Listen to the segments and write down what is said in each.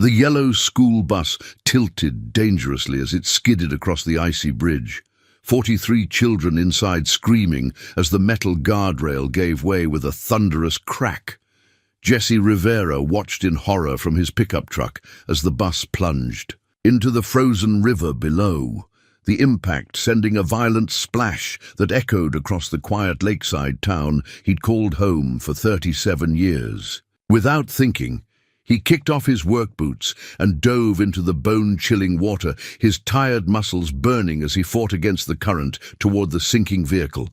The yellow school bus tilted dangerously as it skidded across the icy bridge. 43 children inside screaming as the metal guardrail gave way with a thunderous crack. Jesse Rivera watched in horror from his pickup truck as the bus plunged into the frozen river below, the impact sending a violent splash that echoed across the quiet lakeside town he'd called home for 37 years. Without thinking, he kicked off his work boots and dove into the bone-chilling water, his tired muscles burning as he fought against the current toward the sinking vehicle.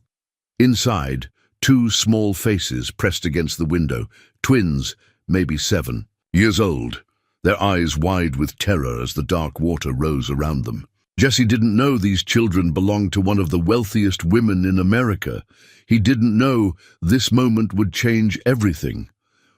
Inside, 2 small faces pressed against the window, twins, maybe 7 years old, their eyes wide with terror as the dark water rose around them. Jesse didn't know these children belonged to one of the wealthiest women in America. He didn't know this moment would change everything.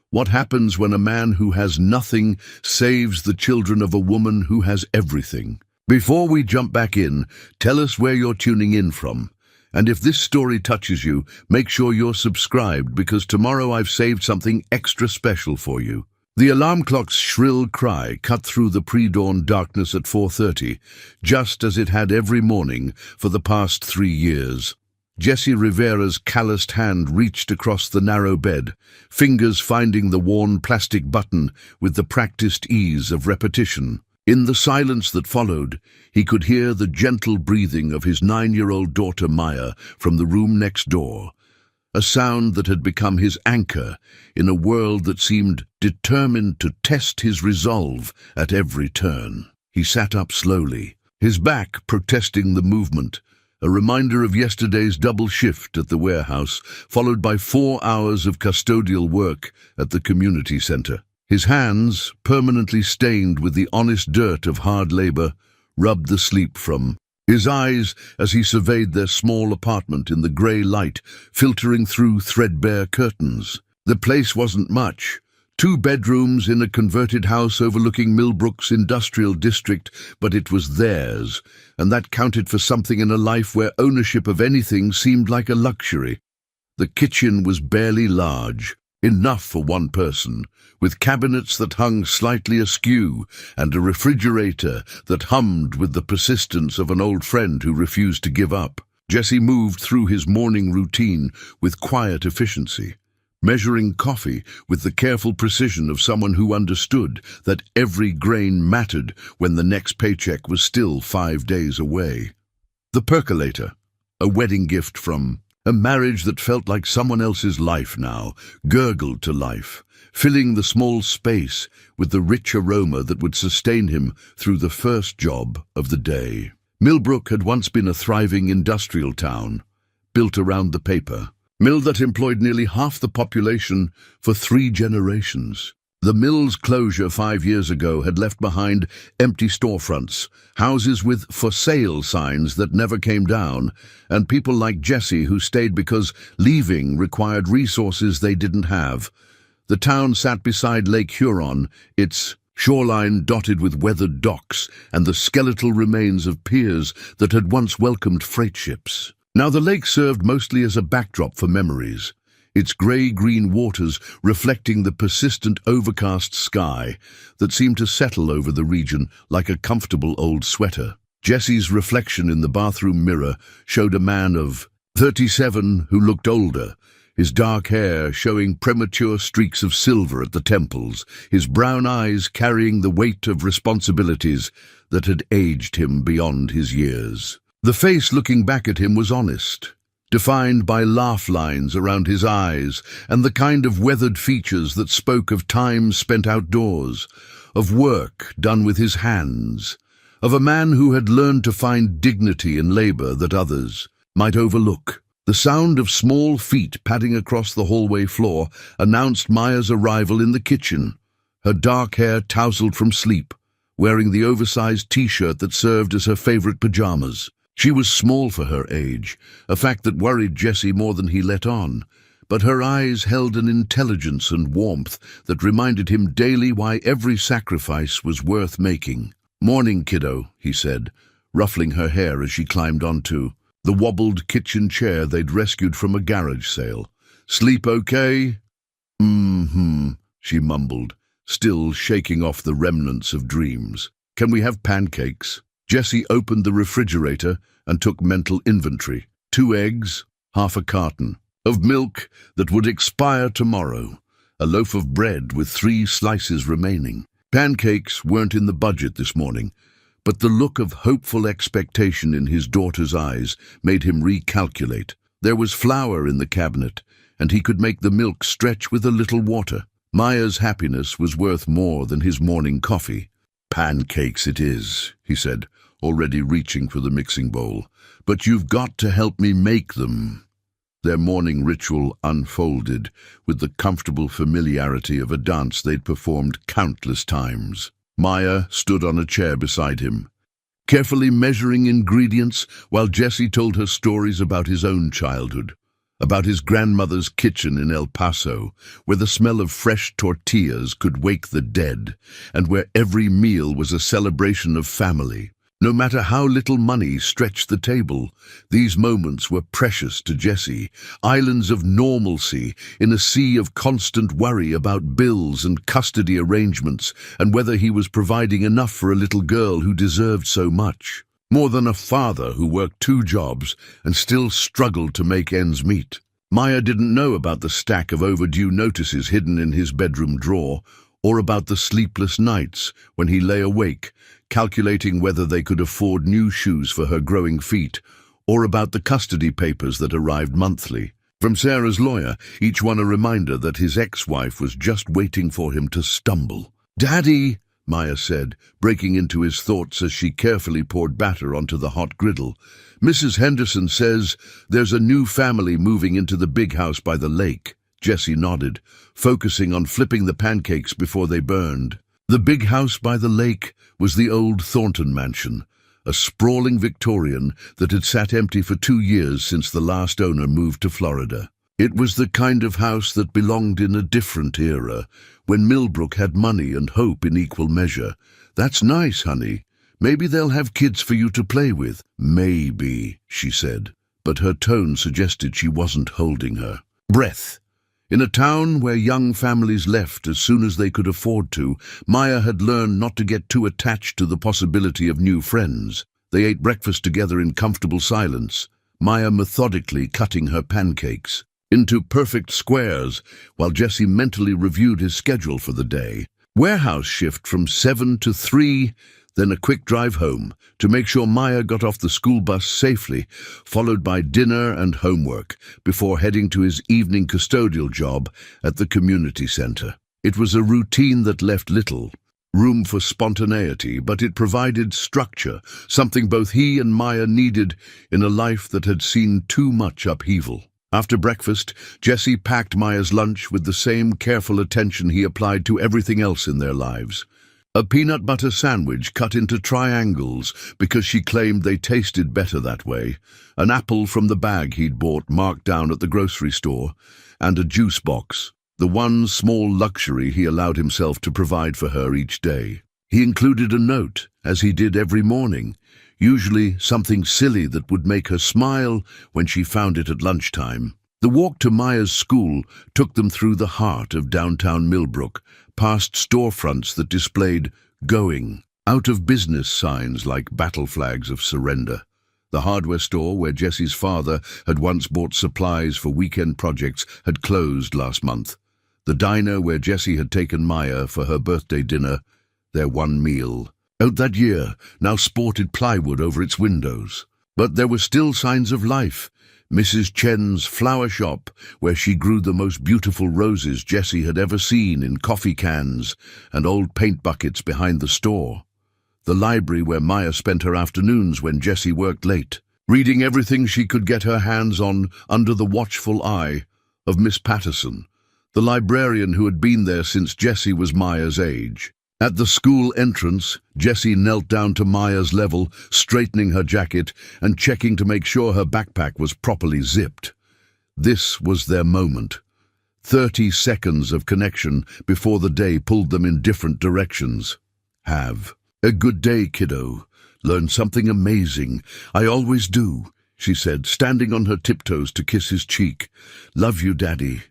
What happens when a man who has nothing saves the children of a woman who has everything? Before we jump back in, tell us where you're tuning in from. And if this story touches you, make sure you're subscribed, because tomorrow I've saved something extra special for you. The alarm clock's shrill cry cut through the pre-dawn darkness at 4:30, just as it had every morning for the past 3 years. Jesse Rivera's calloused hand reached across the narrow bed, fingers finding the worn plastic button with the practiced ease of repetition. In the silence that followed, he could hear the gentle breathing of his 9-year-old daughter Maya from the room next door, a sound that had become his anchor in a world that seemed determined to test his resolve at every turn. He sat up slowly, his back protesting the movement, a reminder of yesterday's double shift at the warehouse, followed by 4 hours of custodial work at the community center. His hands, permanently stained with the honest dirt of hard labor, rubbed the sleep from his eyes as he surveyed their small apartment in the grey light filtering through threadbare curtains. The place wasn't much. 2 bedrooms in a converted house overlooking Millbrook's industrial district, but it was theirs, and that counted for something in a life where ownership of anything seemed like a luxury. The kitchen was barely large, enough for one person, with cabinets that hung slightly askew and a refrigerator that hummed with the persistence of an old friend who refused to give up. Jesse moved through his morning routine with quiet efficiency, measuring coffee with the careful precision of someone who understood that every grain mattered when the next paycheck was still 5 days away. The percolator, a wedding gift from a marriage that felt like someone else's life now, gurgled to life, filling the small space with the rich aroma that would sustain him through the first job of the day. Millbrook had once been a thriving industrial town, built around the paper mill that employed nearly half the population for 3 generations. The mill's closure 5 years ago had left behind empty storefronts, houses with "for sale" signs that never came down, and people like Jesse who stayed because leaving required resources they didn't have. The town sat beside Lake Huron, its shoreline dotted with weathered docks and the skeletal remains of piers that had once welcomed freight ships. Now the lake served mostly as a backdrop for memories, its grey-green waters reflecting the persistent overcast sky that seemed to settle over the region like a comfortable old sweater. Jesse's reflection in the bathroom mirror showed a man of 37 who looked older, his dark hair showing premature streaks of silver at the temples, his brown eyes carrying the weight of responsibilities that had aged him beyond his years. The face looking back at him was honest, defined by laugh lines around his eyes and the kind of weathered features that spoke of time spent outdoors, of work done with his hands, of a man who had learned to find dignity in labor that others might overlook. The sound of small feet padding across the hallway floor announced Maya's arrival in the kitchen, her dark hair tousled from sleep, wearing the oversized t-shirt that served as her favorite pajamas. She was small for her age, a fact that worried Jesse more than he let on, but her eyes held an intelligence and warmth that reminded him daily why every sacrifice was worth making. "Morning, kiddo," he said, ruffling her hair as she climbed onto the wobbled kitchen chair they'd rescued from a garage sale. "Sleep okay?" She mumbled, still shaking off the remnants of dreams. "Can we have pancakes?" Jessie opened the refrigerator and took mental inventory. 2 eggs, half a carton of milk that would expire tomorrow, a loaf of bread with 3 slices remaining. Pancakes weren't in the budget this morning, but the look of hopeful expectation in his daughter's eyes made him recalculate. There was flour in the cabinet, and he could make the milk stretch with a little water. Maya's happiness was worth more than his morning coffee. "Pancakes it is," he said, already reaching for the mixing bowl. "But you've got to help me make them." Their morning ritual unfolded with the comfortable familiarity of a dance they'd performed countless times. Maya stood on a chair beside him, carefully measuring ingredients while Jessie told her stories about his own childhood, about his grandmother's kitchen in El Paso, where the smell of fresh tortillas could wake the dead, and where every meal was a celebration of family. No matter how little money stretched the table, these moments were precious to Jessie, islands of normalcy in a sea of constant worry about bills and custody arrangements and whether he was providing enough for a little girl who deserved so much. More than a father who worked 2 jobs and still struggled to make ends meet. Maya didn't know about the stack of overdue notices hidden in his bedroom drawer, or about the sleepless nights when he lay awake, calculating whether they could afford new shoes for her growing feet, or about the custody papers that arrived monthly. From Sarah's lawyer, each one a reminder that his ex-wife was just waiting for him to stumble. "Daddy," Maya said, breaking into his thoughts as she carefully poured batter onto the hot griddle. "Mrs. Henderson says there's a new family moving into the big house by the lake." Jessie nodded, focusing on flipping the pancakes before they burned. The big house by the lake was the old Thornton mansion, a sprawling Victorian that had sat empty for 2 years since the last owner moved to Florida. It was the kind of house that belonged in a different era, when Millbrook had money and hope in equal measure. "That's nice, honey. Maybe they'll have kids for you to play with." "Maybe," she said, but her tone suggested she wasn't holding her breath. In a town where young families left as soon as they could afford to, Maya had learned not to get too attached to the possibility of new friends. They ate breakfast together in comfortable silence, Maya methodically cutting her pancakes into perfect squares while Jessie mentally reviewed his schedule for the day. Warehouse shift from 7 to 3, then a quick drive home to make sure Maya got off the school bus safely, followed by dinner and homework before heading to his evening custodial job at the community center. It was a routine that left little room for spontaneity, but it provided structure, something both he and Maya needed in a life that had seen too much upheaval. After breakfast, Jessie packed Maya's lunch with the same careful attention he applied to everything else in their lives. A peanut butter sandwich cut into triangles because she claimed they tasted better that way, an apple from the bag he'd bought marked down at the grocery store, and a juice box, the one small luxury he allowed himself to provide for her each day. He included a note, as he did every morning, usually something silly that would make her smile when she found it at lunchtime. The walk to Maya's school took them through the heart of downtown Millbrook, past storefronts that displayed "going," out of business signs like battle flags of surrender. The hardware store where Jessie's father had once bought supplies for weekend projects had closed last month. The diner where Jessie had taken Maya for her birthday dinner, their one meal, out that year, now sported plywood over its windows. But there were still signs of life. Mrs. Chen's flower shop, where she grew the most beautiful roses Jessie had ever seen in coffee cans and old paint buckets behind the store. The library where Maya spent her afternoons when Jessie worked late, reading everything she could get her hands on under the watchful eye of Miss Patterson, the librarian who had been there since Jessie was Maya's age. At the school entrance, Jessie knelt down to Maya's level, straightening her jacket and checking to make sure her backpack was properly zipped. This was their moment. 30 seconds of connection before the day pulled them in different directions. "Have a good day, kiddo. Learn something amazing. I always do," she said, standing on her tiptoes to kiss his cheek. "Love you, Daddy."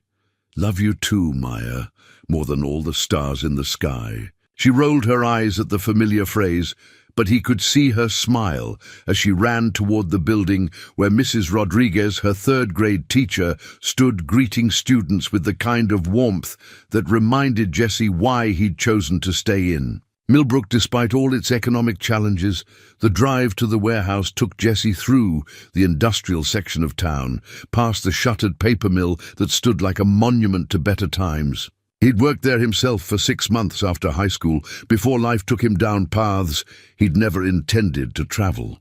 "Love you too, Maya," more than all the stars in the sky. She rolled her eyes at the familiar phrase, but he could see her smile as she ran toward the building where Mrs. Rodriguez, her third-grade teacher, stood greeting students with the kind of warmth that reminded Jesse why he'd chosen to stay in. Millbrook, despite all its economic challenges, the drive to the warehouse took Jesse through the industrial section of town, past the shuttered paper mill that stood like a monument to better times. He'd worked there himself for 6 months after high school, before life took him down paths he'd never intended to travel.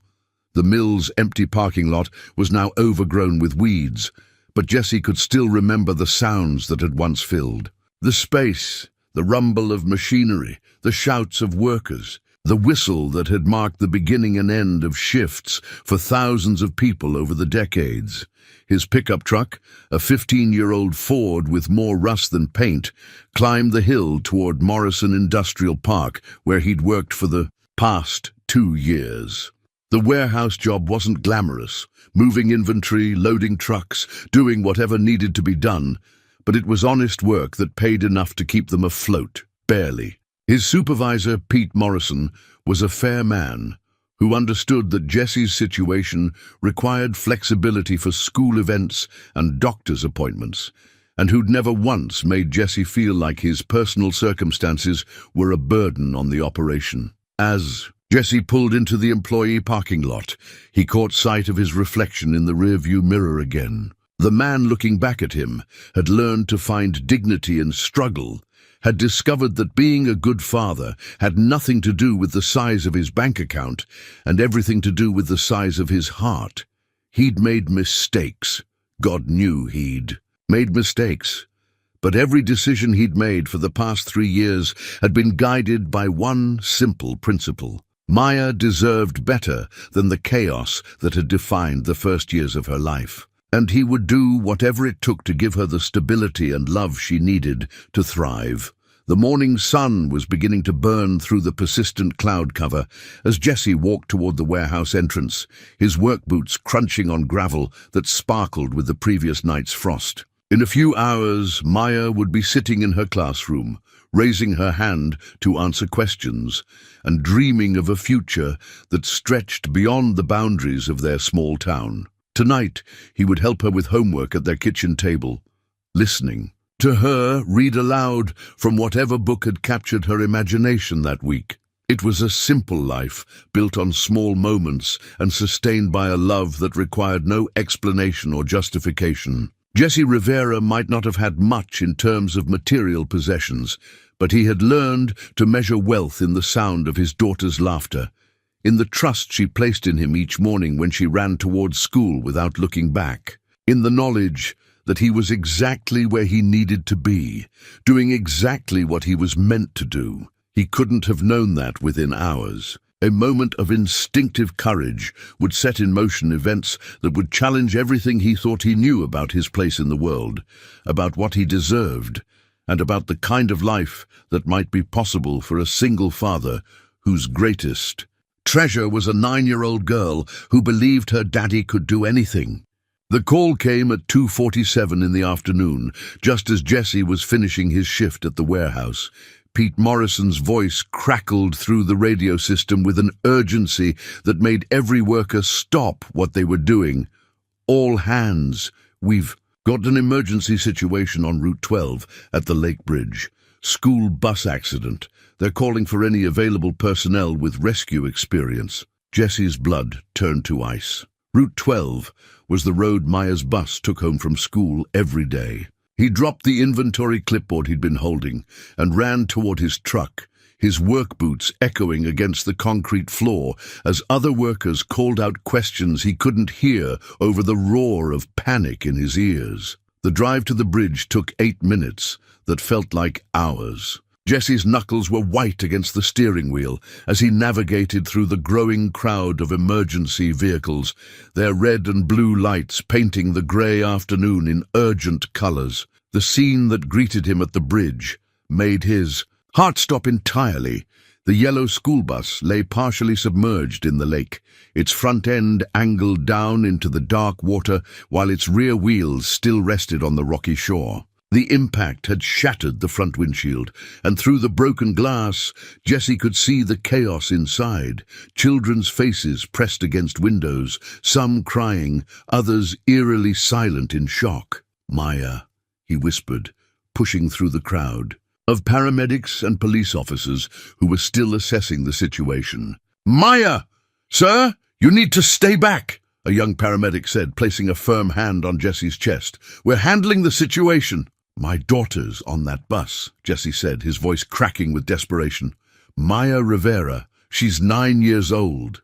The mill's empty parking lot was now overgrown with weeds, but Jesse could still remember the sounds that had once filled. The space, the rumble of machinery, the shouts of workers, the whistle that had marked the beginning and end of shifts for thousands of people over the decades. His pickup truck, a 15-year-old Ford with more rust than paint, climbed the hill toward Morrison Industrial Park, where he'd worked for the past 2 years. The warehouse job wasn't glamorous, moving inventory, loading trucks, doing whatever needed to be done, but it was honest work that paid enough to keep them afloat, barely. His supervisor, Pete Morrison, was a fair man who understood that Jesse's situation required flexibility for school events and doctor's appointments, and who'd never once made Jesse feel like his personal circumstances were a burden on the operation. As Jesse pulled into the employee parking lot, he caught sight of his reflection in the rearview mirror again. The man looking back at him had learned to find dignity in struggle, had discovered that being a good father had nothing to do with the size of his bank account and everything to do with the size of his heart. He'd made mistakes. God knew he'd made mistakes. But every decision he'd made for the past 3 years had been guided by one simple principle. Maya deserved better than the chaos that had defined the first years of her life, and he would do whatever it took to give her the stability and love she needed to thrive. The morning sun was beginning to burn through the persistent cloud cover as Jesse walked toward the warehouse entrance, his work boots crunching on gravel that sparkled with the previous night's frost. In a few hours, Maya would be sitting in her classroom, raising her hand to answer questions, and dreaming of a future that stretched beyond the boundaries of their small town. Tonight, he would help her with homework at their kitchen table, listening to her read aloud from whatever book had captured her imagination that week. It was a simple life, built on small moments and sustained by a love that required no explanation or justification. Jesse Rivera might not have had much in terms of material possessions, but he had learned to measure wealth in the sound of his daughter's laughter, in the trust she placed in him each morning when she ran towards school without looking back, in the knowledge that he was exactly where he needed to be, doing exactly what he was meant to do. He couldn't have known that within hours. A moment of instinctive courage would set in motion events that would challenge everything he thought he knew about his place in the world, about what he deserved, and about the kind of life that might be possible for a single father whose greatest treasure was a 9-year-old girl who believed her daddy could do anything. The call came at 2:47 in the afternoon, just as Jesse was finishing his shift at the warehouse. Pete Morrison's voice crackled through the radio system with an urgency that made every worker stop what they were doing. All hands, we've got an emergency situation on Route 12 at the Lake Bridge. School bus accident. They're calling for any available personnel with rescue experience. Jesse's blood turned to ice. Route 12 was the road Maya's bus took home from school every day. He dropped the inventory clipboard he'd been holding and ran toward his truck, his work boots echoing against the concrete floor as other workers called out questions he couldn't hear over the roar of panic in his ears. The drive to the bridge took 8 minutes that felt like hours. Jesse's knuckles were white against the steering wheel as he navigated through the growing crowd of emergency vehicles, their red and blue lights painting the grey afternoon in urgent colours. The scene that greeted him at the bridge made his heart stop entirely. The yellow school bus lay partially submerged in the lake, its front end angled down into the dark water while its rear wheels still rested on the rocky shore. The impact had shattered the front windshield, and through the broken glass, Jessie could see the chaos inside. Children's faces pressed against windows, some crying, others eerily silent in shock. "Maya," he whispered, pushing through the crowd of paramedics and police officers who were still assessing the situation. "Maya! Sir, you need to stay back," a young paramedic said, placing a firm hand on Jessie's chest. "We're handling the situation." "My daughter's on that bus," Jessie said, his voice cracking with desperation. "Maya Rivera. She's 9 years old.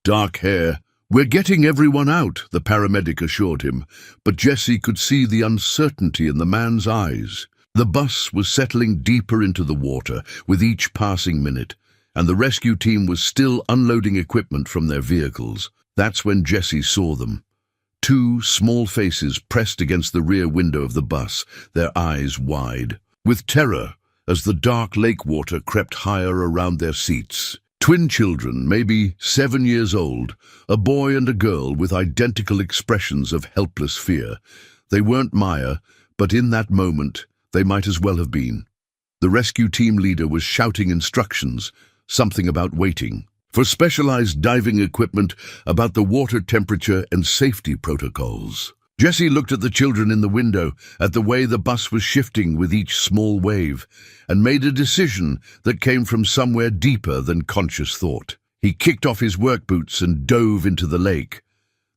Dark hair." "We're getting everyone out," the paramedic assured him, but Jessie could see the uncertainty in the man's eyes. The bus was settling deeper into the water with each passing minute, and the rescue team was still unloading equipment from their vehicles. That's when Jessie saw them. 2 small faces pressed against the rear window of the bus, their eyes wide, with terror as the dark lake water crept higher around their seats. Twin children, maybe 7 years old, a boy and a girl with identical expressions of helpless fear. They weren't Maya, but in that moment, they might as well have been. The rescue team leader was shouting instructions, something about waiting, for specialized diving equipment, about the water temperature and safety protocols. Jessie looked at the children in the window, at the way the bus was shifting with each small wave, and made a decision that came from somewhere deeper than conscious thought. He kicked off his work boots and dove into the lake.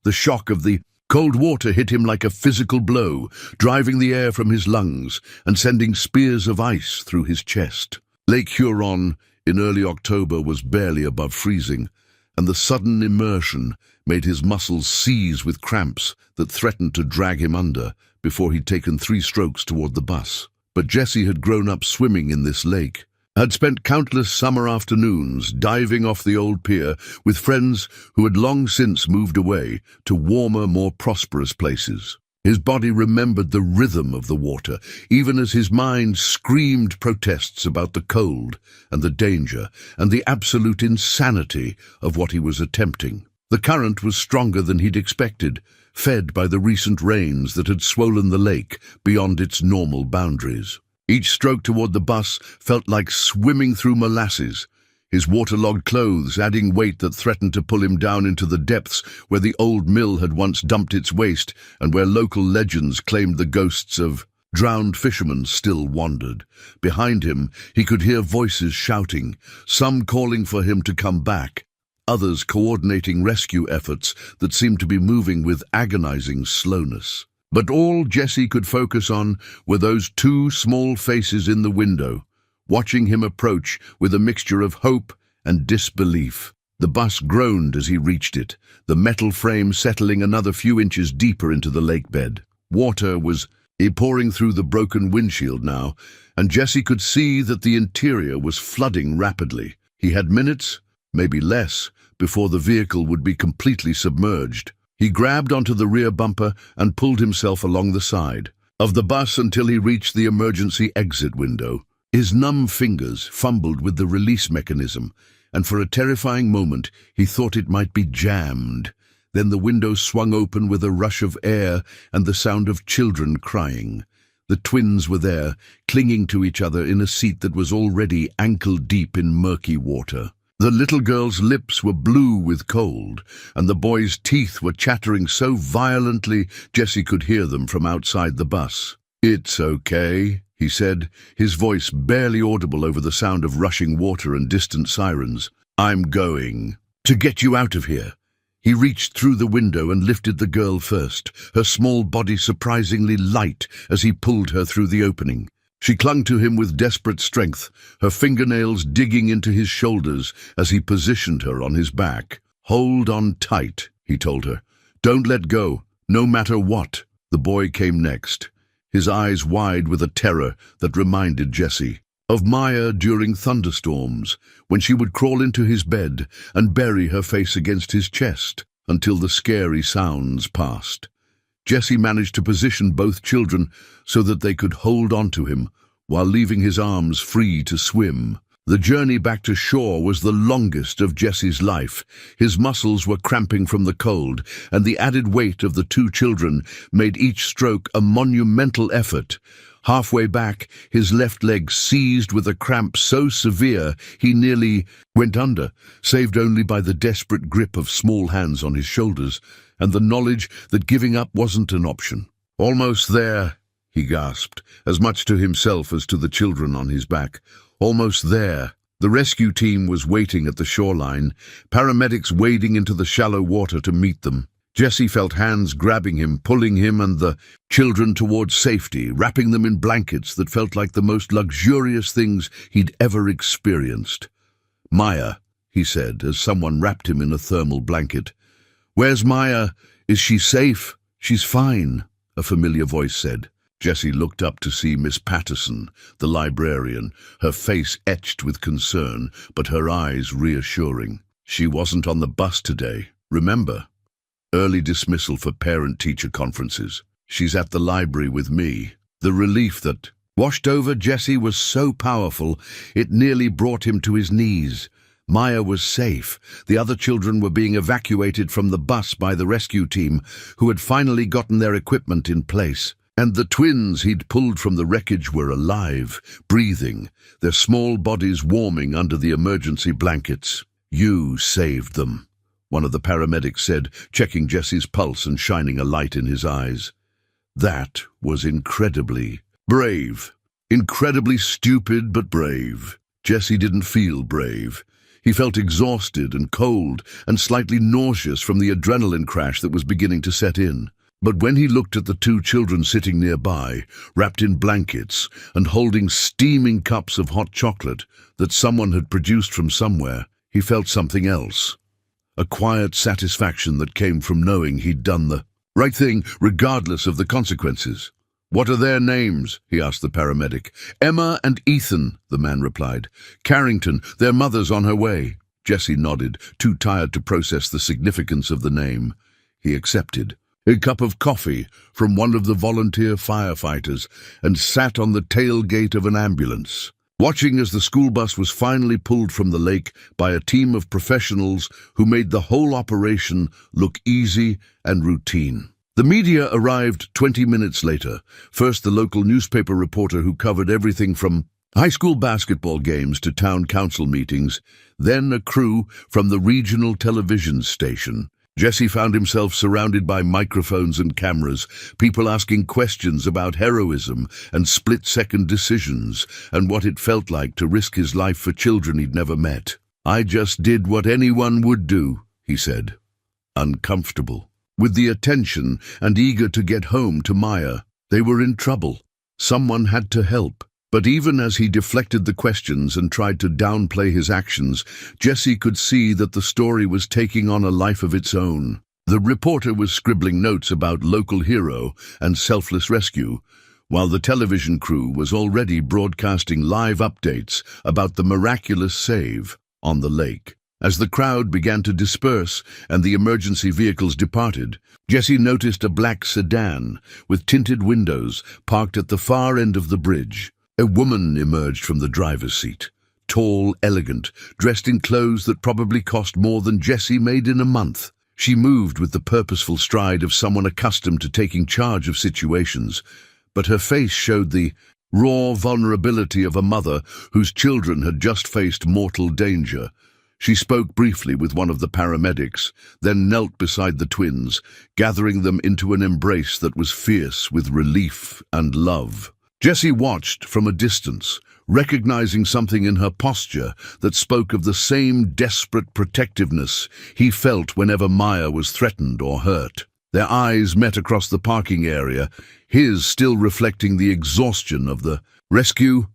The shock of the cold water hit him like a physical blow, driving the air from his lungs and sending spears of ice through his chest. Lake Huron in early October was barely above freezing, and the sudden immersion made his muscles seize with cramps that threatened to drag him under before he'd taken 3 strokes toward the bus. But Jessie had grown up swimming in this lake, had spent countless summer afternoons diving off the old pier with friends who had long since moved away to warmer, more prosperous places. His body remembered the rhythm of the water, even as his mind screamed protests about the cold and the danger and the absolute insanity of what he was attempting. The current was stronger than he'd expected, fed by the recent rains that had swollen the lake beyond its normal boundaries. Each stroke toward the bus felt like swimming through molasses, his waterlogged clothes adding weight that threatened to pull him down into the depths where the old mill had once dumped its waste and where local legends claimed the ghosts of drowned fishermen still wandered. Behind him, he could hear voices shouting, some calling for him to come back, others coordinating rescue efforts that seemed to be moving with agonizing slowness. But all Jessie could focus on were those 2 small faces in the window, watching him approach with a mixture of hope and disbelief. The bus groaned as he reached it, the metal frame settling another few inches deeper into the lake bed. Water was pouring through the broken windshield now, and Jessie could see that the interior was flooding rapidly. He had minutes, maybe less, before the vehicle would be completely submerged. He grabbed onto the rear bumper and pulled himself along the side of the bus until he reached the emergency exit window. His numb fingers fumbled with the release mechanism, and for a terrifying moment he thought it might be jammed. Then the window swung open with a rush of air and the sound of children crying. The twins were there, clinging to each other in a seat that was already ankle-deep in murky water. The little girl's lips were blue with cold, and the boy's teeth were chattering so violently Jessie could hear them from outside the bus. "It's okay," he said, his voice barely audible over the sound of rushing water and distant sirens. "I'm going to get you out of here." He reached through the window and lifted the girl first, her small body surprisingly light as he pulled her through the opening. She clung to him with desperate strength, her fingernails digging into his shoulders as he positioned her on his back. "Hold on tight," he told her. "Don't let go, no matter what." The boy came next, his eyes wide with a terror that reminded Jessie of Maya during thunderstorms, when she would crawl into his bed and bury her face against his chest until the scary sounds passed. Jessie managed to position both children so that they could hold on to him while leaving his arms free to swim. The journey back to shore was the longest of Jesse's life. His muscles were cramping from the cold, and the added weight of the two children made each stroke a monumental effort. Halfway back, his left leg seized with a cramp so severe he nearly went under, saved only by the desperate grip of small hands on his shoulders and the knowledge that giving up wasn't an option. "Almost there," he gasped, as much to himself as to the children on his back. "Almost there." The rescue team was waiting at the shoreline, paramedics wading into the shallow water to meet them. Jesse felt hands grabbing him, pulling him and the children towards safety, wrapping them in blankets that felt like the most luxurious things he'd ever experienced. "Maya," he said, as someone wrapped him in a thermal blanket. "Where's Maya? Is she safe?" "She's fine," a familiar voice said. Jesse looked up to see Miss Patterson, the librarian, her face etched with concern, but her eyes reassuring. "She wasn't on the bus today, remember? Early dismissal for parent-teacher conferences. She's at the library with me." The relief that washed over Jesse was so powerful, it nearly brought him to his knees. Maya was safe. The other children were being evacuated from the bus by the rescue team, who had finally gotten their equipment in place. And the twins he'd pulled from the wreckage were alive, breathing, their small bodies warming under the emergency blankets. "You saved them," one of the paramedics said, checking Jesse's pulse and shining a light in his eyes. "That was incredibly brave. Incredibly stupid, but brave." Jesse didn't feel brave. He felt exhausted and cold and slightly nauseous from the adrenaline crash that was beginning to set in. But when he looked at the two children sitting nearby, wrapped in blankets and holding steaming cups of hot chocolate that someone had produced from somewhere, he felt something else. A quiet satisfaction that came from knowing he'd done the right thing, regardless of the consequences. "What are their names?" he asked the paramedic. "Emma and Ethan," the man replied. "Carrington, their mother's on her way." Jesse nodded, too tired to process the significance of the name. He accepted a cup of coffee from one of the volunteer firefighters and sat on the tailgate of an ambulance, watching as the school bus was finally pulled from the lake by a team of professionals who made the whole operation look easy and routine. The media arrived 20 minutes later. First, the local newspaper reporter who covered everything from high school basketball games to town council meetings, then a crew from the regional television station. Jesse found himself surrounded by microphones and cameras, people asking questions about heroism and split-second decisions and what it felt like to risk his life for children he'd never met. "I just did what anyone would do," he said. Uncomfortable. With the attention and eager to get home to Maya, they were in trouble. Someone had to help. But even as he deflected the questions and tried to downplay his actions, Jesse could see that the story was taking on a life of its own. The reporter was scribbling notes about local hero and selfless rescue, while the television crew was already broadcasting live updates about the miraculous save on the lake. As the crowd began to disperse and the emergency vehicles departed, Jesse noticed a black sedan with tinted windows parked at the far end of the bridge. A woman emerged from the driver's seat, tall, elegant, dressed in clothes that probably cost more than Jesse made in a month. She moved with the purposeful stride of someone accustomed to taking charge of situations, but her face showed the raw vulnerability of a mother whose children had just faced mortal danger. She spoke briefly with one of the paramedics, then knelt beside the twins, gathering them into an embrace that was fierce with relief and love. Jesse watched from a distance, recognizing something in her posture that spoke of the same desperate protectiveness he felt whenever Maya was threatened or hurt. Their eyes met across the parking area, his still reflecting the exhaustion of the rescue,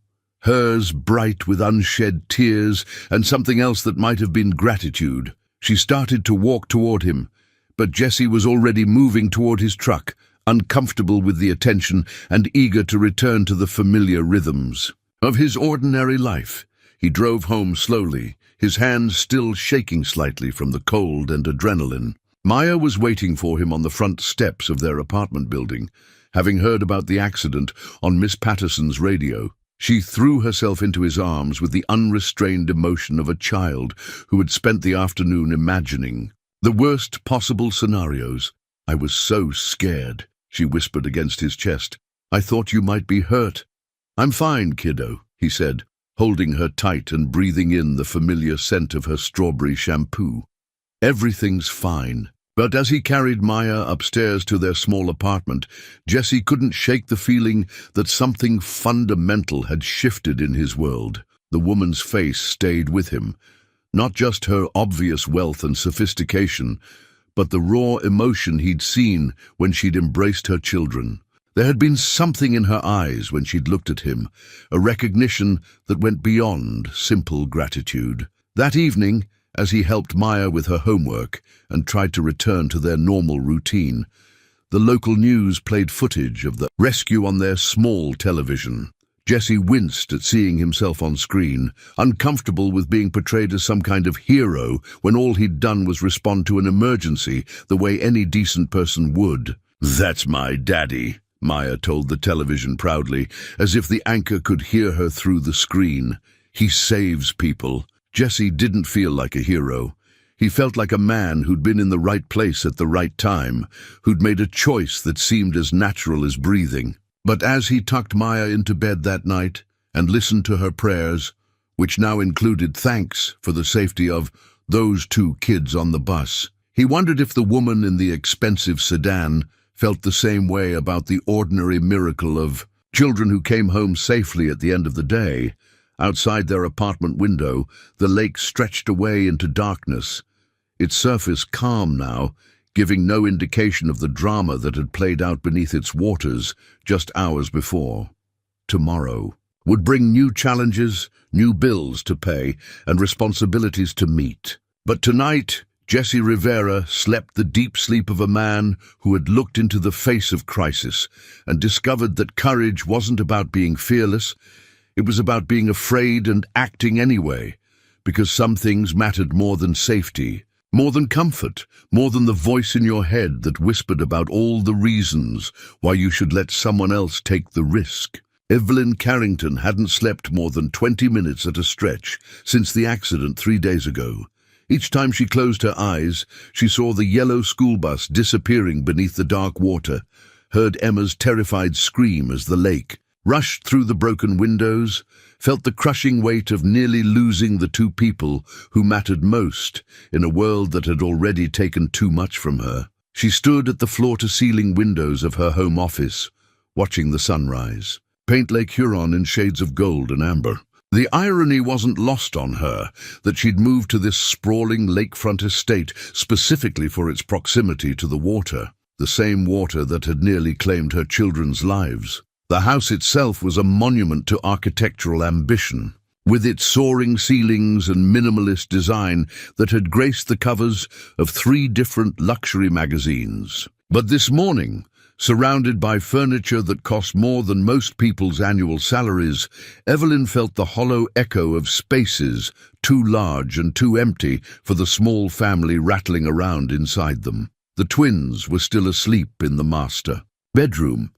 hers bright with unshed tears and something else that might have been gratitude. She started to walk toward him, but Jesse was already moving toward his truck, uncomfortable with the attention and eager to return to the familiar rhythms of his ordinary life. He drove home slowly, his hands still shaking slightly from the cold and adrenaline. Maya was waiting for him on the front steps of their apartment building, having heard about the accident on Miss Patterson's radio. She threw herself into his arms with the unrestrained emotion of a child who had spent the afternoon imagining the worst possible scenarios. "I was so scared," she whispered against his chest. "I thought you might be hurt." "I'm fine, kiddo," he said, holding her tight and breathing in the familiar scent of her strawberry shampoo. "Everything's fine." But as he carried Maya upstairs to their small apartment, Jesse couldn't shake the feeling that something fundamental had shifted in his world. The woman's face stayed with him, not just her obvious wealth and sophistication, but the raw emotion he'd seen when she'd embraced her children. There had been something in her eyes when she'd looked at him, a recognition that went beyond simple gratitude. That evening, as he helped Maya with her homework and tried to return to their normal routine, the local news played footage of the rescue on their small television. Jesse winced at seeing himself on screen, uncomfortable with being portrayed as some kind of hero when all he'd done was respond to an emergency the way any decent person would. "That's my daddy," Maya told the television proudly, as if the anchor could hear her through the screen. "He saves people." Jesse didn't feel like a hero. He felt like a man who'd been in the right place at the right time, who'd made a choice that seemed as natural as breathing. But as he tucked Maya into bed that night and listened to her prayers, which now included thanks for the safety of those 2 kids on the bus, he wondered if the woman in the expensive sedan felt the same way about the ordinary miracle of children who came home safely at the end of the day. Outside their apartment window, the lake stretched away into darkness, its surface calm now, giving no indication of the drama that had played out beneath its waters just hours before. Tomorrow would bring new challenges, new bills to pay, and responsibilities to meet. But tonight, Jesse Rivera slept the deep sleep of a man who had looked into the face of crisis and discovered that courage wasn't about being fearless. It was about being afraid and acting anyway, because some things mattered more than safety, more than comfort, more than the voice in your head that whispered about all the reasons why you should let someone else take the risk. Evelyn Carrington hadn't slept more than 20 minutes at a stretch since the accident 3 days ago. Each time she closed her eyes, she saw the yellow school bus disappearing beneath the dark water, heard Emma's terrified scream as the lake rushed through the broken windows, felt the crushing weight of nearly losing the 2 people who mattered most in a world that had already taken too much from her. She stood at the floor-to-ceiling windows of her home office, watching the sunrise, paint Lake Huron in shades of gold and amber. The irony wasn't lost on her that she'd moved to this sprawling lakefront estate specifically for its proximity to the water, the same water that had nearly claimed her children's lives. The house itself was a monument to architectural ambition, with its soaring ceilings and minimalist design that had graced the covers of 3 different luxury magazines. But this morning, surrounded by furniture that cost more than most people's annual salaries, Evelyn felt the hollow echo of spaces too large and too empty for the small family rattling around inside them. The twins were still asleep in the master bedroom,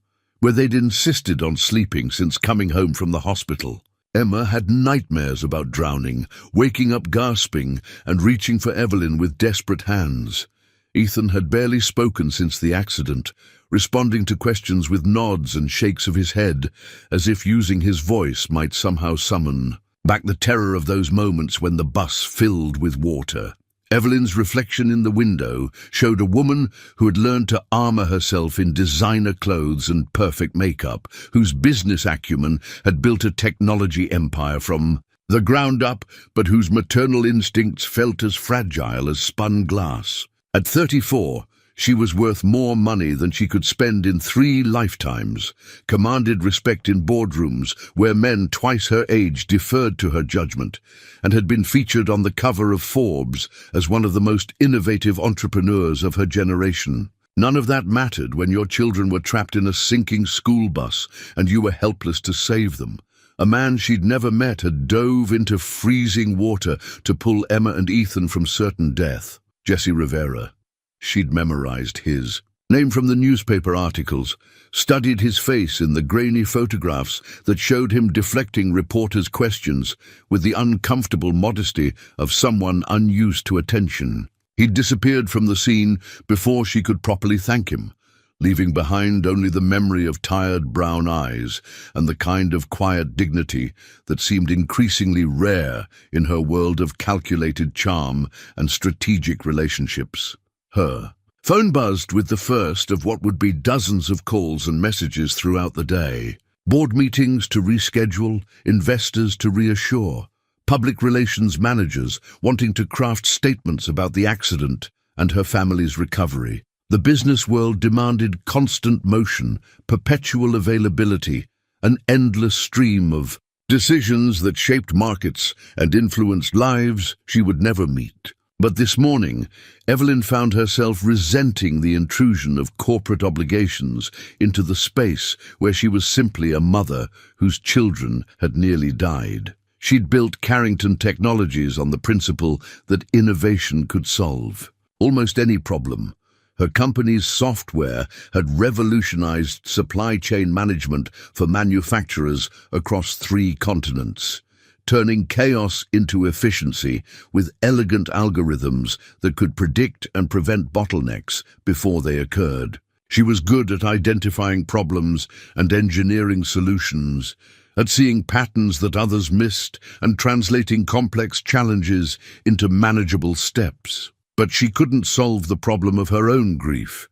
where they'd insisted on sleeping since coming home from the hospital. Emma had nightmares about drowning, waking up gasping and reaching for Evelyn with desperate hands. Ethan had barely spoken since the accident, responding to questions with nods and shakes of his head, as if using his voice might somehow summon back the terror of those moments when the bus filled with water. Evelyn's reflection in the window showed a woman who had learned to armor herself in designer clothes and perfect makeup, whose business acumen had built a technology empire from the ground up, but whose maternal instincts felt as fragile as spun glass. At 34, she was worth more money than she could spend in 3 lifetimes, commanded respect in boardrooms where men twice her age deferred to her judgment, and had been featured on the cover of Forbes as one of the most innovative entrepreneurs of her generation. None of that mattered when your children were trapped in a sinking school bus and you were helpless to save them. A man she'd never met had dove into freezing water to pull Emma and Ethan from certain death. Jesse Rivera. She'd memorized his Name from the newspaper articles, studied his face in the grainy photographs that showed him deflecting reporters' questions with the uncomfortable modesty of someone unused to attention. He'd disappeared from the scene before she could properly thank him, leaving behind only the memory of tired brown eyes and the kind of quiet dignity that seemed increasingly rare in her world of calculated charm and strategic relationships. Her phone buzzed with the first of what would be dozens of calls and messages throughout the day. Board meetings to reschedule, investors to reassure, public relations managers wanting to craft statements about the accident and her family's recovery. The business world demanded constant motion, perpetual availability, an endless stream of decisions that shaped markets and influenced lives she would never meet. But this morning, Evelyn found herself resenting the intrusion of corporate obligations into the space where she was simply a mother whose children had nearly died. She'd built Carrington Technologies on the principle that innovation could solve almost any problem. Her company's software had revolutionized supply chain management for manufacturers across 3 continents, turning chaos into efficiency with elegant algorithms that could predict and prevent bottlenecks before they occurred. She was good at identifying problems and engineering solutions, at seeing patterns that others missed and translating complex challenges into manageable steps. But she couldn't solve the problem of her own grief,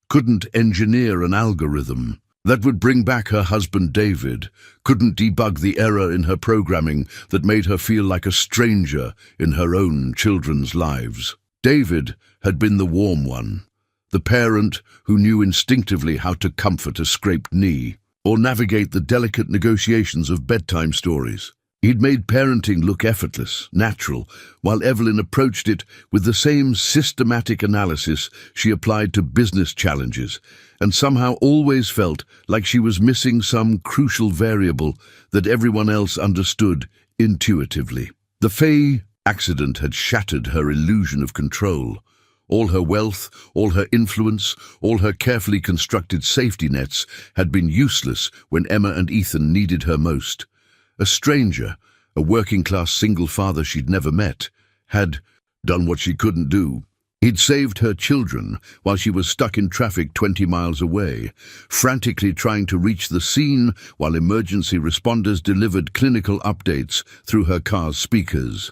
couldn't engineer an algorithm that would bring back her husband David, couldn't debug the error in her programming that made her feel like a stranger in her own children's lives. David had been the warm one, the parent who knew instinctively how to comfort a scraped knee or navigate the delicate negotiations of bedtime stories. He'd made parenting look effortless, natural, while Evelyn approached it with the same systematic analysis she applied to business challenges, and somehow always felt like she was missing some crucial variable that everyone else understood intuitively. The Faye accident had shattered her illusion of control. All her wealth, all her influence, all her carefully constructed safety nets had been useless when Emma and Ethan needed her most. A stranger, a working-class single father she'd never met, had done what she couldn't do. He'd saved her children while she was stuck in traffic 20 miles away, frantically trying to reach the scene while emergency responders delivered clinical updates through her car's speakers.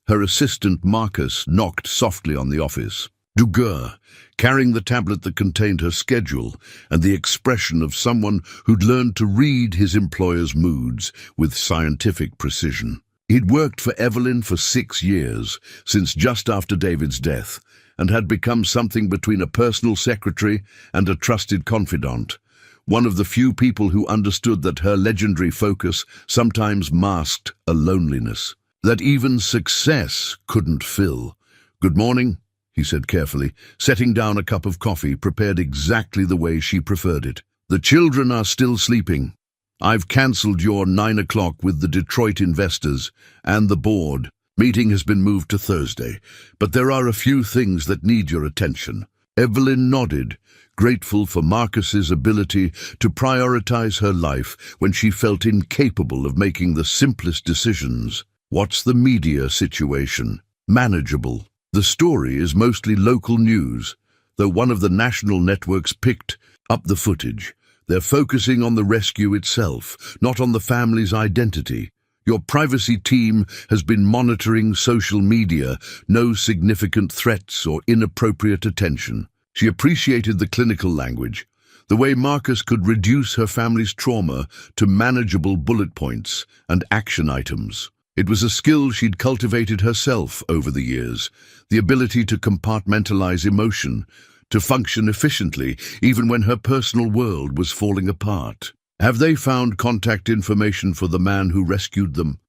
Her assistant Marcus knocked softly on the office. Duguer, carrying the tablet that contained her schedule and the expression of someone who'd learned to read his employer's moods with scientific precision. He'd worked for Evelyn for 6 years, since just after David's death, and had become something between a personal secretary and a trusted confidant, one of the few people who understood that her legendary focus sometimes masked a loneliness that even success couldn't fill. "Good morning," he said carefully, setting down a cup of coffee prepared exactly the way she preferred it. "The children are still sleeping. I've cancelled your 9 o'clock with the Detroit investors and the board. Meeting has been moved to Thursday, but there are a few things that need your attention." Evelyn nodded, grateful for Marcus's ability to prioritize her life when she felt incapable of making the simplest decisions. "What's the media situation?" "Manageable. The story is mostly local news, though one of the national networks picked up the footage. They're focusing on the rescue itself, not on the family's identity. Your privacy team has been monitoring social media, no significant threats or inappropriate attention." She appreciated the clinical language, the way Marcus could reduce her family's trauma to manageable bullet points and action items. It was a skill she'd cultivated herself over the years, the ability to compartmentalize emotion, to function efficiently even when her personal world was falling apart. "Have they found contact information for the man who rescued them?"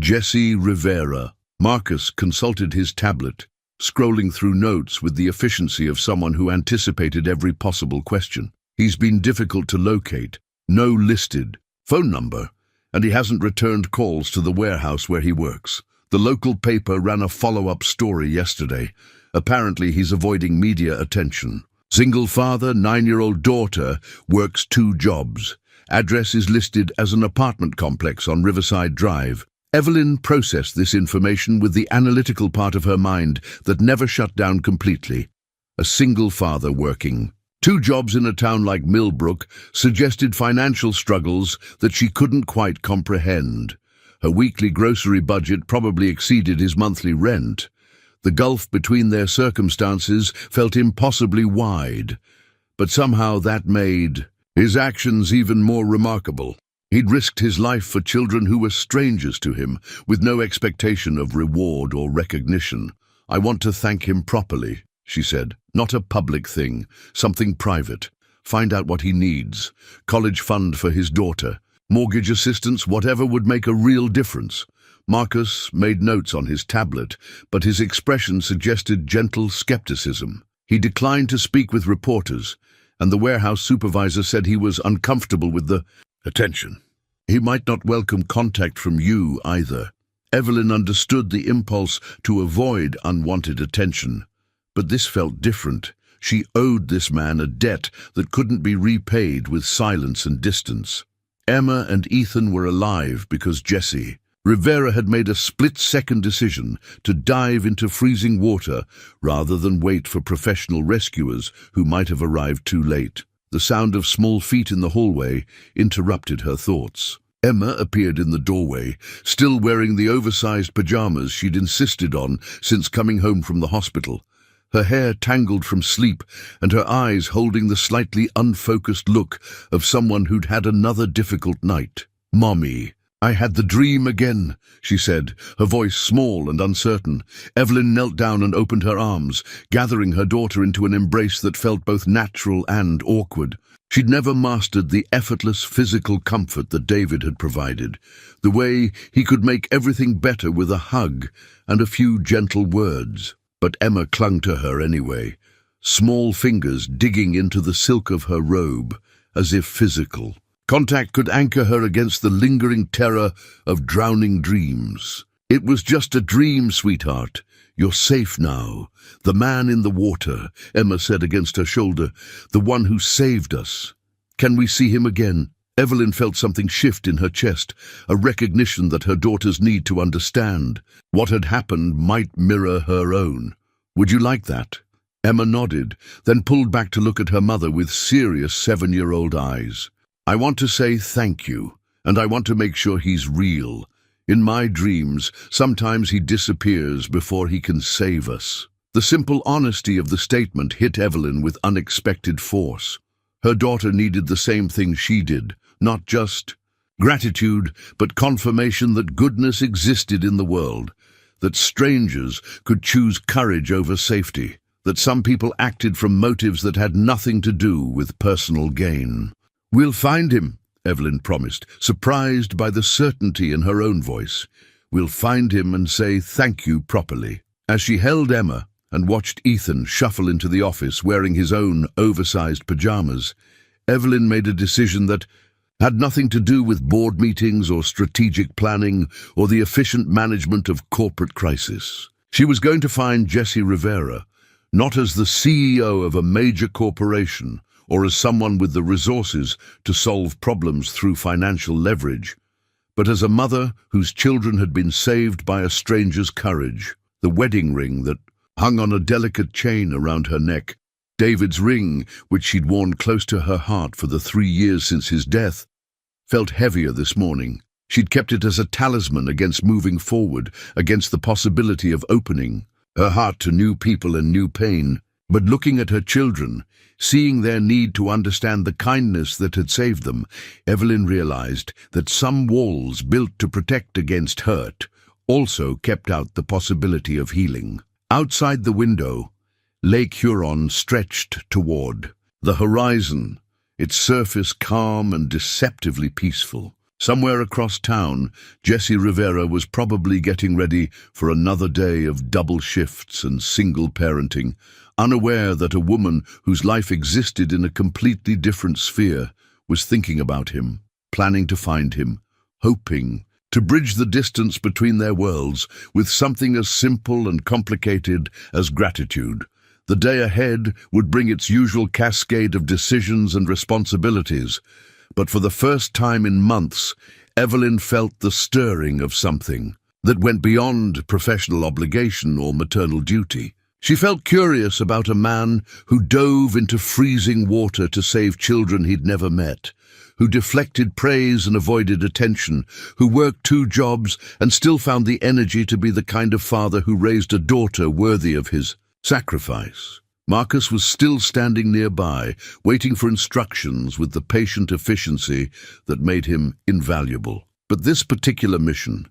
"Jesse Rivera." Marcus consulted his tablet, scrolling through notes with the efficiency of someone who anticipated every possible question. "He's been difficult to locate. No listed phone number. And he hasn't returned calls to the warehouse where he works. The local paper ran a follow-up story yesterday. Apparently he's avoiding media attention." Single father, 9-year-old daughter, works 2 jobs. Address is listed as an apartment complex on Riverside Drive. Evelyn processed this information with the analytical part of her mind that never shut down completely. A single father working 2 jobs in a town like Millbrook suggested financial struggles that she couldn't quite comprehend. Her weekly grocery budget probably exceeded his monthly rent. The gulf between their circumstances felt impossibly wide, but somehow that made his actions even more remarkable. He'd risked his life for children who were strangers to him, with no expectation of reward or recognition. "I want to thank him properly," she said. "Not a public thing, something private. Find out what he needs. College fund for his daughter. Mortgage assistance, whatever would make a real difference." Marcus made notes on his tablet, but his expression suggested gentle skepticism. He declined to speak with reporters, and the warehouse supervisor said he was uncomfortable with the attention. He might not welcome contact from you either. Evelyn understood the impulse to avoid unwanted attention, but this felt different. She owed this man a debt that couldn't be repaid with silence and distance. Emma and Ethan were alive because Jesse Rivera had made a split-second decision to dive into freezing water rather than wait for professional rescuers who might have arrived too late. The sound of small feet in the hallway interrupted her thoughts. Emma appeared in the doorway, still wearing the oversized pajamas she'd insisted on since coming home from the hospital. Her hair tangled from sleep and her eyes holding the slightly unfocused look of someone who'd had another difficult night. "Mommy, I had the dream again," she said, her voice small and uncertain. Evelyn knelt down and opened her arms, gathering her daughter into an embrace that felt both natural and awkward. She'd never mastered the effortless physical comfort that David had provided, the way he could make everything better with a hug and a few gentle words. But Emma clung to her anyway, small fingers digging into the silk of her robe, as if physical. Contact could anchor her against the lingering terror of drowning dreams. "It was just a dream, sweetheart. You're safe now. The man in the water," Emma said against her shoulder, "the one who saved us. Can we see him again?" Evelyn felt something shift in her chest, a recognition that her daughter's need to understand what had happened might mirror her own. "Would you like that?" Emma nodded, then pulled back to look at her mother with serious 7-year-old eyes. "I want to say thank you, and I want to make sure he's real. In my dreams, sometimes he disappears before he can save us." The simple honesty of the statement hit Evelyn with unexpected force. Her daughter needed the same thing she did, not just gratitude, but confirmation that goodness existed in the world, that strangers could choose courage over safety, that some people acted from motives that had nothing to do with personal gain. "We'll find him," Evelyn promised, surprised by the certainty in her own voice. "We'll find him and say thank you properly." As she held Emma and watched Ethan shuffle into the office wearing his own oversized pajamas, Evelyn made a decision that had nothing to do with board meetings or strategic planning or the efficient management of corporate crisis. She was going to find Jesse Rivera, not as the CEO of a major corporation or as someone with the resources to solve problems through financial leverage, but as a mother whose children had been saved by a stranger's courage. The wedding ring that hung on a delicate chain around her neck, David's ring, which she'd worn close to her heart for the 3 years since his death, felt heavier this morning. She'd kept it as a talisman against moving forward, against the possibility of opening her heart to new people and new pain. But looking at her children, seeing their need to understand the kindness that had saved them, Evelyn realized that some walls built to protect against hurt also kept out the possibility of healing. Outside the window, Lake Huron stretched toward the horizon, its surface calm and deceptively peaceful. Somewhere across town, Jesse Rivera was probably getting ready for another day of double shifts and single parenting, unaware that a woman whose life existed in a completely different sphere was thinking about him, planning to find him, hoping to bridge the distance between their worlds with something as simple and complicated as gratitude. The day ahead would bring its usual cascade of decisions and responsibilities, but for the first time in months, Evelyn felt the stirring of something that went beyond professional obligation or maternal duty. She felt curious about a man who dove into freezing water to save children he'd never met, who deflected praise and avoided attention, who worked 2 jobs and still found the energy to be the kind of father who raised a daughter worthy of his sacrifice. Marcus was still standing nearby, waiting for instructions with the patient efficiency that made him invaluable. But this particular mission,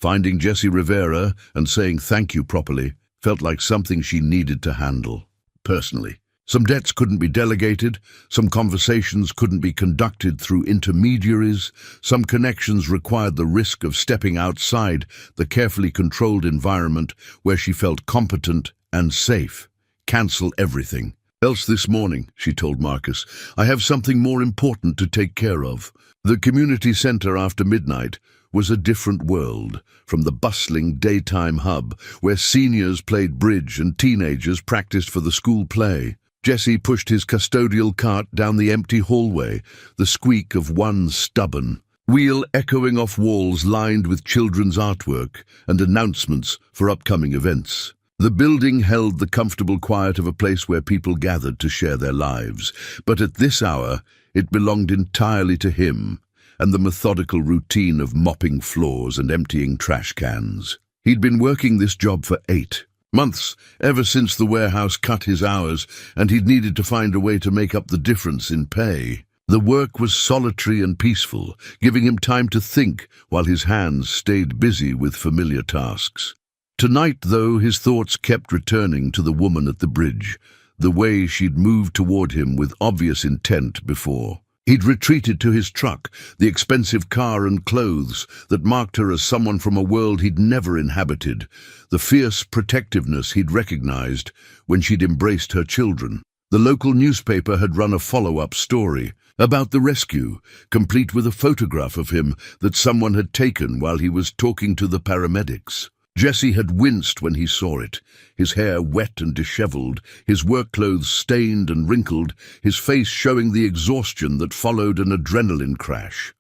finding Jessie Rivera and saying thank you properly, felt like something she needed to handle personally. Some debts couldn't be delegated, some conversations couldn't be conducted through intermediaries, some connections required the risk of stepping outside the carefully controlled environment where she felt competent and safe. Cancel everything. Else this morning, she told Marcus, I have something more important to take care of. The community center after midnight was a different world from the bustling daytime hub where seniors played bridge and teenagers practiced for the school play. Jesse pushed his custodial cart down the empty hallway, the squeak of one stubborn wheel echoing off walls lined with children's artwork and announcements for upcoming events. The building held the comfortable quiet of a place where people gathered to share their lives, but at this hour it belonged entirely to him and the methodical routine of mopping floors and emptying trash cans. He'd been working this job for 8 months, ever since the warehouse cut his hours, and he'd needed to find a way to make up the difference in pay. The work was solitary and peaceful, giving him time to think while his hands stayed busy with familiar tasks. Tonight, though, his thoughts kept returning to the woman at the bridge, the way she'd moved toward him with obvious intent before. He'd retreated to his truck, the expensive car and clothes that marked her as someone from a world he'd never inhabited, the fierce protectiveness he'd recognized when she'd embraced her children. The local newspaper had run a follow-up story about the rescue, complete with a photograph of him that someone had taken while he was talking to the paramedics. Jesse had winced when he saw it, his hair wet and disheveled, his work clothes stained and wrinkled, his face showing the exhaustion that followed an adrenaline crash.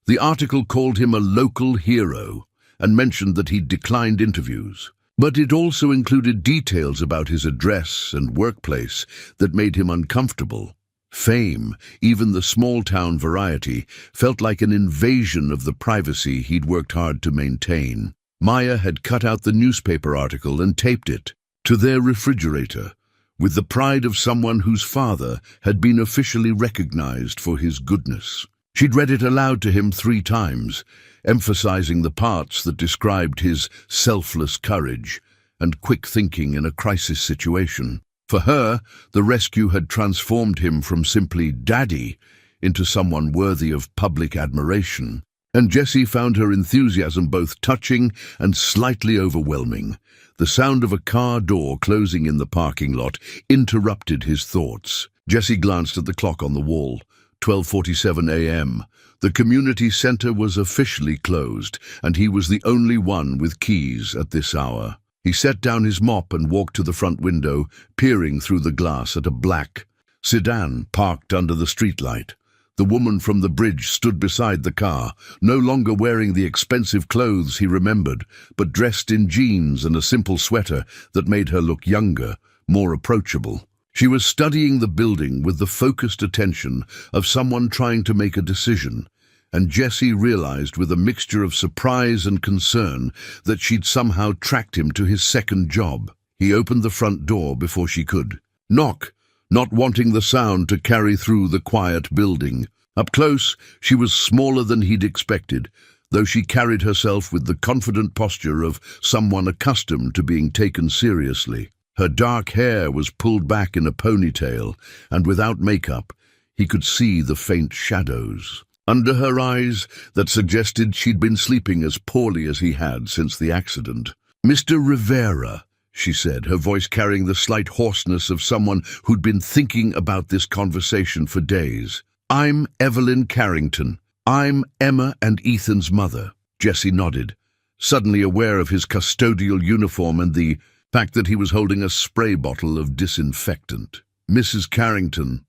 The article called him a local hero and mentioned that he'd declined interviews. But it also included details about his address and workplace that made him uncomfortable. Fame, even the small-town variety, felt like an invasion of the privacy he'd worked hard to maintain. Maya had cut out the newspaper article and taped it to their refrigerator, with the pride of someone whose father had been officially recognized for his goodness. She'd read it aloud to him 3 times, emphasizing the parts that described his selfless courage and quick thinking in a crisis situation. For her, the rescue had transformed him from simply daddy into someone worthy of public admiration. And Jessie found her enthusiasm both touching and slightly overwhelming. The sound of a car door closing in the parking lot interrupted his thoughts. Jessie glanced at the clock on the wall. 12:47 a.m. The community center was officially closed, and he was the only one with keys at this hour. He set down his mop and walked to the front window, peering through the glass at a black sedan parked under the streetlight. The woman from the bridge stood beside the car, no longer wearing the expensive clothes he remembered, but dressed in jeans and a simple sweater that made her look younger, more approachable. She was studying the building with the focused attention of someone trying to make a decision, and Jessie realized with a mixture of surprise and concern that she'd somehow tracked him to his second job. He opened the front door before she could knock, not wanting the sound to carry through the quiet building. Up close, she was smaller than he'd expected, though she carried herself with the confident posture of someone accustomed to being taken seriously. Her dark hair was pulled back in a ponytail, and without makeup, he could see the faint shadows under her eyes that suggested she'd been sleeping as poorly as he had since the accident. "Mr. Rivera," she said, her voice carrying the slight hoarseness of someone who'd been thinking about this conversation for days. "I'm Evelyn Carrington. I'm Emma and Ethan's mother." Jessie nodded, suddenly aware of his custodial uniform and the fact that he was holding a spray bottle of disinfectant. "Mrs. Carrington,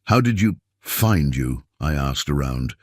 how did you find you?" I asked around.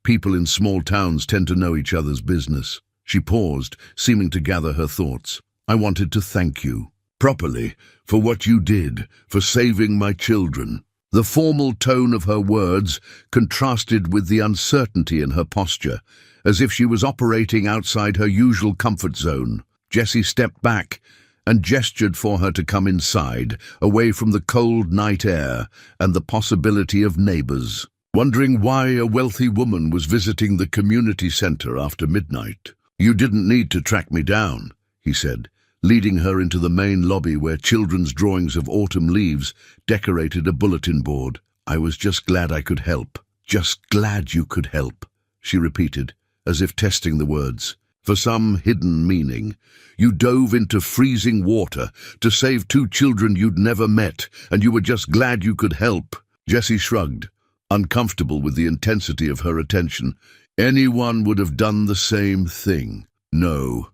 People in small towns tend to know each other's business. She paused, seeming to gather her thoughts. "I wanted to thank you, properly, for what you did, for saving my children." The formal tone of her words contrasted with the uncertainty in her posture, as if she was operating outside her usual comfort zone. Jessie stepped back and gestured for her to come inside, away from the cold night air and the possibility of neighbors. Wondering why a wealthy woman was visiting the community center after midnight. "You didn't need to track me down," he said, leading her into the main lobby where children's drawings of autumn leaves decorated a bulletin board. "I was just glad I could help." "Just glad you could help," she repeated, as if testing the words. For some hidden meaning. "You dove into freezing water to save 2 children you'd never met, and you were just glad you could help." Jessie shrugged, uncomfortable with the intensity of her attention. "Anyone would have done the same thing." "No,"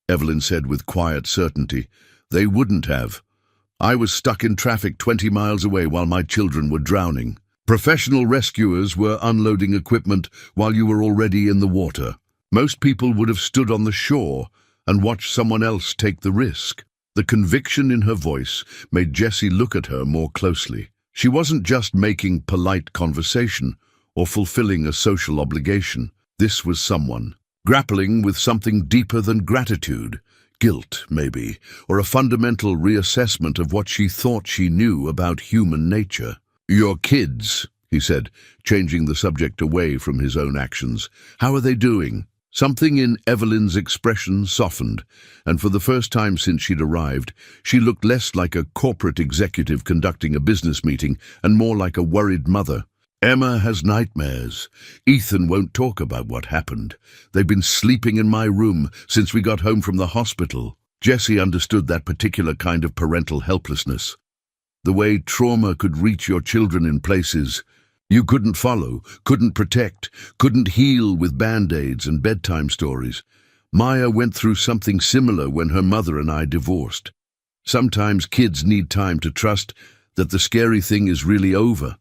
Evelyn said with quiet certainty. "They wouldn't have. I was stuck in traffic 20 miles away while my children were drowning. Professional rescuers were unloading equipment while you were already in the water. Most people would have stood on the shore and watched someone else take the risk." The conviction in her voice made Jessie look at her more closely. She wasn't just making polite conversation or fulfilling a social obligation. This was someone grappling with something deeper than gratitude, guilt, maybe, or a fundamental reassessment of what she thought she knew about human nature. "Your kids," he said, changing the subject away from his own actions. "How are they doing?" Something in Evelyn's expression softened, and for the first time since she'd arrived, she looked less like a corporate executive conducting a business meeting and more like a worried mother. "Emma has nightmares. Ethan won't talk about what happened. They've been sleeping in my room since we got home from the hospital." Jessie understood that particular kind of parental helplessness. The way trauma could reach your children in places you couldn't follow, couldn't protect, couldn't heal with band-aids and bedtime stories. Maya went through something similar when her mother and I divorced. Sometimes kids need time to trust that the scary thing is really over.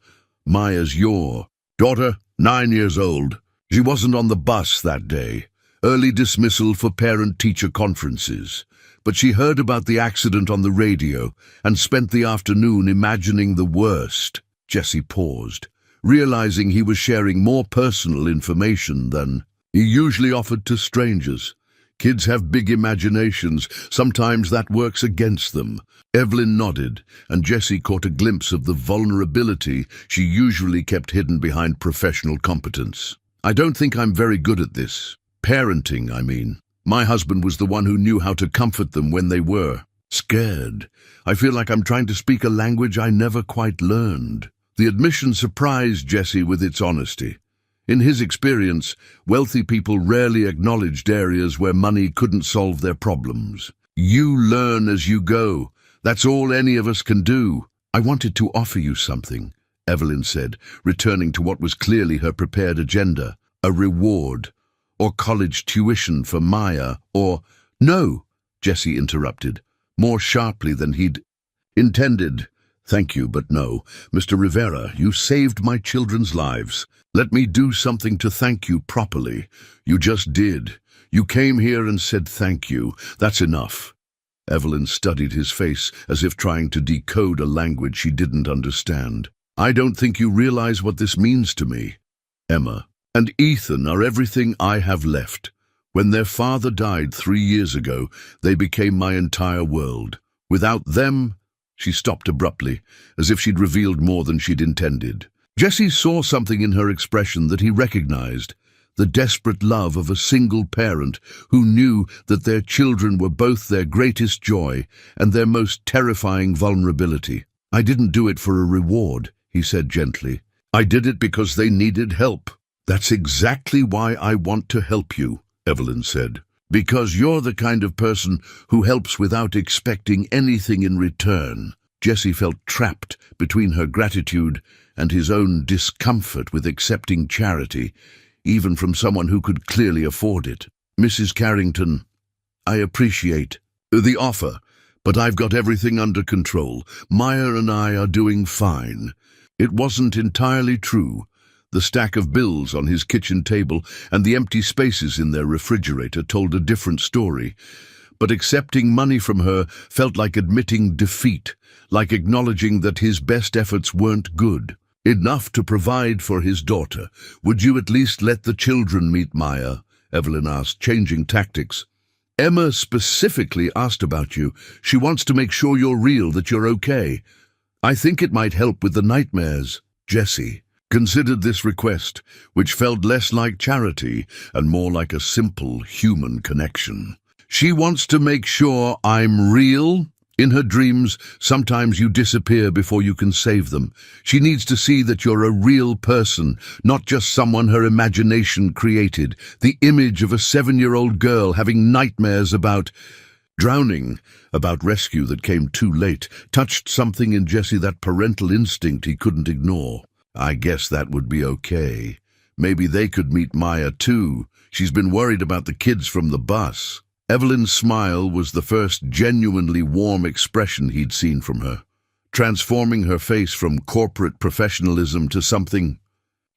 Maya's your daughter, 9 years old. She wasn't on the bus that day. Early dismissal for parent-teacher conferences. But she heard about the accident on the radio and spent the afternoon imagining the worst. Jessie paused, realizing he was sharing more personal information than he usually offered to strangers. Kids have big imaginations. Sometimes that works against them. Evelyn nodded, and Jessie caught a glimpse of the vulnerability she usually kept hidden behind professional competence. "I don't think I'm very good at this. Parenting, I mean. My husband was the one who knew how to comfort them when they were scared. I feel like I'm trying to speak a language I never quite learned." The admission surprised Jessie with its honesty. In his experience, wealthy people rarely acknowledged areas where money couldn't solve their problems. "You learn as you go. That's all any of us can do." "I wanted to offer you something," Evelyn said, returning to what was clearly her prepared agenda. "A reward, or college tuition for Maya, or—" "No," Jessie interrupted, more sharply than he'd intended. "Thank you, but no. Mr. Rivera, you saved my children's lives. Let me do something to thank you properly. You just did. You came here and said thank you. That's enough." Evelyn studied his face as if trying to decode a language she didn't understand. "I don't think you realize what this means to me. Emma and Ethan are everything I have left. When their father died 3 years ago, they became my entire world. Without them—" She stopped abruptly, as if she'd revealed more than she'd intended. Jessie saw something in her expression that he recognized, the desperate love of a single parent who knew that their children were both their greatest joy and their most terrifying vulnerability. "I didn't do it for a reward," he said gently. "I did it because they needed help." "That's exactly why I want to help you," Evelyn said. "Because you're the kind of person who helps without expecting anything in return." Jessie felt trapped between her gratitude and his own discomfort with accepting charity, even from someone who could clearly afford it. "Mrs. Carrington, I appreciate the offer, But I've got everything under control. Maya and I are doing fine." It wasn't entirely true. The stack of bills on his kitchen table and the empty spaces in their refrigerator told a different story. But accepting money from her felt like admitting defeat, like acknowledging that his best efforts weren't good enough to provide for his daughter. "Would you at least let the children meet Maya?" Evelyn asked, changing tactics. "Emma specifically asked about you. She wants to make sure you're real, that you're okay. I think it might help with the nightmares." Jessie considered this request, which felt less like charity and more like a simple human connection. "She wants to make sure I'm real? In her dreams, sometimes you disappear before you can save them. She needs to see that you're a real person, not just someone her imagination created. The image of a 7-year-old girl having nightmares about drowning, about rescue that came too late, touched something in Jessie, that parental instinct he couldn't ignore. I guess that would be okay. Maybe they could meet Maya too. She's been worried about the kids from the bus. Evelyn's smile was the first genuinely warm expression he'd seen from her, transforming her face from corporate professionalism to something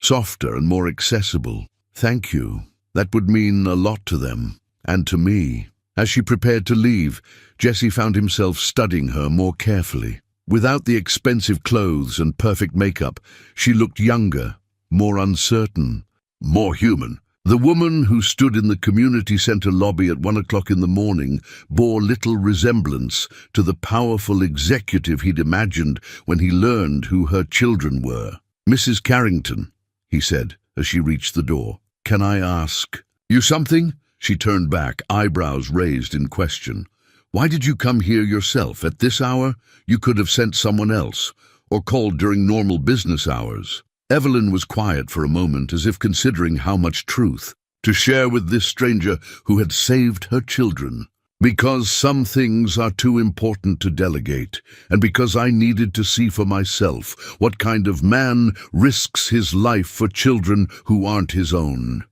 softer and more accessible. "Thank you. That would mean a lot to them, and to me." As she prepared to leave, Jessie found himself studying her more carefully. Without the expensive clothes and perfect makeup, she looked younger, more uncertain, more human. The woman who stood in the community center lobby at 1 o'clock in the morning bore little resemblance to the powerful executive he'd imagined when he learned who her children were. "Mrs. Carrington," he said as she reached the door, "can I ask you something?" She turned back, eyebrows raised in question. "Why did you come here yourself at this hour? You could have sent someone else, or called during normal business hours." Evelyn was quiet for a moment, as if considering how much truth to share with this stranger who had saved her children. "Because some things are too important to delegate, and because I needed to see for myself what kind of man risks his life for children who aren't his own."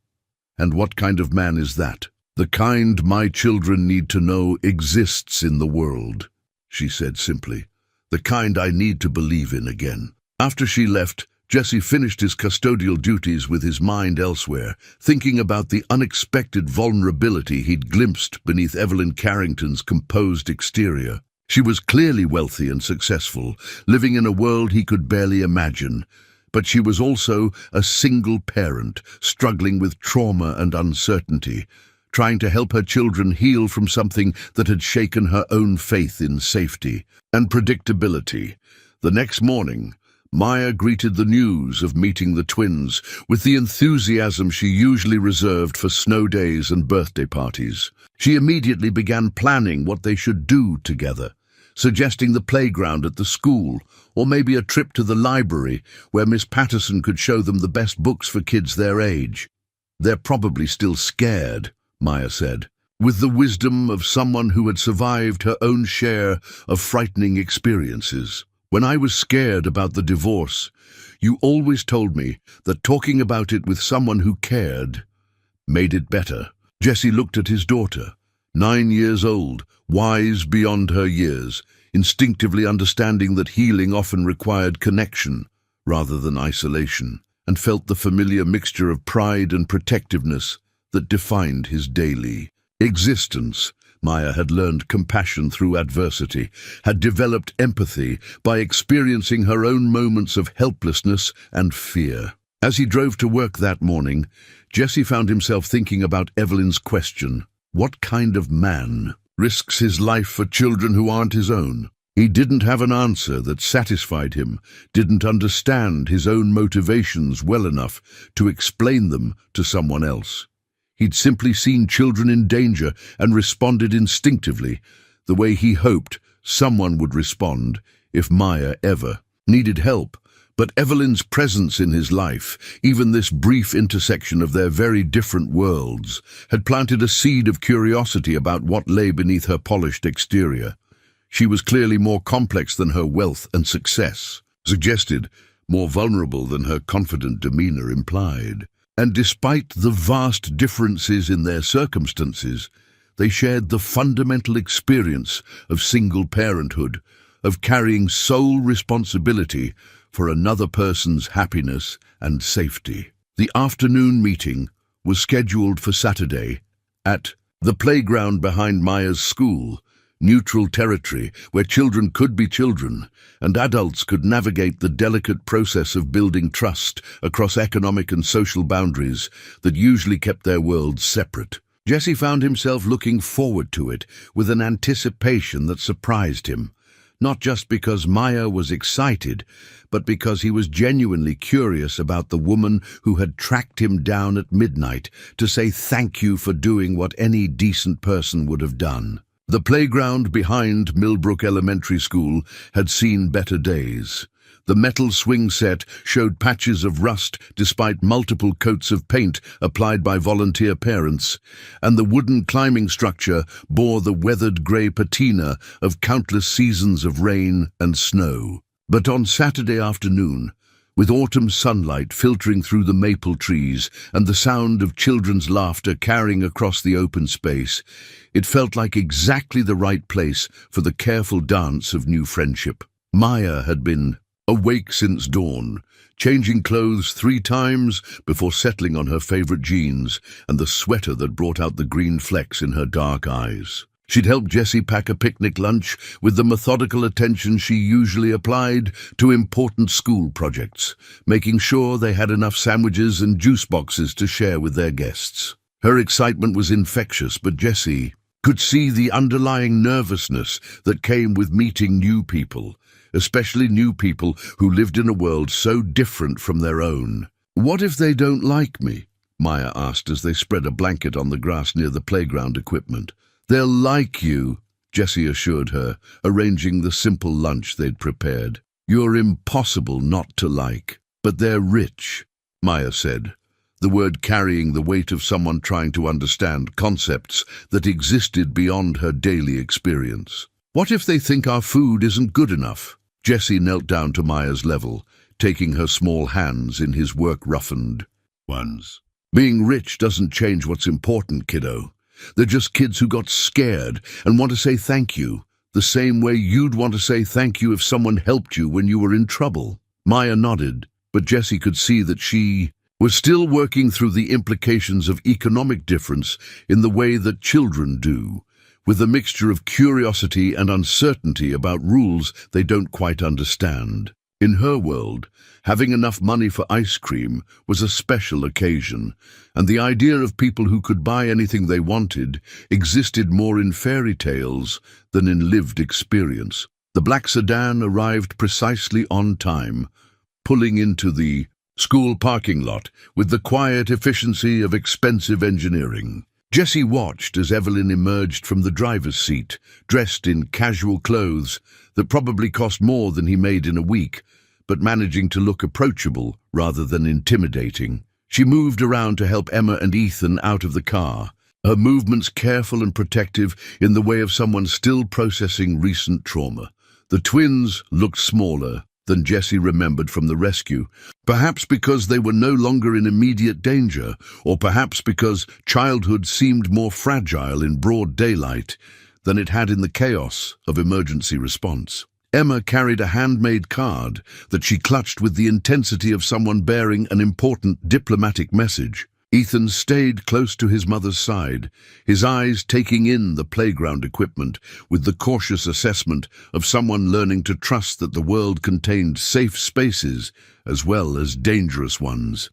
"And what kind of man is that?" "The kind my children need to know exists in the world," she said simply. "The kind I need to believe in again." After she left, Jessie finished his custodial duties with his mind elsewhere, thinking about the unexpected vulnerability he'd glimpsed beneath Evelyn Carrington's composed exterior. She was clearly wealthy and successful, living in a world he could barely imagine. But she was also a single parent, struggling with trauma and uncertainty, trying to help her children heal from something that had shaken her own faith in safety and predictability. The next morning, Maya greeted the news of meeting the twins with the enthusiasm she usually reserved for snow days and birthday parties. She immediately began planning what they should do together, suggesting the playground at the school, or maybe a trip to the library where Miss Patterson could show them the best books for kids their age. "They're probably still scared," Maya said, with the wisdom of someone who had survived her own share of frightening experiences. "When I was scared about the divorce, you always told me that talking about it with someone who cared made it better." Jessie looked at his daughter, 9 years old, wise beyond her years, instinctively understanding that healing often required connection rather than isolation, and felt the familiar mixture of pride and protectiveness that defined his daily existence. Maya had learned compassion through adversity, had developed empathy by experiencing her own moments of helplessness and fear. As he drove to work that morning, Jessie found himself thinking about Evelyn's question: what kind of man risks his life for children who aren't his own? He didn't have an answer that satisfied him, didn't understand his own motivations well enough to explain them to someone else. He'd simply seen children in danger and responded instinctively, the way he hoped someone would respond if Maya ever needed help. But Evelyn's presence in his life, even this brief intersection of their very different worlds, had planted a seed of curiosity about what lay beneath her polished exterior. She was clearly more complex than her wealth and success suggested, more vulnerable than her confident demeanor implied. And despite the vast differences in their circumstances, They shared the fundamental experience of single parenthood, of carrying sole responsibility for another person's happiness and safety. The afternoon meeting was scheduled for Saturday at the playground behind Maya's school, neutral territory where children could be children and adults could navigate the delicate process of building trust across economic and social boundaries that usually kept their worlds separate. Jesse found himself looking forward to it with an anticipation that surprised him, not just because Maya was excited, but because he was genuinely curious about the woman who had tracked him down at midnight to say thank you for doing what any decent person would have done. The playground behind Millbrook Elementary School had seen better days. The metal swing set showed patches of rust despite multiple coats of paint applied by volunteer parents, and the wooden climbing structure bore the weathered grey patina of countless seasons of rain and snow. But on Saturday afternoon, with autumn sunlight filtering through the maple trees and the sound of children's laughter carrying across the open space, it felt like exactly the right place for the careful dance of new friendship. Maya had been awake since dawn, changing clothes 3 times before settling on her favorite jeans and the sweater that brought out the green flecks in her dark eyes. She'd helped Jesse pack a picnic lunch with the methodical attention she usually applied to important school projects, making sure they had enough sandwiches and juice boxes to share with their guests. Her excitement was infectious, but Jesse could see the underlying nervousness that came with meeting new people, especially new people who lived in a world so different from their own. "What if they don't like me?" Maya asked as they spread a blanket on the grass near the playground equipment. "They'll like you," Jesse assured her, arranging the simple lunch they'd prepared. "You're impossible not to like." "But they're rich," Maya said, the word carrying the weight of someone trying to understand concepts that existed beyond her daily experience. "What if they think our food isn't good enough?" Jesse knelt down to Maya's level, taking her small hands in his work-roughened ones. "Being rich doesn't change what's important, kiddo. They're just kids who got scared and want to say thank you, the same way you'd want to say thank you if someone helped you when you were in trouble." Maya nodded, but Jesse could see that she was still working through the implications of economic difference in the way that children do, with a mixture of curiosity and uncertainty about rules they don't quite understand. In her world, having enough money for ice cream was a special occasion, and the idea of people who could buy anything they wanted existed more in fairy tales than in lived experience. The black sedan arrived precisely on time, pulling into the school parking lot with the quiet efficiency of expensive engineering. Jesse watched as Evelyn emerged from the driver's seat, dressed in casual clothes that probably cost more than he made in a week, but managing to look approachable rather than intimidating. She moved around to help Emma and Ethan out of the car, her movements careful and protective in the way of someone still processing recent trauma. The twins looked smaller than Jesse remembered from the rescue, perhaps because they were no longer in immediate danger, or perhaps because childhood seemed more fragile in broad daylight than it had in the chaos of emergency response. Emma carried a handmade card that she clutched with the intensity of someone bearing an important diplomatic message. Ethan stayed close to his mother's side, his eyes taking in the playground equipment with the cautious assessment of someone learning to trust that the world contained safe spaces as well as dangerous ones.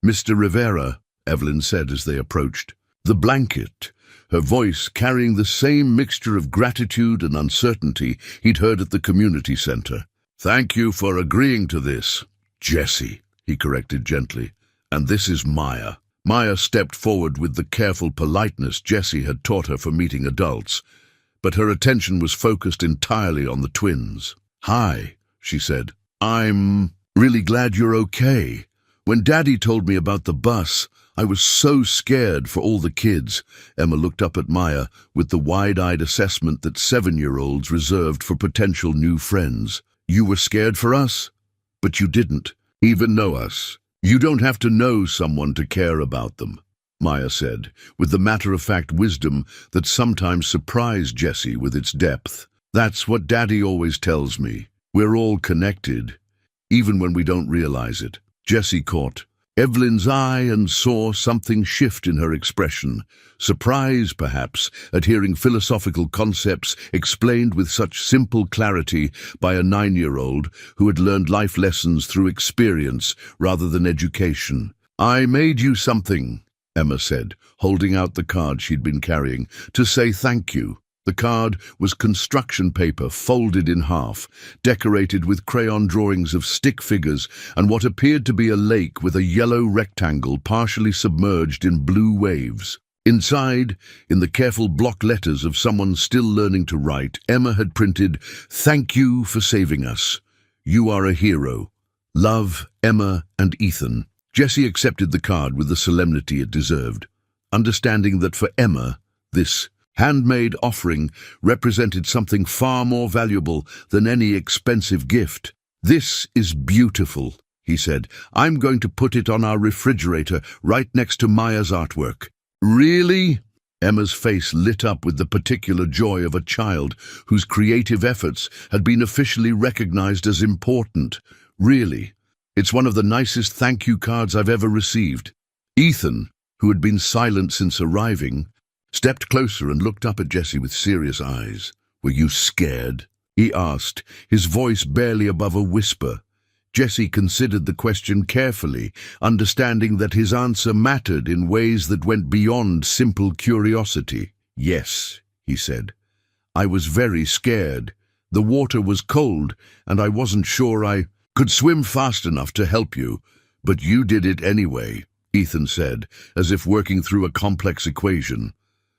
"Mr. Rivera," Evelyn said as they approached. "The blanket," her voice carrying the same mixture of gratitude and uncertainty he'd heard at the community center. "Thank you for agreeing to this, Jesse," he corrected gently. "And this is Maya." Maya stepped forward with the careful politeness Jesse had taught her for meeting adults, but her attention was focused entirely on the twins. "Hi," she said. "I'm really glad you're okay. When Daddy told me about the bus, I was so scared for all the kids." Emma looked up at Maya with the wide-eyed assessment that 7-year-olds reserved for potential new friends. "You were scared for us? But you didn't even know us. You don't have to know someone to care about them." Maya said, with the matter-of-fact wisdom that sometimes surprised Jessie with its depth. That's what Daddy always tells me. We're all connected, even when we don't realize it. Jessie caught Evelyn's eye and saw something shift in her expression. Surprise, perhaps, at hearing philosophical concepts explained with such simple clarity by a 9-year-old who had learned life lessons through experience rather than education. "I made you something," Emma said, holding out the card she'd been carrying, "to say thank you." The card was construction paper folded in half, decorated with crayon drawings of stick figures and what appeared to be a lake with a yellow rectangle partially submerged in blue waves. Inside, in the careful block letters of someone still learning to write, Emma had printed, "Thank you for saving us. You are a hero. Love, Emma and Ethan." Jessie accepted the card with the solemnity it deserved, understanding that for Emma, this handmade offering represented something far more valuable than any expensive gift. "This is beautiful," he said. "I'm going to put it on our refrigerator right next to Maya's artwork." "Really?" Emma's face lit up with the particular joy of a child whose creative efforts had been officially recognized as important. "Really? It's one of the nicest thank you cards I've ever received." Ethan, who had been silent since arriving, stepped closer and looked up at Jessie with serious eyes. "Were you scared?" he asked, his voice barely above a whisper. Jessie considered the question carefully, understanding that his answer mattered in ways that went beyond simple curiosity. "Yes," he said. "I was very scared. The water was cold, and I wasn't sure I could swim fast enough to help you, but you did it anyway," Ethan said, as if working through a complex equation.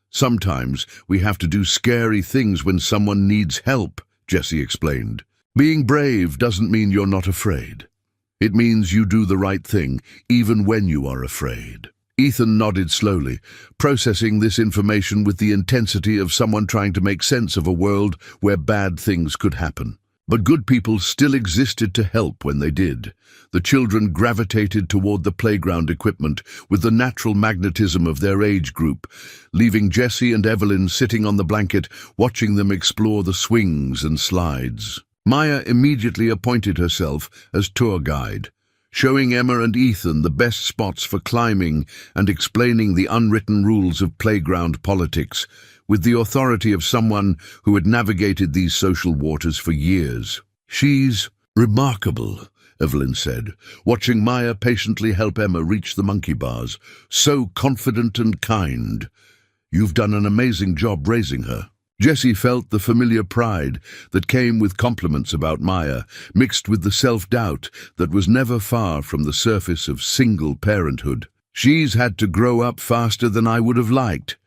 "Sometimes we have to do scary things when someone needs help," Jessie explained. "Being brave doesn't mean you're not afraid. It means you do the right thing, even when you are afraid." Ethan nodded slowly, processing this information with the intensity of someone trying to make sense of a world where bad things could happen. But good people still existed to help when they did. The children gravitated toward the playground equipment with the natural magnetism of their age group, leaving Jessie and Evelyn sitting on the blanket, watching them explore the swings and slides. Maya immediately appointed herself as tour guide, showing Emma and Ethan the best spots for climbing and explaining the unwritten rules of playground politics, with the authority of someone who had navigated these social waters for years. "She's remarkable," Evelyn said, watching Maya patiently help Emma reach the monkey bars. "So confident and kind. You've done an amazing job raising her." Jessie felt the familiar pride that came with compliments about Maya, mixed with the self-doubt that was never far from the surface of single parenthood. "She's had to grow up faster than I would have liked,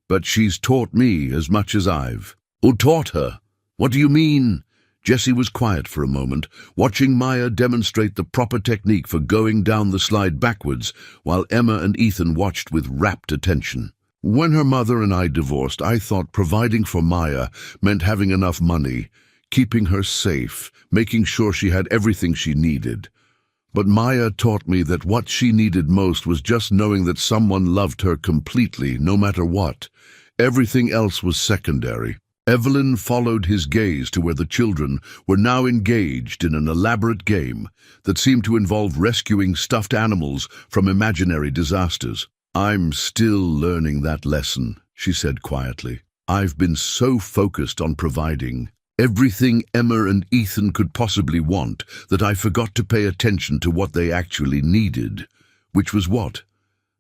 but she's taught me as much as I've—" "Oh, taught her? What do you mean?" Jessie was quiet for a moment, watching Maya demonstrate the proper technique for going down the slide backwards, while Emma and Ethan watched with rapt attention. "When her mother and I divorced, I thought providing for Maya meant having enough money, keeping her safe, making sure she had everything she needed. But Maya taught me that what she needed most was just knowing that someone loved her completely, no matter what. Everything else was secondary." Evelyn followed his gaze to where the children were now engaged in an elaborate game that seemed to involve rescuing stuffed animals from imaginary disasters. "I'm still learning that lesson," she said quietly. "I've been so focused on providing everything Emma and Ethan could possibly want that I forgot to pay attention to what they actually needed." Which was what?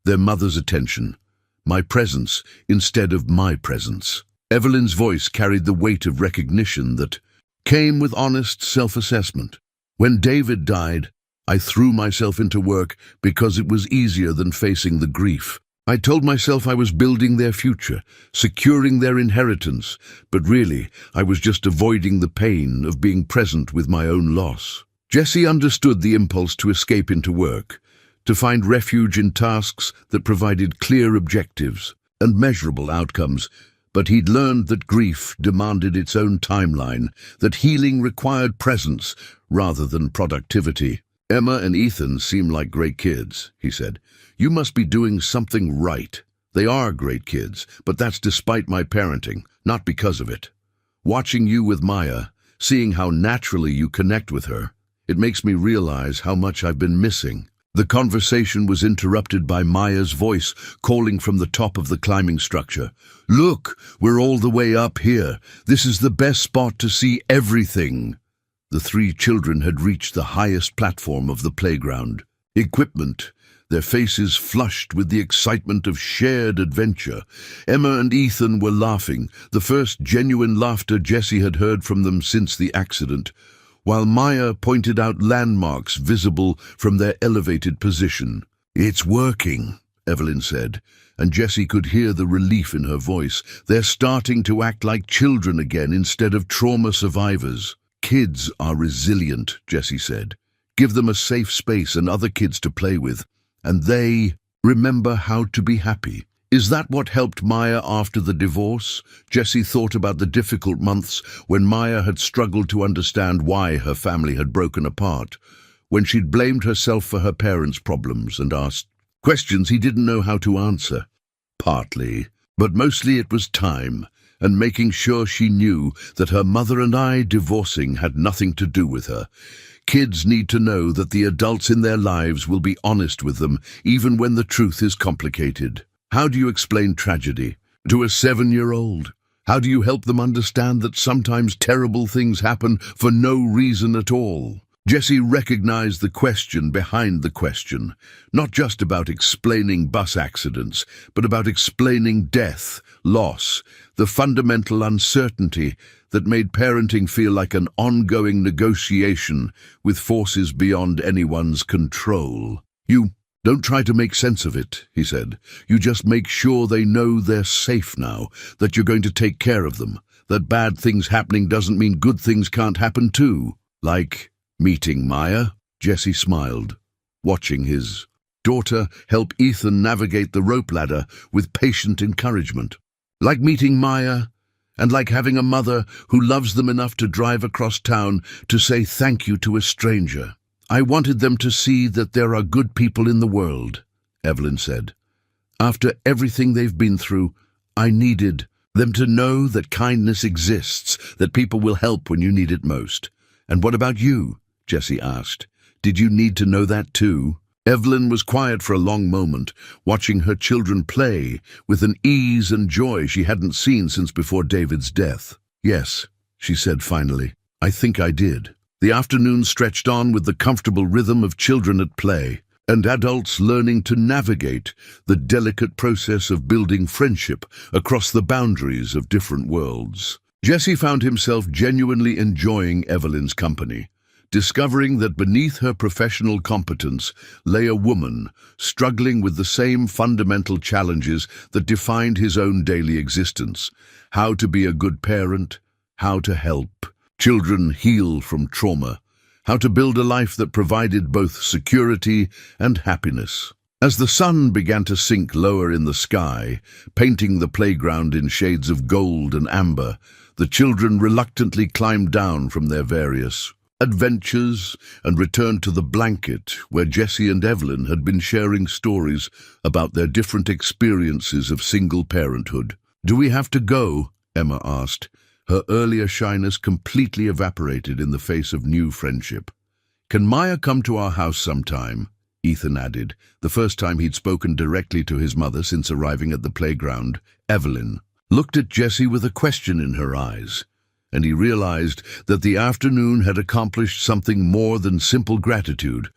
Their mother's attention. My presence instead of my presence. Evelyn's voice carried the weight of recognition that came with honest self-assessment. "When David died, I threw myself into work because it was easier than facing the grief. I told myself I was building their future, securing their inheritance, but really I was just avoiding the pain of being present with my own loss." Jessie understood the impulse to escape into work, to find refuge in tasks that provided clear objectives and measurable outcomes, but he'd learned that grief demanded its own timeline, that healing required presence rather than productivity. "Emma and Ethan seem like great kids," he said. "You must be doing something right. They are great kids, but that's despite my parenting, not because of it. Watching you with Maya, seeing how naturally you connect with her, it makes me realize how much I've been missing." The conversation was interrupted by Maya's voice calling from the top of the climbing structure. "Look, we're all the way up here. This is the best spot to see everything." The three children had reached the highest platform of the playground. Equipment, their faces flushed with the excitement of shared adventure. Emma and Ethan were laughing, the first genuine laughter Jessie had heard from them since the accident, while Maya pointed out landmarks visible from their elevated position. "It's working," Evelyn said, and Jessie could hear the relief in her voice. "They're starting to act like children again instead of trauma survivors." "Kids are resilient," Jessie said. "Give them a safe space and other kids to play with, and they remember how to be happy." Is that what helped Maya after the divorce? Jessie thought about the difficult months when Maya had struggled to understand why her family had broken apart, when she'd blamed herself for her parents' problems and asked questions he didn't know how to answer. Partly, but mostly it was time, and making sure she knew that her mother and I divorcing had nothing to do with her. Kids need to know that the adults in their lives will be honest with them, even when the truth is complicated. How do you explain tragedy to a 7-year-old? How do you help them understand that sometimes terrible things happen for no reason at all? Jessie recognized the question behind the question, not just about explaining bus accidents, but about explaining death, loss, the fundamental uncertainty that made parenting feel like an ongoing negotiation with forces beyond anyone's control. "You don't try to make sense of it," he said. "You just make sure they know they're safe now, that you're going to take care of them, that bad things happening doesn't mean good things can't happen too." "Like meeting Maya?" Jessie smiled, watching his daughter help Ethan navigate the rope ladder with patient encouragement. "Like meeting Maya, and like having a mother who loves them enough to drive across town to say thank you to a stranger. I wanted them to see that there are good people in the world," Evelyn said. "After everything they've been through, I needed them to know that kindness exists, that people will help when you need it most." "And what about you?" Jessie asked. "Did you need to know that too?" Evelyn was quiet for a long moment, watching her children play with an ease and joy she hadn't seen since before David's death. "Yes," she said finally, "I think I did." The afternoon stretched on with the comfortable rhythm of children at play, and adults learning to navigate the delicate process of building friendship across the boundaries of different worlds. Jessie found himself genuinely enjoying Evelyn's company, discovering that beneath her professional competence lay a woman struggling with the same fundamental challenges that defined his own daily existence: how to be a good parent, how to help children heal from trauma, how to build a life that provided both security and happiness. As the sun began to sink lower in the sky, painting the playground in shades of gold and amber, the children reluctantly climbed down from their various adventures and returned to the blanket where Jessie and Evelyn had been sharing stories about their different experiences of single parenthood. "Do we have to go?" Emma asked. Her earlier shyness completely evaporated in the face of new friendship. "Can Maya come to our house sometime?" Ethan added, the first time he'd spoken directly to his mother since arriving at the playground. Evelyn looked at Jessie with a question in her eyes, and he realized that the afternoon had accomplished something more than simple gratitude.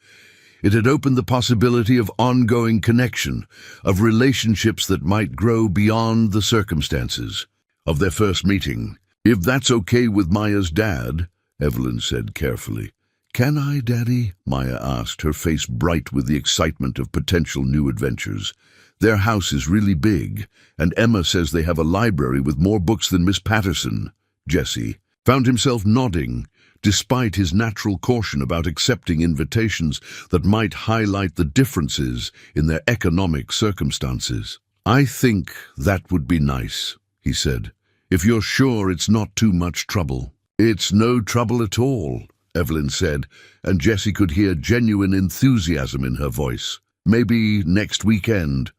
It had opened the possibility of ongoing connection, of relationships that might grow beyond the circumstances of their first meeting. "If that's okay with Maya's dad," Evelyn said carefully. "Can I, Daddy?" Maya asked, her face bright with the excitement of potential new adventures. "Their house is really big, and Emma says they have a library with more books than Miss Patterson." Jessie found himself nodding, despite his natural caution about accepting invitations that might highlight the differences in their economic circumstances. "I think that would be nice," he said. "If you're sure it's not too much trouble." "It's no trouble at all," Evelyn said, and Jessie could hear genuine enthusiasm in her voice. Maybe next weekend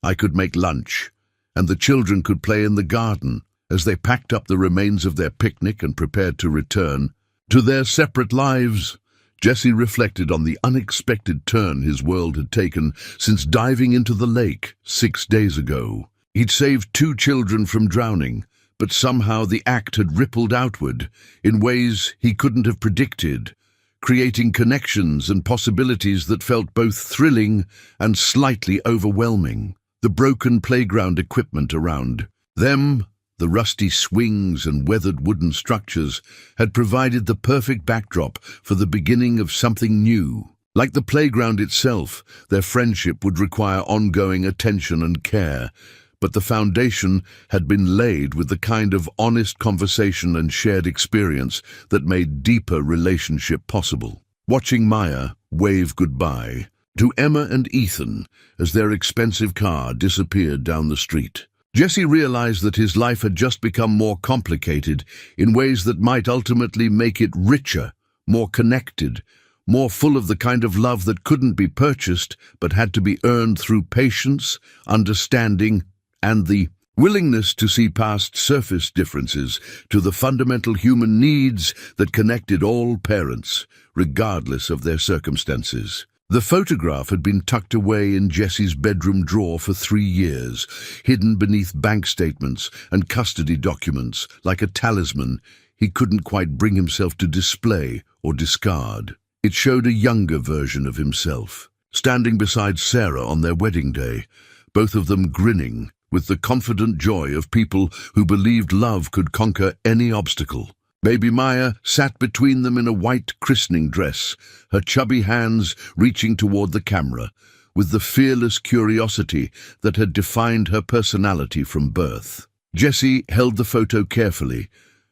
I could make lunch, and the children could play in the garden. As they packed up the remains of their picnic and prepared to return to their separate lives, Jessie reflected on the unexpected turn his world had taken since diving into the lake 6 days ago. He'd saved 2 children from drowning, but somehow the act had rippled outward in ways he couldn't have predicted, creating connections and possibilities that felt both thrilling and slightly overwhelming. The broken playground equipment around them, the rusty swings and weathered wooden structures, had provided the perfect backdrop for the beginning of something new. Like the playground itself, their friendship would require ongoing attention and care, but the foundation had been laid with the kind of honest conversation and shared experience that made deeper relationship possible. Watching Maya wave goodbye to Emma and Ethan as their expensive car disappeared down the street, Jessie realized that his life had just become more complicated in ways that might ultimately make it richer, more connected, more full of the kind of love that couldn't be purchased but had to be earned through patience, understanding, and the willingness to see past surface differences to the fundamental human needs that connected all parents, regardless of their circumstances. The photograph had been tucked away in Jessie's bedroom drawer for 3 years, hidden beneath bank statements and custody documents, like a talisman he couldn't quite bring himself to display or discard. It showed a younger version of himself, standing beside Sarah on their wedding day, both of them grinning with the confident joy of people who believed love could conquer any obstacle. Baby Maya sat between them in a white christening dress, her chubby hands reaching toward the camera, with the fearless curiosity that had defined her personality from birth. Jessie held the photo carefully,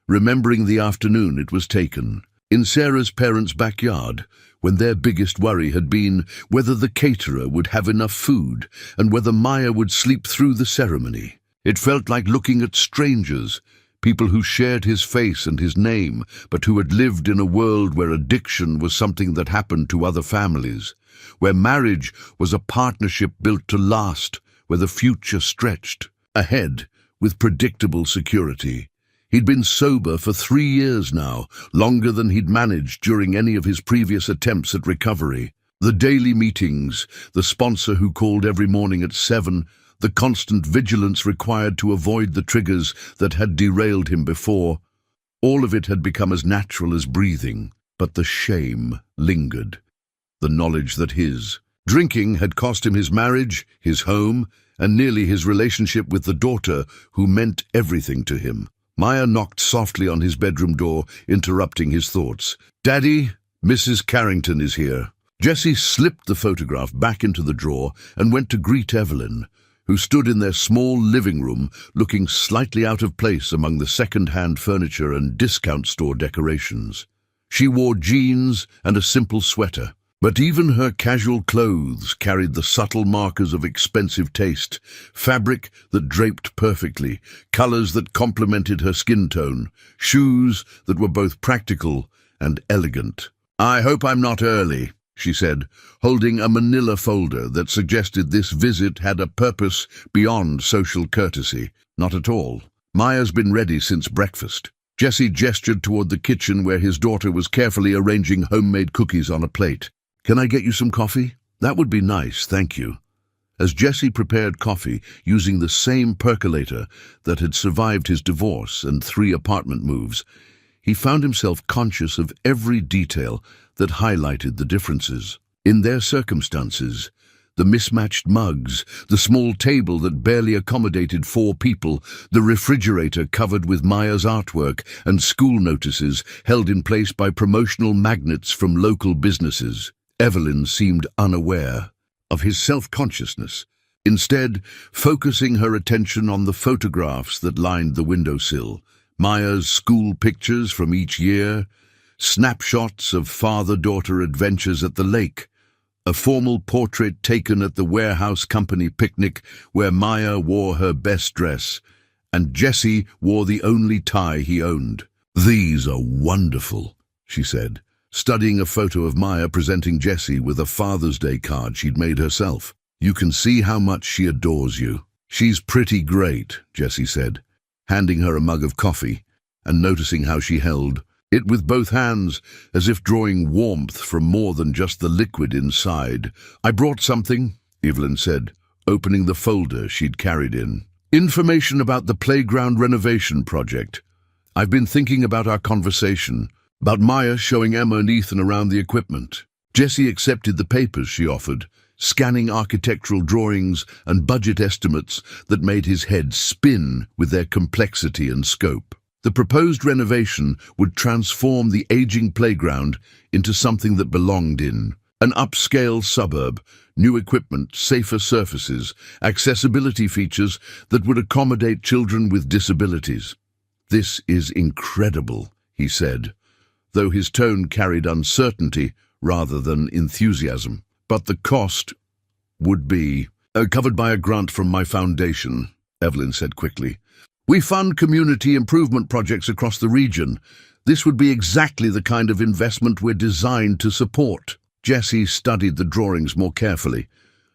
remembering the afternoon it was taken, in Sarah's parents' backyard, when their biggest worry had been whether the caterer would have enough food and whether Maya would sleep through the ceremony. It felt like looking at strangers, people who shared his face and his name, but who had lived in a world where addiction was something that happened to other families, where marriage was a partnership built to last, where the future stretched ahead with predictable security. He'd been sober for 3 years now, longer than he'd managed during any of his previous attempts at recovery. The daily meetings, the sponsor who called every morning at 7, the constant vigilance required to avoid the triggers that had derailed him before, all of it had become as natural as breathing. But the shame lingered. The knowledge that his drinking had cost him his marriage, his home, and nearly his relationship with the daughter who meant everything to him. Maya knocked softly on his bedroom door, interrupting his thoughts. "Daddy, Mrs. Carrington is here." Jessie slipped the photograph back into the drawer and went to greet Evelyn, who stood in their small living room looking slightly out of place among the second-hand furniture and discount store decorations. She wore jeans and a simple sweater, but even her casual clothes carried the subtle markers of expensive taste, fabric that draped perfectly, colors that complemented her skin tone, shoes that were both practical and elegant. "I hope I'm not early," she said, holding a manila folder that suggested this visit had a purpose beyond social courtesy. "Not at all. Maya's been ready since breakfast." Jessie gestured toward the kitchen where his daughter was carefully arranging homemade cookies on a plate. "Can I get you some coffee?" "That would be nice, thank you." As Jessie prepared coffee using the same percolator that had survived his divorce and 3 apartment moves, he found himself conscious of every detail that highlighted the differences. In their circumstances, the mismatched mugs, the small table that barely accommodated 4 people, the refrigerator covered with Maya's artwork, and school notices held in place by promotional magnets from local businesses. Evelyn seemed unaware of his self-consciousness, instead focusing her attention on the photographs that lined the windowsill. Maya's school pictures from each year, snapshots of father-daughter adventures at the lake, a formal portrait taken at the warehouse company picnic where Maya wore her best dress, and Jessie wore the only tie he owned. "These are wonderful," she said, studying a photo of Maya presenting Jessie with a Father's Day card she'd made herself. "You can see how much she adores you." "She's pretty great," Jessie said, handing her a mug of coffee and noticing how she held it with both hands, as if drawing warmth from more than just the liquid inside. "I brought something," Evelyn said, opening the folder she'd carried in. "Information about the playground renovation project. I've been thinking about our conversation, about Maya showing Emma and Ethan around the equipment." Jessie accepted the papers she offered, scanning architectural drawings and budget estimates that made his head spin with their complexity and scope. The proposed renovation would transform the aging playground into something that belonged in an upscale suburb, new equipment, safer surfaces, accessibility features that would accommodate children with disabilities. "This is incredible," he said, though his tone carried uncertainty rather than enthusiasm. "But the cost would be covered by a grant from my foundation," Evelyn said quickly. "We fund community improvement projects across the region. This would be exactly the kind of investment we're designed to support." Jessie studied the drawings more carefully,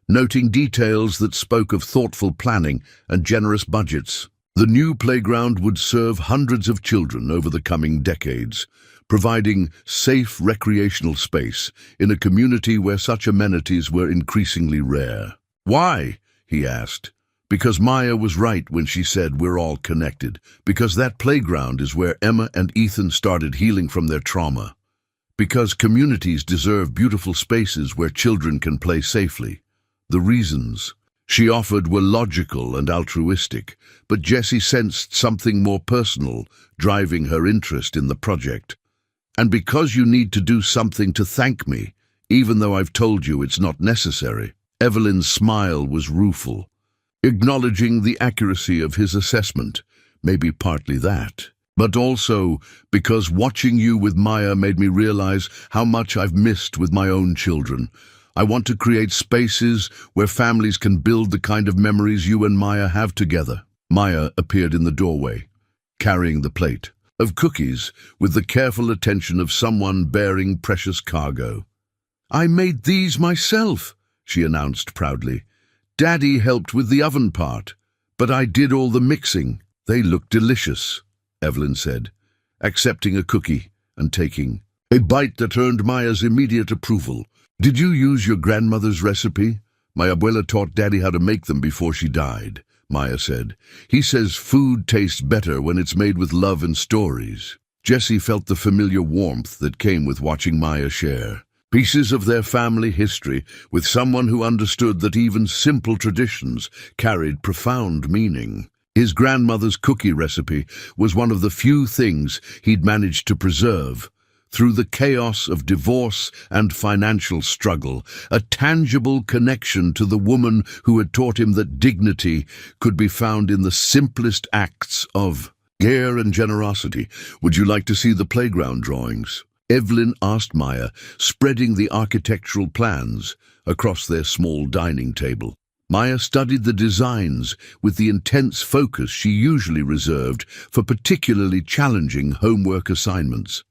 noting details that spoke of thoughtful planning and generous budgets. The new playground would serve hundreds of children over the coming decades, providing safe recreational space in a community where such amenities were increasingly rare. "Why?" he asked. "Because Maya was right when she said we're all connected. Because that playground is where Emma and Ethan started healing from their trauma. Because communities deserve beautiful spaces where children can play safely." The reasons she offered were logical and altruistic, but Jessie sensed something more personal driving her interest in the project. "And because you need to do something to thank me, even though I've told you it's not necessary." Evelyn's smile was rueful, acknowledging the accuracy of his assessment. "Maybe partly that, but also because watching you with Maya made me realize how much I've missed with my own children. I want to create spaces where families can build the kind of memories you and Maya have together." Maya appeared in the doorway, carrying the plate of cookies with the careful attention of someone bearing precious cargo. "I made these myself," she announced proudly. "Daddy helped with the oven part, but I did all the mixing." "They look delicious," Evelyn said, accepting a cookie and taking a bite that earned Maya's immediate approval. "Did you use your grandmother's recipe? My abuela taught Daddy how to make them before she died," Maya said. "He says food tastes better when it's made with love and stories." Jessie felt the familiar warmth that came with watching Maya share pieces of their family history with someone who understood that even simple traditions carried profound meaning. His grandmother's cookie recipe was one of the few things he'd managed to preserve, through the chaos of divorce and financial struggle, a tangible connection to the woman who had taught him that dignity could be found in the simplest acts of care and generosity. "Would you like to see the playground drawings?" Evelyn asked Maya, spreading the architectural plans across their small dining table. Maya studied the designs with the intense focus she usually reserved for particularly challenging homework assignments.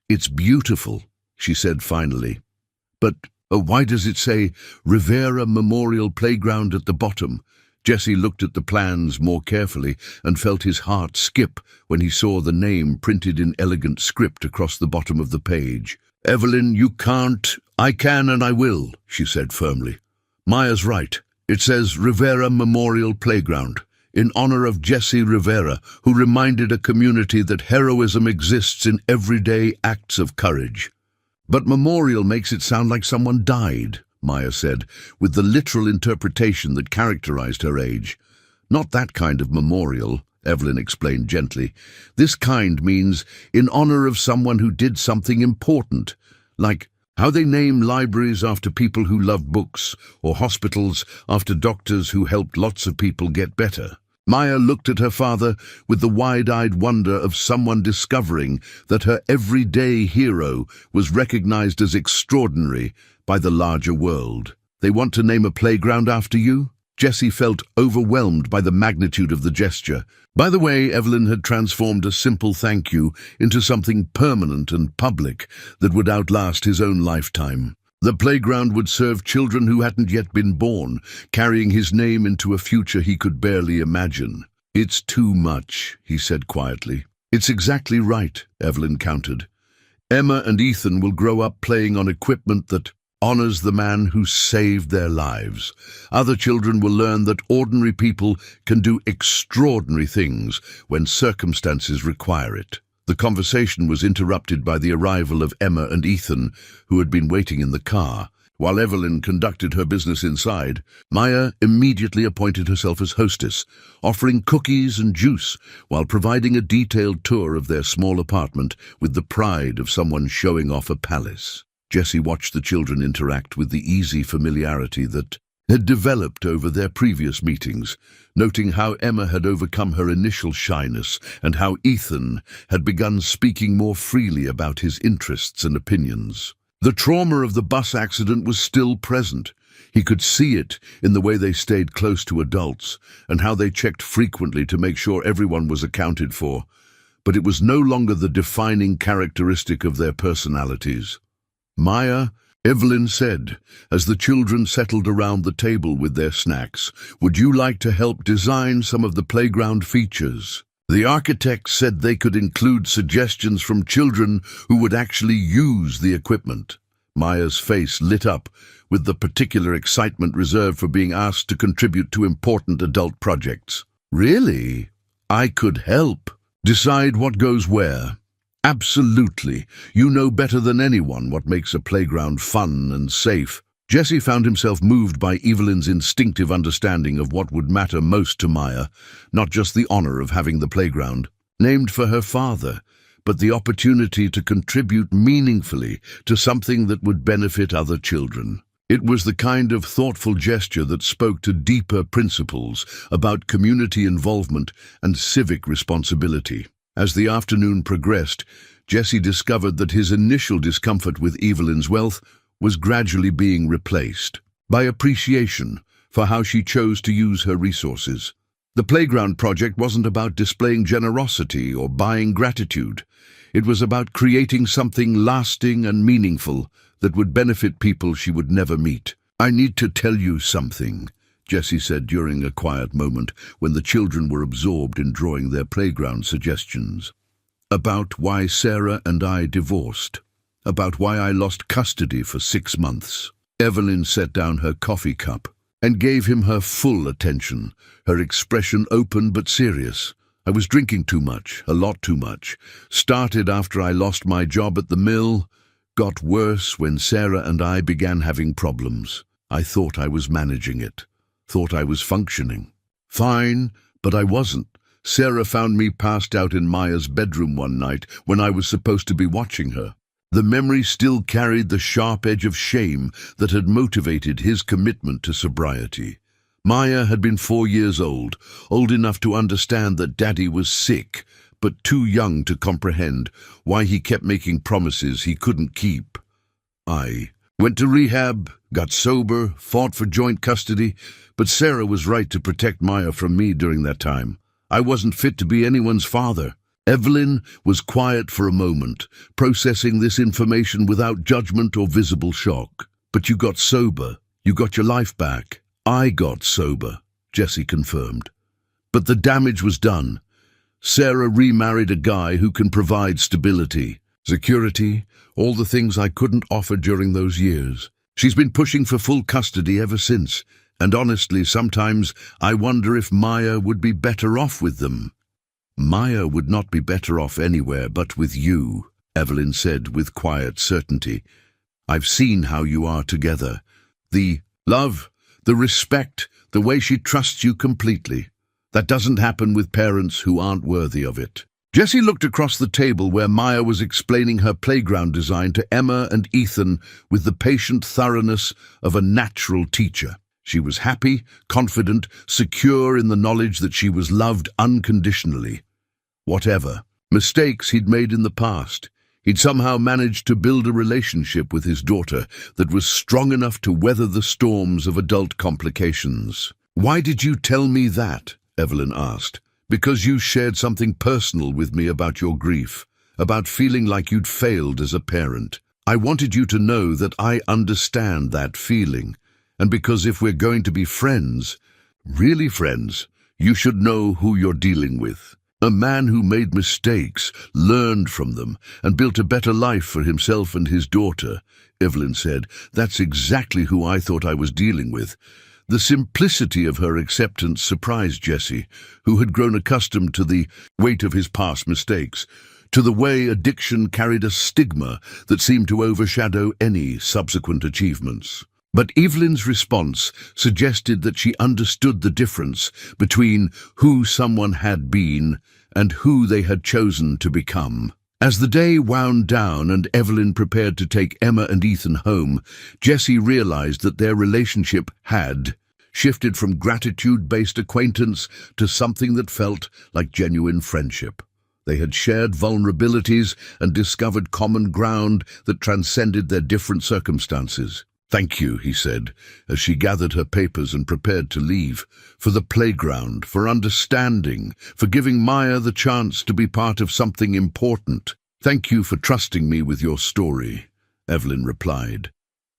"It's beautiful," she said finally. "But why does it say Rivera Memorial Playground at the bottom?" Jessie looked at the plans more carefully and felt his heart skip when he saw the name printed in elegant script across the bottom of the page. "Evelyn, you can't." "I can and I will," she said firmly. "Maya's right. It says Rivera Memorial Playground, in honor of Jessie Rivera, who reminded a community that heroism exists in everyday acts of courage." "But memorial makes it sound like someone died," Maya said, with the literal interpretation that characterized her age. "Not that kind of memorial," Evelyn explained gently. "This kind means in honor of someone who did something important, like how they name libraries after people who loved books, or hospitals after doctors who helped lots of people get better." Maya looked at her father with the wide-eyed wonder of someone discovering that her everyday hero was recognized as extraordinary by the larger world. "They want to name a playground after you?" Jessie felt overwhelmed by the magnitude of the gesture. By the way, Evelyn had transformed a simple thank you into something permanent and public that would outlast his own lifetime. The playground would serve children who hadn't yet been born, carrying his name into a future he could barely imagine. "It's too much," he said quietly. "It's exactly right," Evelyn countered. "Emma and Ethan will grow up playing on equipment that honors the man who saved their lives. Other children will learn that ordinary people can do extraordinary things when circumstances require it." The conversation was interrupted by the arrival of Emma and Ethan, who had been waiting in the car. While Evelyn conducted her business inside, Maya immediately appointed herself as hostess, offering cookies and juice while providing a detailed tour of their small apartment with the pride of someone showing off a palace. Jessie watched the children interact with the easy familiarity that had developed over their previous meetings, noting how Emma had overcome her initial shyness and how Ethan had begun speaking more freely about his interests and opinions. The trauma of the bus accident was still present. He could see it in the way they stayed close to adults and how they checked frequently to make sure everyone was accounted for. But it was no longer the defining characteristic of their personalities. "Maya," Evelyn said, as the children settled around the table with their snacks, "would you like to help design some of the playground features?" The architects said they could include suggestions from children who would actually use the equipment. Maya's face lit up with the particular excitement reserved for being asked to contribute to important adult projects. "Really? I could help. Decide what goes where." "Absolutely. You know better than anyone what makes a playground fun and safe." Jessie found himself moved by Evelyn's instinctive understanding of what would matter most to Maya, not just the honor of having the playground, named for her father, but the opportunity to contribute meaningfully to something that would benefit other children. It was the kind of thoughtful gesture that spoke to deeper principles about community involvement and civic responsibility. As the afternoon progressed, Jessie discovered that his initial discomfort with Evelyn's wealth was gradually being replaced by appreciation for how she chose to use her resources. The playground project wasn't about displaying generosity or buying gratitude. It was about creating something lasting and meaningful that would benefit people she would never meet. "I need to tell you something," Jessie said during a quiet moment when the children were absorbed in drawing their playground suggestions. "About why Sarah and I divorced. About why I lost custody for 6 months. Evelyn set down her coffee cup and gave him her full attention, her expression open but serious. "I was drinking too much, a lot too much. Started after I lost my job at the mill. Got worse when Sarah and I began having problems. I thought I was managing it. Thought I was functioning. Fine, but I wasn't. Sarah found me passed out in Maya's bedroom one night when I was supposed to be watching her. The memory still carried the sharp edge of shame that had motivated his commitment to sobriety. Maya had been 4 years old enough to understand that Daddy was sick, but too young to comprehend why he kept making promises he couldn't keep. I went to rehab, got sober, fought for joint custody, but Sarah was right to protect Maya from me during that time. I wasn't fit to be anyone's father." Evelyn was quiet for a moment, processing this information without judgment or visible shock. "But you got sober. You got your life back." "I got sober," Jessie confirmed. "But the damage was done. Sarah remarried a guy who can provide stability, security, all the things I couldn't offer during those years. She's been pushing for full custody ever since, and honestly, sometimes I wonder if Maya would be better off with them." "Maya would not be better off anywhere but with you," Evelyn said with quiet certainty. "I've seen how you are together. The love, the respect, the way she trusts you completely. That doesn't happen with parents who aren't worthy of it." Jessie looked across the table where Maya was explaining her playground design to Emma and Ethan with the patient thoroughness of a natural teacher. She was happy, confident, secure in the knowledge that she was loved unconditionally. Whatever mistakes he'd made in the past, he'd somehow managed to build a relationship with his daughter that was strong enough to weather the storms of adult complications. "Why did you tell me that?" Evelyn asked. "Because you shared something personal with me about your grief, about feeling like you'd failed as a parent. I wanted you to know that I understand that feeling, and because if we're going to be friends, really friends, you should know who you're dealing with. A man who made mistakes, learned from them, and built a better life for himself and his daughter," Evelyn said. "That's exactly who I thought I was dealing with." The simplicity of her acceptance surprised Jesse, who had grown accustomed to the weight of his past mistakes, to the way addiction carried a stigma that seemed to overshadow any subsequent achievements. But Evelyn's response suggested that she understood the difference between who someone had been and who they had chosen to become. As the day wound down and Evelyn prepared to take Emma and Ethan home, Jesse realized that their relationship had shifted from gratitude-based acquaintance to something that felt like genuine friendship. They had shared vulnerabilities and discovered common ground that transcended their different circumstances. "Thank you," he said, as she gathered her papers and prepared to leave, "for the playground, for understanding, for giving Maya the chance to be part of something important. Thank you for trusting me with your story," Evelyn replied,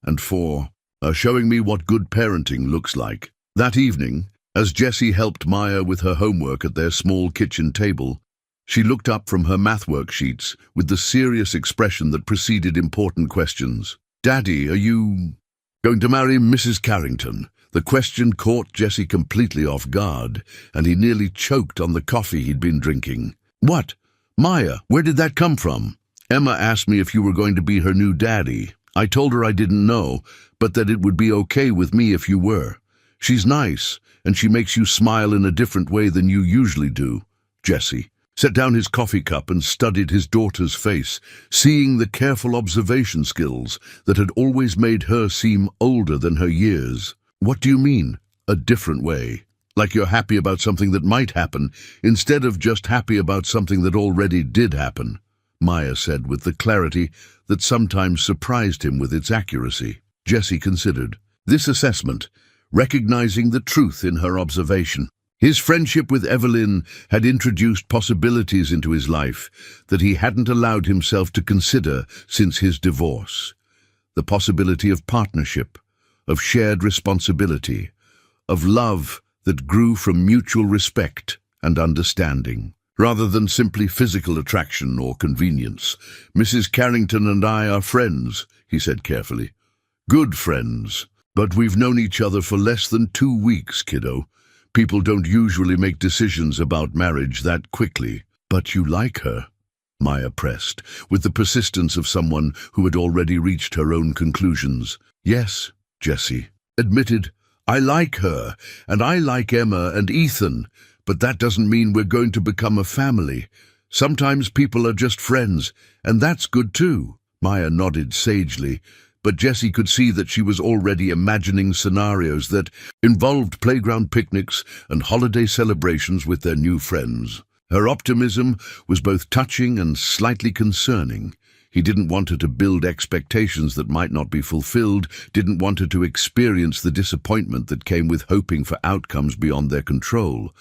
"and for showing me what good parenting looks like." That evening, as Jessie helped Maya with her homework at their small kitchen table, she looked up from her math worksheets with the serious expression that preceded important questions. "Daddy, are you going to marry Mrs. Carrington?" The question caught Jesse completely off guard, and he nearly choked on the coffee he'd been drinking. "What? Maya, where did that come from?" "Emma asked me if you were going to be her new daddy. I told her I didn't know, but that it would be okay with me if you were. She's nice, and she makes you smile in a different way than you usually do." Jesse set down his coffee cup and studied his daughter's face, seeing the careful observation skills that had always made her seem older than her years. "What do you mean, a different way? Like you're happy about something that might happen, instead of just happy about something that already did happen," Maya said with the clarity that sometimes surprised him with its accuracy. Jesse considered this assessment, recognizing the truth in her observation. His friendship with Evelyn had introduced possibilities into his life that he hadn't allowed himself to consider since his divorce. The possibility of partnership, of shared responsibility, of love that grew from mutual respect and understanding, rather than simply physical attraction or convenience. "Mrs. Carrington and I are friends," he said carefully. "Good friends. But we've known each other for less than 2 weeks, kiddo. People don't usually make decisions about marriage that quickly." "But you like her?" Maya pressed, with the persistence of someone who had already reached her own conclusions. "Yes," Jesse admitted. "I like her, and I like Emma and Ethan, but that doesn't mean we're going to become a family. Sometimes people are just friends, and that's good too." Maya nodded sagely, but Jessie could see that she was already imagining scenarios that involved playground picnics and holiday celebrations with their new friends. Her optimism was both touching and slightly concerning. He didn't want her to build expectations that might not be fulfilled, didn't want her to experience the disappointment that came with hoping for outcomes beyond their control.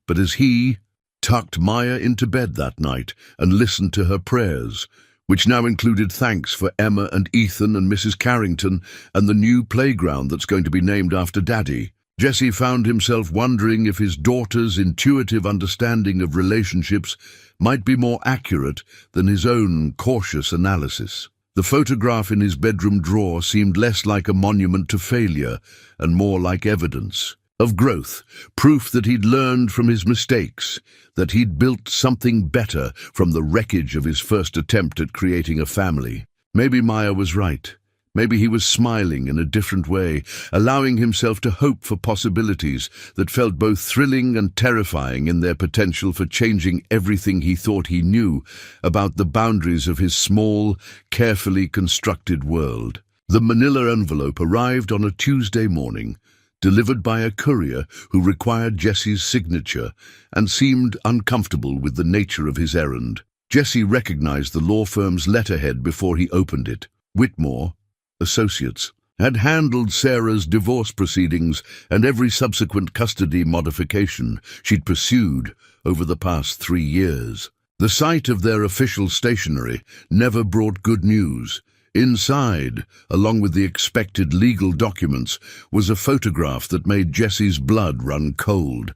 But as he tucked Maya into bed that night and listened to her prayers, which now included thanks for Emma and Ethan and Mrs. Carrington and the new playground that's going to be named after Daddy, Jesse found himself wondering if his daughter's intuitive understanding of relationships might be more accurate than his own cautious analysis. The photograph in his bedroom drawer seemed less like a monument to failure and more like evidence of growth, proof that he'd learned from his mistakes, that he'd built something better from the wreckage of his first attempt at creating a family. Maybe Maya was right. Maybe he was smiling in a different way, allowing himself to hope for possibilities that felt both thrilling and terrifying in their potential for changing everything he thought he knew about the boundaries of his small, carefully constructed world. The manila envelope arrived on a Tuesday morning, delivered by a courier who required Jesse's signature and seemed uncomfortable with the nature of his errand. Jesse recognized the law firm's letterhead before he opened it. Whitmore, Associates, had handled Sarah's divorce proceedings and every subsequent custody modification she'd pursued over the past 3 years. The sight of their official stationery never brought good news. Inside, along with the expected legal documents, was a photograph that made Jesse's blood run cold.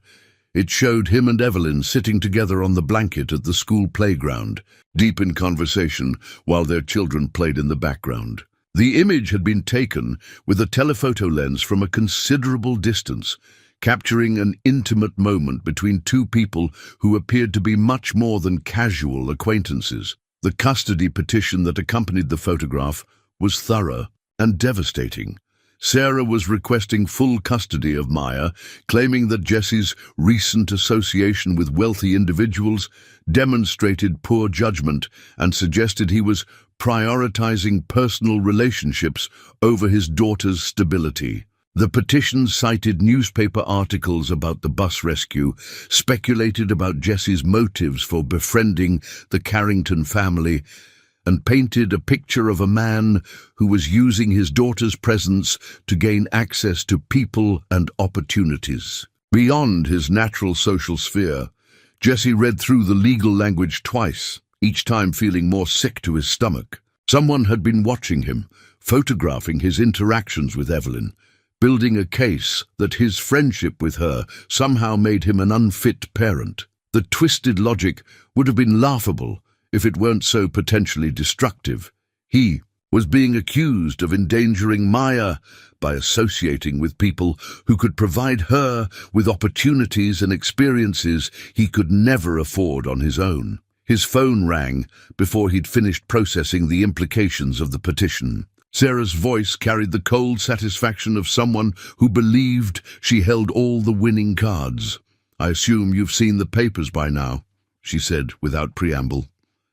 It showed him and Evelyn sitting together on the blanket at the school playground, deep in conversation while their children played in the background. The image had been taken with a telephoto lens from a considerable distance, capturing an intimate moment between two people who appeared to be much more than casual acquaintances. The custody petition that accompanied the photograph was thorough and devastating. Sarah was requesting full custody of Maya, claiming that Jesse's recent association with wealthy individuals demonstrated poor judgment and suggested he was prioritizing personal relationships over his daughter's stability. The petition cited newspaper articles about the bus rescue, speculated about Jesse's motives for befriending the Carrington family, and painted a picture of a man who was using his daughter's presence to gain access to people and opportunities. Beyond his natural social sphere, Jesse read through the legal language twice, each time feeling more sick to his stomach. Someone had been watching him, photographing his interactions with Evelyn, building a case that his friendship with her somehow made him an unfit parent. The twisted logic would have been laughable if it weren't so potentially destructive. He was being accused of endangering Maya by associating with people who could provide her with opportunities and experiences he could never afford on his own. His phone rang before he'd finished processing the implications of the petition. Sarah's voice carried the cold satisfaction of someone who believed she held all the winning cards. "I assume you've seen the papers by now," she said without preamble.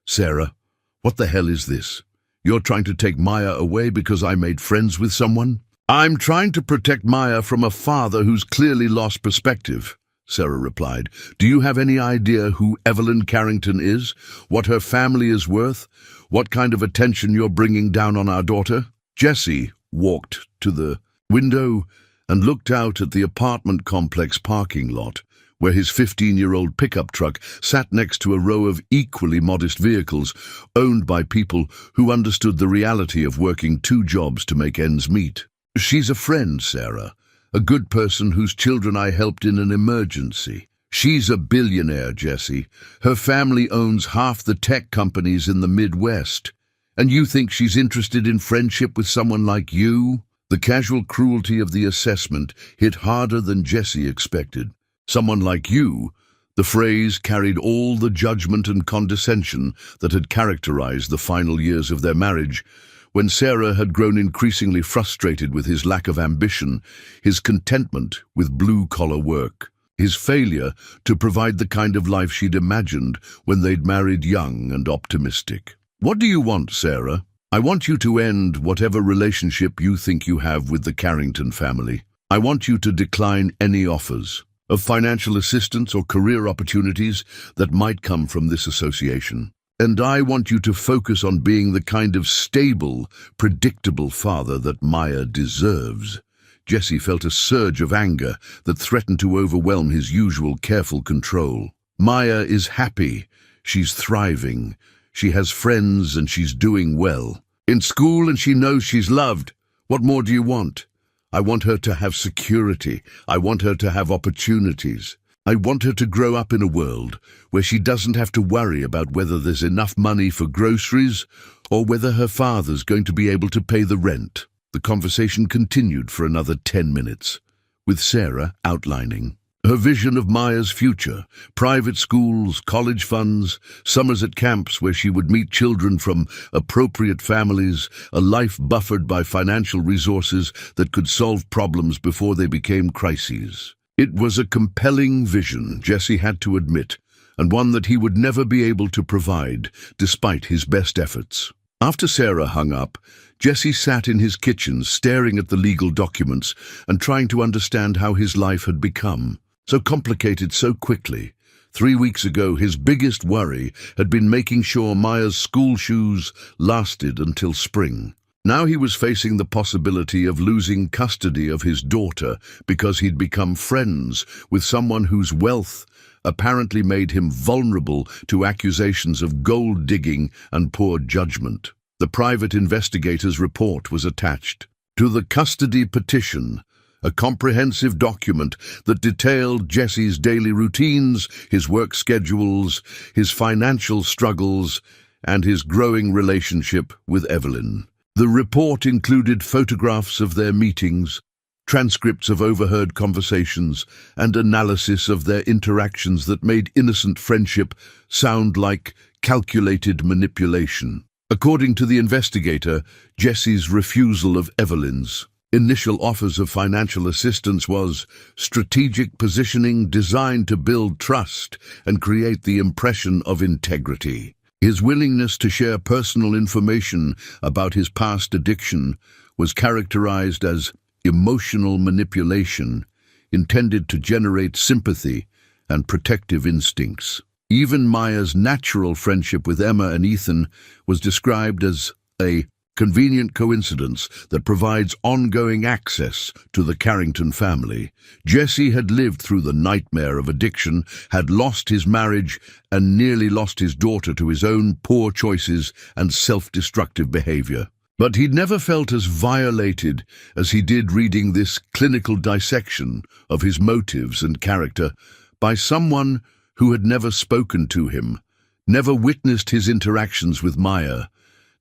"Sarah, what the hell is this? You're trying to take Maya away because I made friends with someone?" "I'm trying to protect Maya from a father who's clearly lost perspective," Sarah replied. "Do you have any idea who Evelyn Carrington is? What her family is worth? What kind of attention you're bringing down on our daughter?" Jesse walked to the window and looked out at the apartment complex parking lot, where his 15-year-old pickup truck sat next to a row of equally modest vehicles owned by people who understood the reality of working 2 jobs to make ends meet. "She's a friend, Sarah. A good person whose children I helped in an emergency. She's a billionaire, Jesse. Her family owns half the tech companies in the Midwest. And you think she's interested in friendship with someone like you?" The casual cruelty of the assessment hit harder than Jesse expected. "Someone like you," the phrase carried all the judgment and condescension that had characterized the final years of their marriage, when Sarah had grown increasingly frustrated with his lack of ambition, his contentment with blue-collar work, his failure to provide the kind of life she'd imagined when they'd married young and optimistic. "What do you want, Sarah?" "I want you to end whatever relationship you think you have with the Carrington family. I want you to decline any offers of financial assistance or career opportunities that might come from this association. And I want you to focus on being the kind of stable, predictable father that Maya deserves." Jesse felt a surge of anger that threatened to overwhelm his usual careful control. "Maya is happy. She's thriving. She has friends and she's doing well. In school, and she knows she's loved. What more do you want? I want her to have security. I want her to have opportunities. I want her to grow up in a world where she doesn't have to worry about whether there's enough money for groceries or whether her father's going to be able to pay the rent." The conversation continued for another 10 minutes, with Sarah outlining her vision of Maya's future: private schools, college funds, summers at camps where she would meet children from appropriate families, a life buffered by financial resources that could solve problems before they became crises. It was a compelling vision, Jesse had to admit, and one that he would never be able to provide, despite his best efforts. After Sarah hung up, Jesse sat in his kitchen staring at the legal documents and trying to understand how his life had become so complicated so quickly. 3 weeks ago, his biggest worry had been making sure Maya's school shoes lasted until spring. Now he was facing the possibility of losing custody of his daughter because he'd become friends with someone whose wealth apparently made him vulnerable to accusations of gold digging and poor judgment. The private investigator's report was attached to the custody petition, a comprehensive document that detailed Jesse's daily routines, his work schedules, his financial struggles, and his growing relationship with Evelyn. The report included photographs of their meetings, transcripts of overheard conversations, and analysis of their interactions that made innocent friendship sound like calculated manipulation. According to the investigator, Jesse's refusal of Evelyn's initial offers of financial assistance was strategic positioning designed to build trust and create the impression of integrity. His willingness to share personal information about his past addiction was characterized as emotional manipulation intended to generate sympathy and protective instincts. Even Maya's natural friendship with Emma and Ethan was described as a convenient coincidence that provides ongoing access to the Carrington family. Jesse had lived through the nightmare of addiction, had lost his marriage, and nearly lost his daughter to his own poor choices and self-destructive behavior. But he'd never felt as violated as he did reading this clinical dissection of his motives and character by someone who had never spoken to him, never witnessed his interactions with Maya,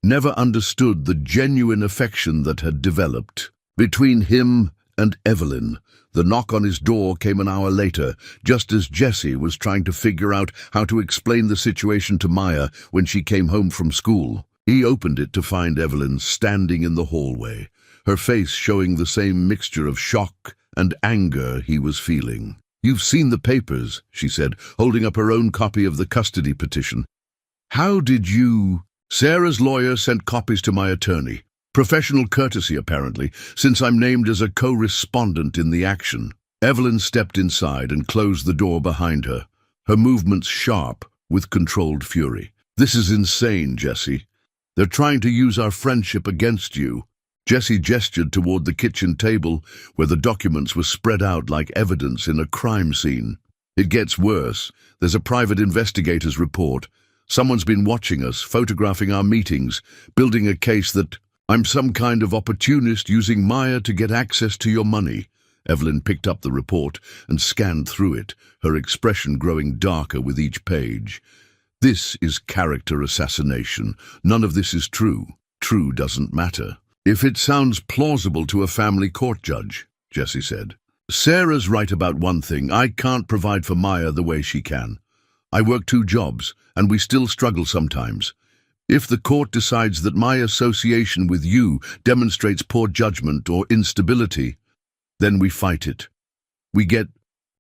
never understood the genuine affection that had developed between him and Evelyn. The knock on his door came an hour later, just as Jesse was trying to figure out how to explain the situation to Maya when she came home from school. He opened it to find Evelyn standing in the hallway, her face showing the same mixture of shock and anger he was feeling. "You've seen the papers," she said, holding up her own copy of the custody petition. "How did you—" "Sarah's lawyer sent copies to my attorney. Professional courtesy, apparently, since I'm named as a co-respondent in the action." Evelyn stepped inside and closed the door behind her, her movements sharp with controlled fury. "This is insane, Jesse. They're trying to use our friendship against you." Jesse gestured toward the kitchen table where the documents were spread out like evidence in a crime scene. "It gets worse. There's a private investigator's report. Someone's been watching us, photographing our meetings, building a case that I'm some kind of opportunist using Maya to get access to your money." Evelyn picked up the report and scanned through it, her expression growing darker with each page. "This is character assassination. None of this is true. True doesn't matter." "If it sounds plausible to a family court judge," Jesse said. "Sarah's right about one thing. I can't provide for Maya the way she can. I work 2 jobs, and we still struggle sometimes. If the court decides that my association with you demonstrates poor judgment or instability, then we fight it. We get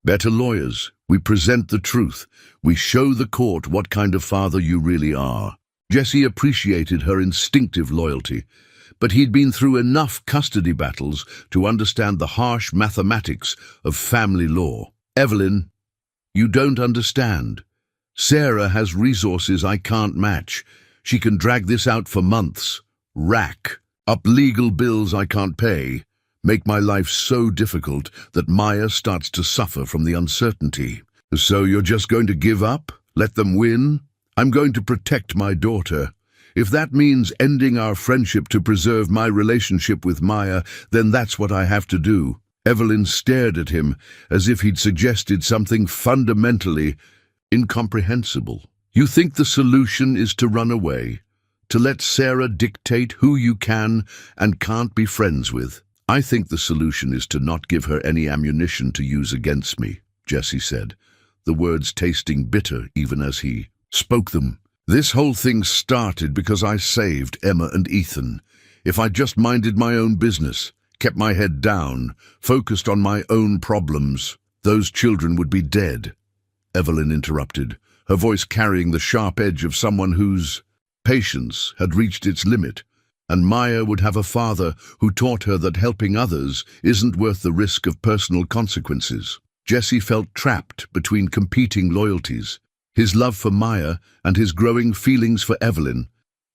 better lawyers. We present the truth. We show the court what kind of father you really are." Jesse appreciated her instinctive loyalty, but he'd been through enough custody battles to understand the harsh mathematics of family law. "Evelyn, you don't understand. Sarah has resources I can't match. She can drag this out for months, rack up legal bills I can't pay, make my life so difficult that Maya starts to suffer from the uncertainty. So you're just going to give up? Let them win? I'm going to protect my daughter. If that means ending our friendship to preserve my relationship with Maya, then that's what I have to do." Evelyn stared at him as if he'd suggested something fundamentally incomprehensible. "You think the solution is to run away, to let Sarah dictate who you can and can't be friends with? I think the solution is to not give her any ammunition to use against me," Jesse said, the words tasting bitter even as he spoke them. "This whole thing started because I saved Emma and Ethan. If I just minded my own business, kept my head down, focused on my own problems, those children would be dead." Evelyn interrupted, her voice carrying the sharp edge of someone whose patience had reached its limit, and Maya would have a father who taught her that helping others isn't worth the risk of personal consequences. Jesse felt trapped between competing loyalties, his love for Maya and his growing feelings for Evelyn.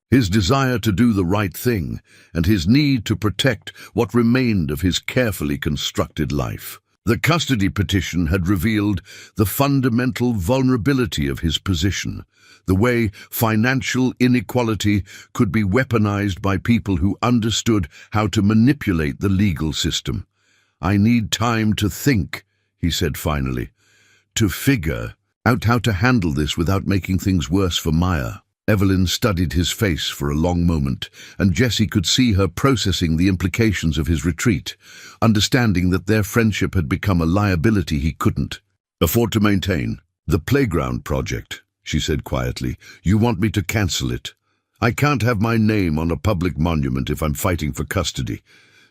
his desire to do the right thing, and his need to protect what remained of his carefully constructed life. The custody petition had revealed the fundamental vulnerability of his position, the way financial inequality could be weaponized by people who understood how to manipulate the legal system. "I need time to think," he said finally, "to figure out how to handle this without making things worse for Maya." Evelyn studied his face for a long moment, and Jessie could see her processing the implications of his retreat, understanding that their friendship had become a liability he couldn't afford to maintain. "The playground project," she said quietly. "You want me to cancel it? I can't have my name on a public monument if I'm fighting for custody.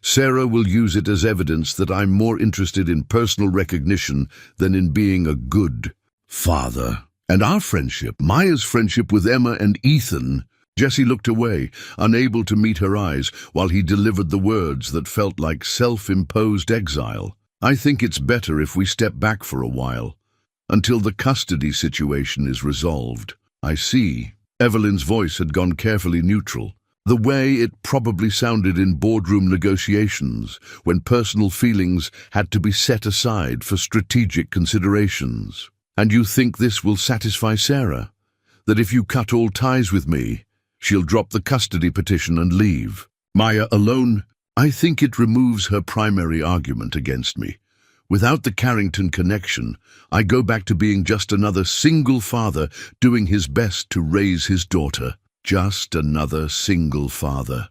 Sarah will use it as evidence that I'm more interested in personal recognition than in being a good father. And our friendship, Maya's friendship with Emma and Ethan." Jessie looked away, unable to meet her eyes, while he delivered the words that felt like self-imposed exile. "I think it's better if we step back for a while, until the custody situation is resolved." "I see." Evelyn's voice had gone carefully neutral, the way it probably sounded in boardroom negotiations, when personal feelings had to be set aside for strategic considerations. "And you think this will satisfy Sarah? That if you cut all ties with me, she'll drop the custody petition and leave? Maya alone? I think it removes her primary argument against me. Without the Carrington connection, I go back to being just another single father doing his best to raise his daughter." "Just another single father,"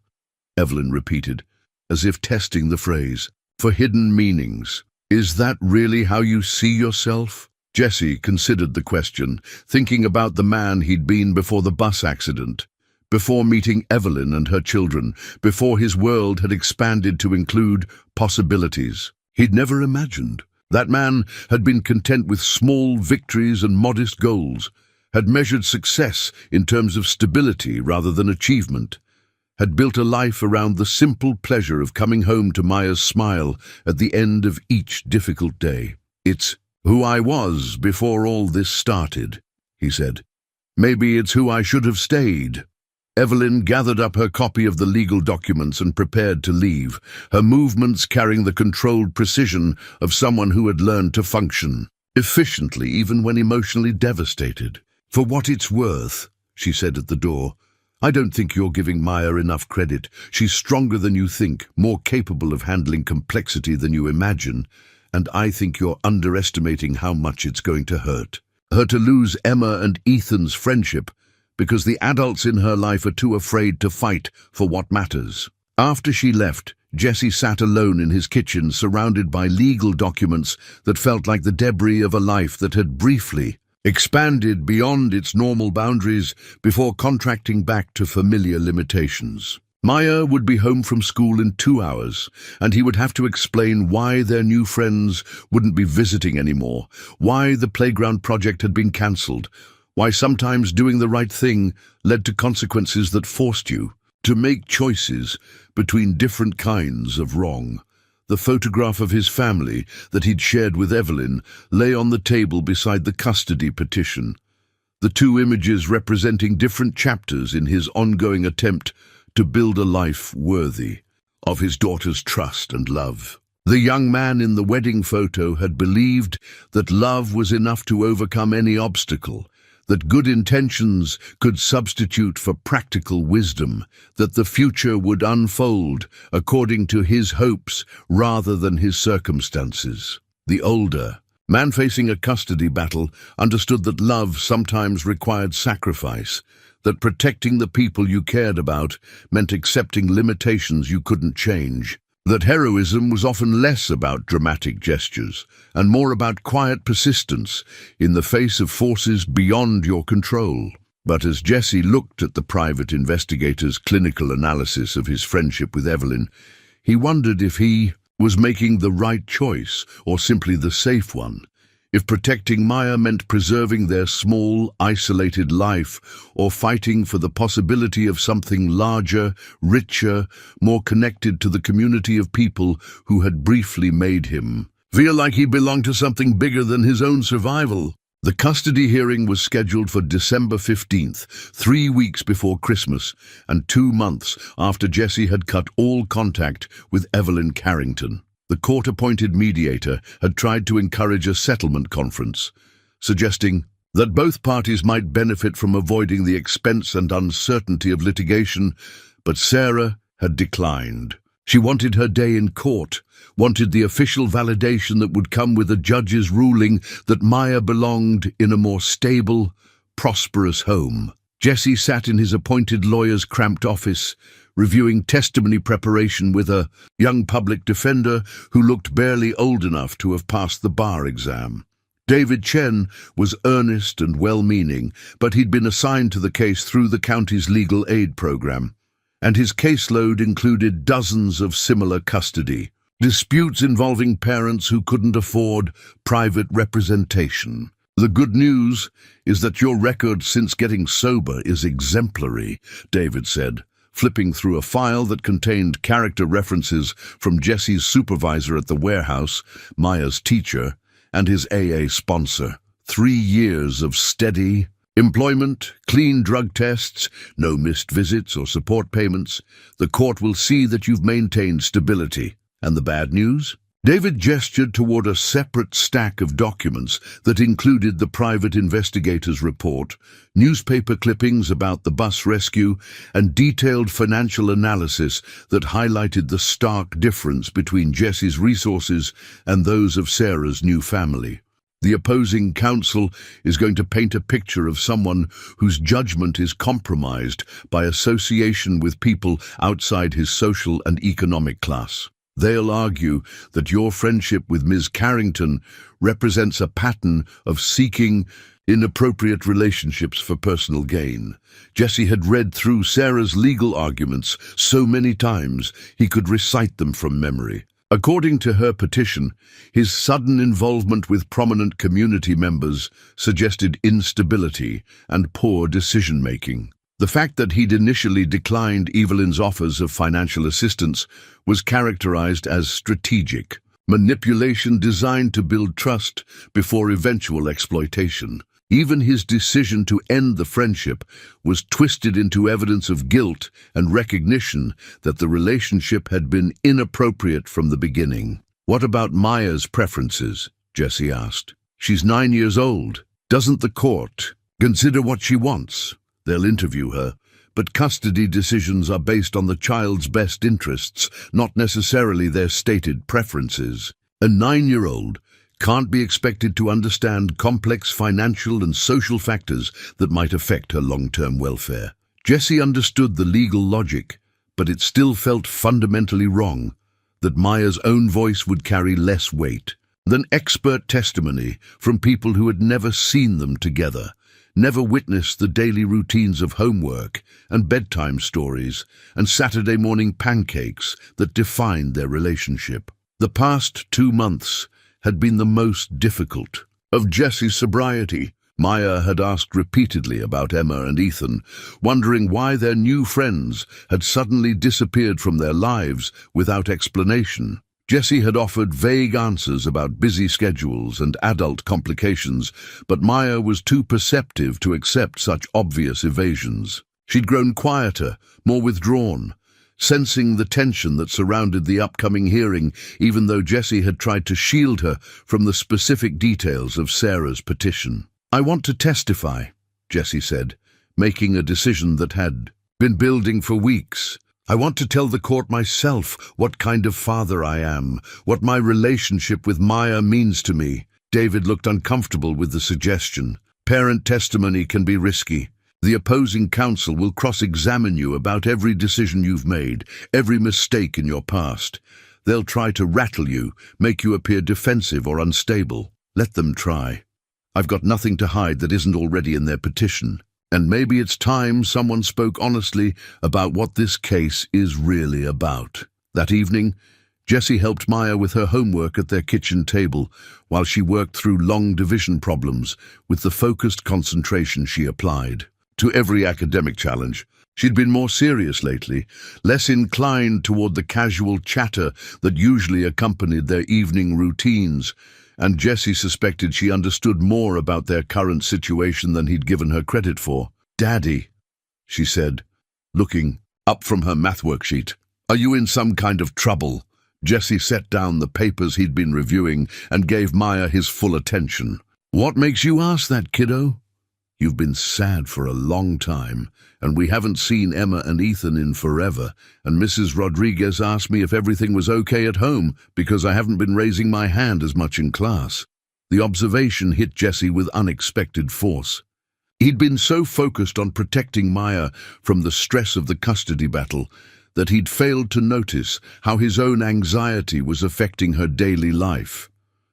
Evelyn repeated, as if testing the phrase for hidden meanings. "Is that really how you see yourself?" Jessie considered the question, thinking about the man he'd been before the bus accident, before meeting Evelyn and her children, before his world had expanded to include possibilities he'd never imagined. That man had been content with small victories and modest goals, had measured success in terms of stability rather than achievement, had built a life around the simple pleasure of coming home to Maya's smile at the end of each difficult day. "It's who I was before all this started," he said. "Maybe it's who I should have stayed." Evelyn gathered up her copy of the legal documents and prepared to leave, her movements carrying the controlled precision of someone who had learned to function efficiently even when emotionally devastated. "For what it's worth," she said at the door, "I don't think you're giving Maya enough credit. She's stronger than you think, more capable of handling complexity than you imagine, and I think you're underestimating how much it's going to hurt her to lose Emma and Ethan's friendship because the adults in her life are too afraid to fight for what matters." After she left, Jessie sat alone in his kitchen, surrounded by legal documents that felt like the debris of a life that had briefly expanded beyond its normal boundaries before contracting back to familiar limitations. Maya would be home from school in 2 hours, and he would have to explain why their new friends wouldn't be visiting anymore, why the playground project had been cancelled, why sometimes doing the right thing led to consequences that forced you to make choices between different kinds of wrong. The photograph of his family that he'd shared with Evelyn lay on the table beside the custody petition, the two images representing different chapters in his ongoing attempt to build a life worthy of his daughter's trust and love. The young man in the wedding photo had believed that love was enough to overcome any obstacle, that good intentions could substitute for practical wisdom, that the future would unfold according to his hopes rather than his circumstances. The older man, facing a custody battle, understood that love sometimes required sacrifice, that protecting the people you cared about meant accepting limitations you couldn't change, that heroism was often less about dramatic gestures and more about quiet persistence in the face of forces beyond your control. But as Jessie looked at the private investigator's clinical analysis of his friendship with Evelyn, he wondered if he was making the right choice or simply the safe one. If protecting Maya meant preserving their small, isolated life, or fighting for the possibility of something larger, richer, more connected to the community of people who had briefly made him feel like he belonged to something bigger than his own survival. The custody hearing was scheduled for December 15th, 3 weeks before Christmas, and 2 months after Jesse had cut all contact with Evelyn Carrington. The court-appointed mediator had tried to encourage a settlement conference, suggesting that both parties might benefit from avoiding the expense and uncertainty of litigation, but Sarah had declined. She wanted her day in court, wanted the official validation that would come with a judge's ruling that Maya belonged in a more stable, prosperous home. Jesse sat in his appointed lawyer's cramped office, reviewing testimony preparation with a young public defender who looked barely old enough to have passed the bar exam. David Chen was earnest and well-meaning, but he'd been assigned to the case through the county's legal aid program, and his caseload included dozens of similar custody disputes involving parents who couldn't afford private representation. The good news is that your record since getting sober is exemplary, David said, flipping through a file that contained character references from Jesse's supervisor at the warehouse, Maya's teacher, and his AA sponsor. 3 years of steady employment, clean drug tests, no missed visits or support payments. The court will see that you've maintained stability. And the bad news? David gestured toward a separate stack of documents that included the private investigator's report, newspaper clippings about the bus rescue, and detailed financial analysis that highlighted the stark difference between Jesse's resources and those of Sarah's new family. The opposing counsel is going to paint a picture of someone whose judgment is compromised by association with people outside his social and economic class. They'll argue that your friendship with Ms. Carrington represents a pattern of seeking inappropriate relationships for personal gain. Jesse had read through Sarah's legal arguments so many times he could recite them from memory. According to her petition, his sudden involvement with prominent community members suggested instability and poor decision-making. The fact that he'd initially declined Evelyn's offers of financial assistance was characterized as strategic, manipulation designed to build trust before eventual exploitation. Even his decision to end the friendship was twisted into evidence of guilt and recognition that the relationship had been inappropriate from the beginning. "What about Maya's preferences?" Jesse asked. "She's 9 years old. Doesn't the court consider what she wants?" They'll interview her, but custody decisions are based on the child's best interests, not necessarily their stated preferences. A 9-year-old can't be expected to understand complex financial and social factors that might affect her long-term welfare. Jesse understood the legal logic, but it still felt fundamentally wrong that Maya's own voice would carry less weight than expert testimony from people who had never seen them together, never witnessed the daily routines of homework and bedtime stories and Saturday morning pancakes that defined their relationship. The past 2 months had been the most difficult of Jesse's sobriety. Maya had asked repeatedly about Emma and Ethan, wondering why their new friends had suddenly disappeared from their lives without explanation. Jesse had offered vague answers about busy schedules and adult complications, but Maya was too perceptive to accept such obvious evasions. She'd grown quieter, more withdrawn, sensing the tension that surrounded the upcoming hearing, even though Jesse had tried to shield her from the specific details of Sarah's petition. "I want to testify," Jesse said, making a decision that had been building for weeks. "I want to tell the court myself what kind of father I am, what my relationship with Maya means to me." David looked uncomfortable with the suggestion. "Parent testimony can be risky. The opposing counsel will cross-examine you about every decision you've made, every mistake in your past. They'll try to rattle you, make you appear defensive or unstable. Let them try. I've got nothing to hide that isn't already in their petition. And maybe it's time someone spoke honestly about what this case is really about." That evening, Jesse helped Maya with her homework at their kitchen table while she worked through long division problems with the focused concentration she applied to every academic challenge. She'd been more serious lately, less inclined toward the casual chatter that usually accompanied their evening routines, and Jessie suspected she understood more about their current situation than he'd given her credit for. "Daddy," she said, looking up from her math worksheet. "Are you in some kind of trouble?" Jessie set down the papers he'd been reviewing and gave Maya his full attention. "What makes you ask that, kiddo? You've been sad for a long time, and we haven't seen Emma and Ethan in forever, and Mrs. Rodriguez asked me if everything was okay at home because I haven't been raising my hand as much in class." The observation hit Jessie with unexpected force. He'd been so focused on protecting Maya from the stress of the custody battle that he'd failed to notice how his own anxiety was affecting her daily life,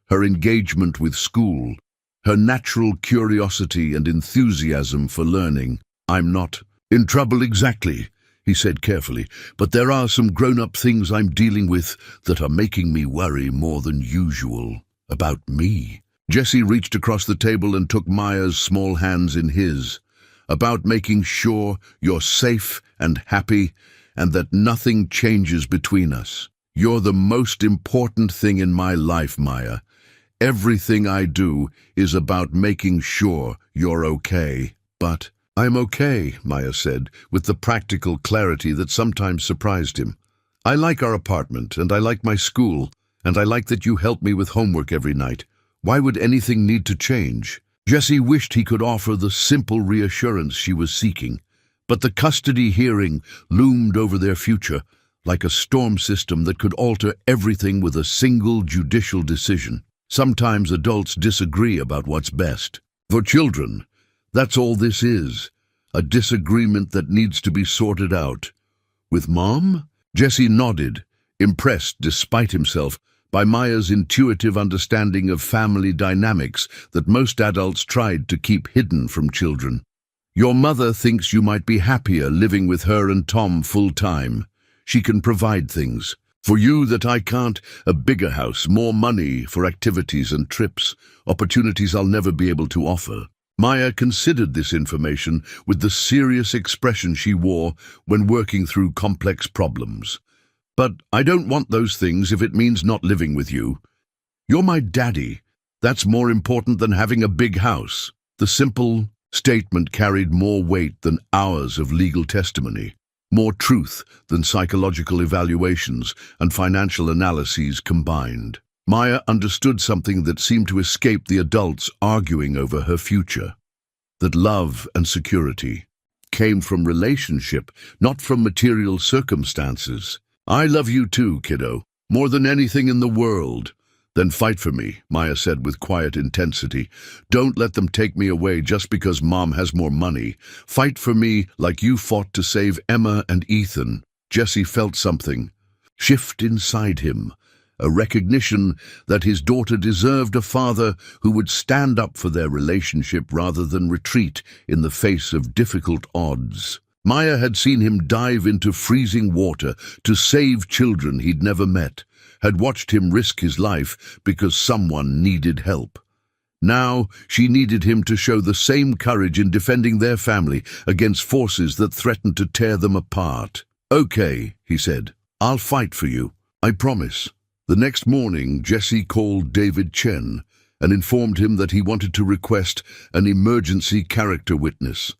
her engagement with school, her natural curiosity and enthusiasm for learning. "I'm not in trouble exactly," he said carefully, "but there are some grown-up things I'm dealing with that are making me worry more than usual about me." Jessie reached across the table and took Maya's small hands in his. "About making sure you're safe and happy and that nothing changes between us. You're the most important thing in my life, Maya. Everything I do is about making sure you're okay." "But I'm okay," Maya said, with the practical clarity that sometimes surprised him. "I like our apartment, and I like my school, and I like that you help me with homework every night. Why would anything need to change?" Jessie wished he could offer the simple reassurance she was seeking, but the custody hearing loomed over their future like a storm system that could alter everything with a single judicial decision. Sometimes adults disagree about what's best. For children, that's all this is, a disagreement that needs to be sorted out. "With Mom?" Jessie nodded, impressed despite himself by Maya's intuitive understanding of family dynamics that most adults tried to keep hidden from children. "Your mother thinks you might be happier living with her and Tom full-time. She can provide things for you that I can't, a bigger house, more money for activities and trips, opportunities I'll never be able to offer." Maya considered this information with the serious expression she wore when working through complex problems. "But I don't want those things if it means not living with you. You're my daddy. That's more important than having a big house." The simple statement carried more weight than hours of legal testimony, more truth than psychological evaluations and financial analyses combined. Maya understood something that seemed to escape the adults arguing over her future, that love and security came from relationship, not from material circumstances. "I love you too, kiddo, more than anything in the world." "Then fight for me," Maya said with quiet intensity. "Don't let them take me away just because Mom has more money. Fight for me like you fought to save Emma and Ethan." Jessie felt something shift inside him, a recognition that his daughter deserved a father who would stand up for their relationship rather than retreat in the face of difficult odds. Maya had seen him dive into freezing water to save children he'd never met, had watched him risk his life because someone needed help. Now she needed him to show the same courage in defending their family against forces that threatened to tear them apart. "Okay," he said, "I'll fight for you. I promise." The next morning, Jessie called David Chen and informed him that he wanted to request an emergency character witness,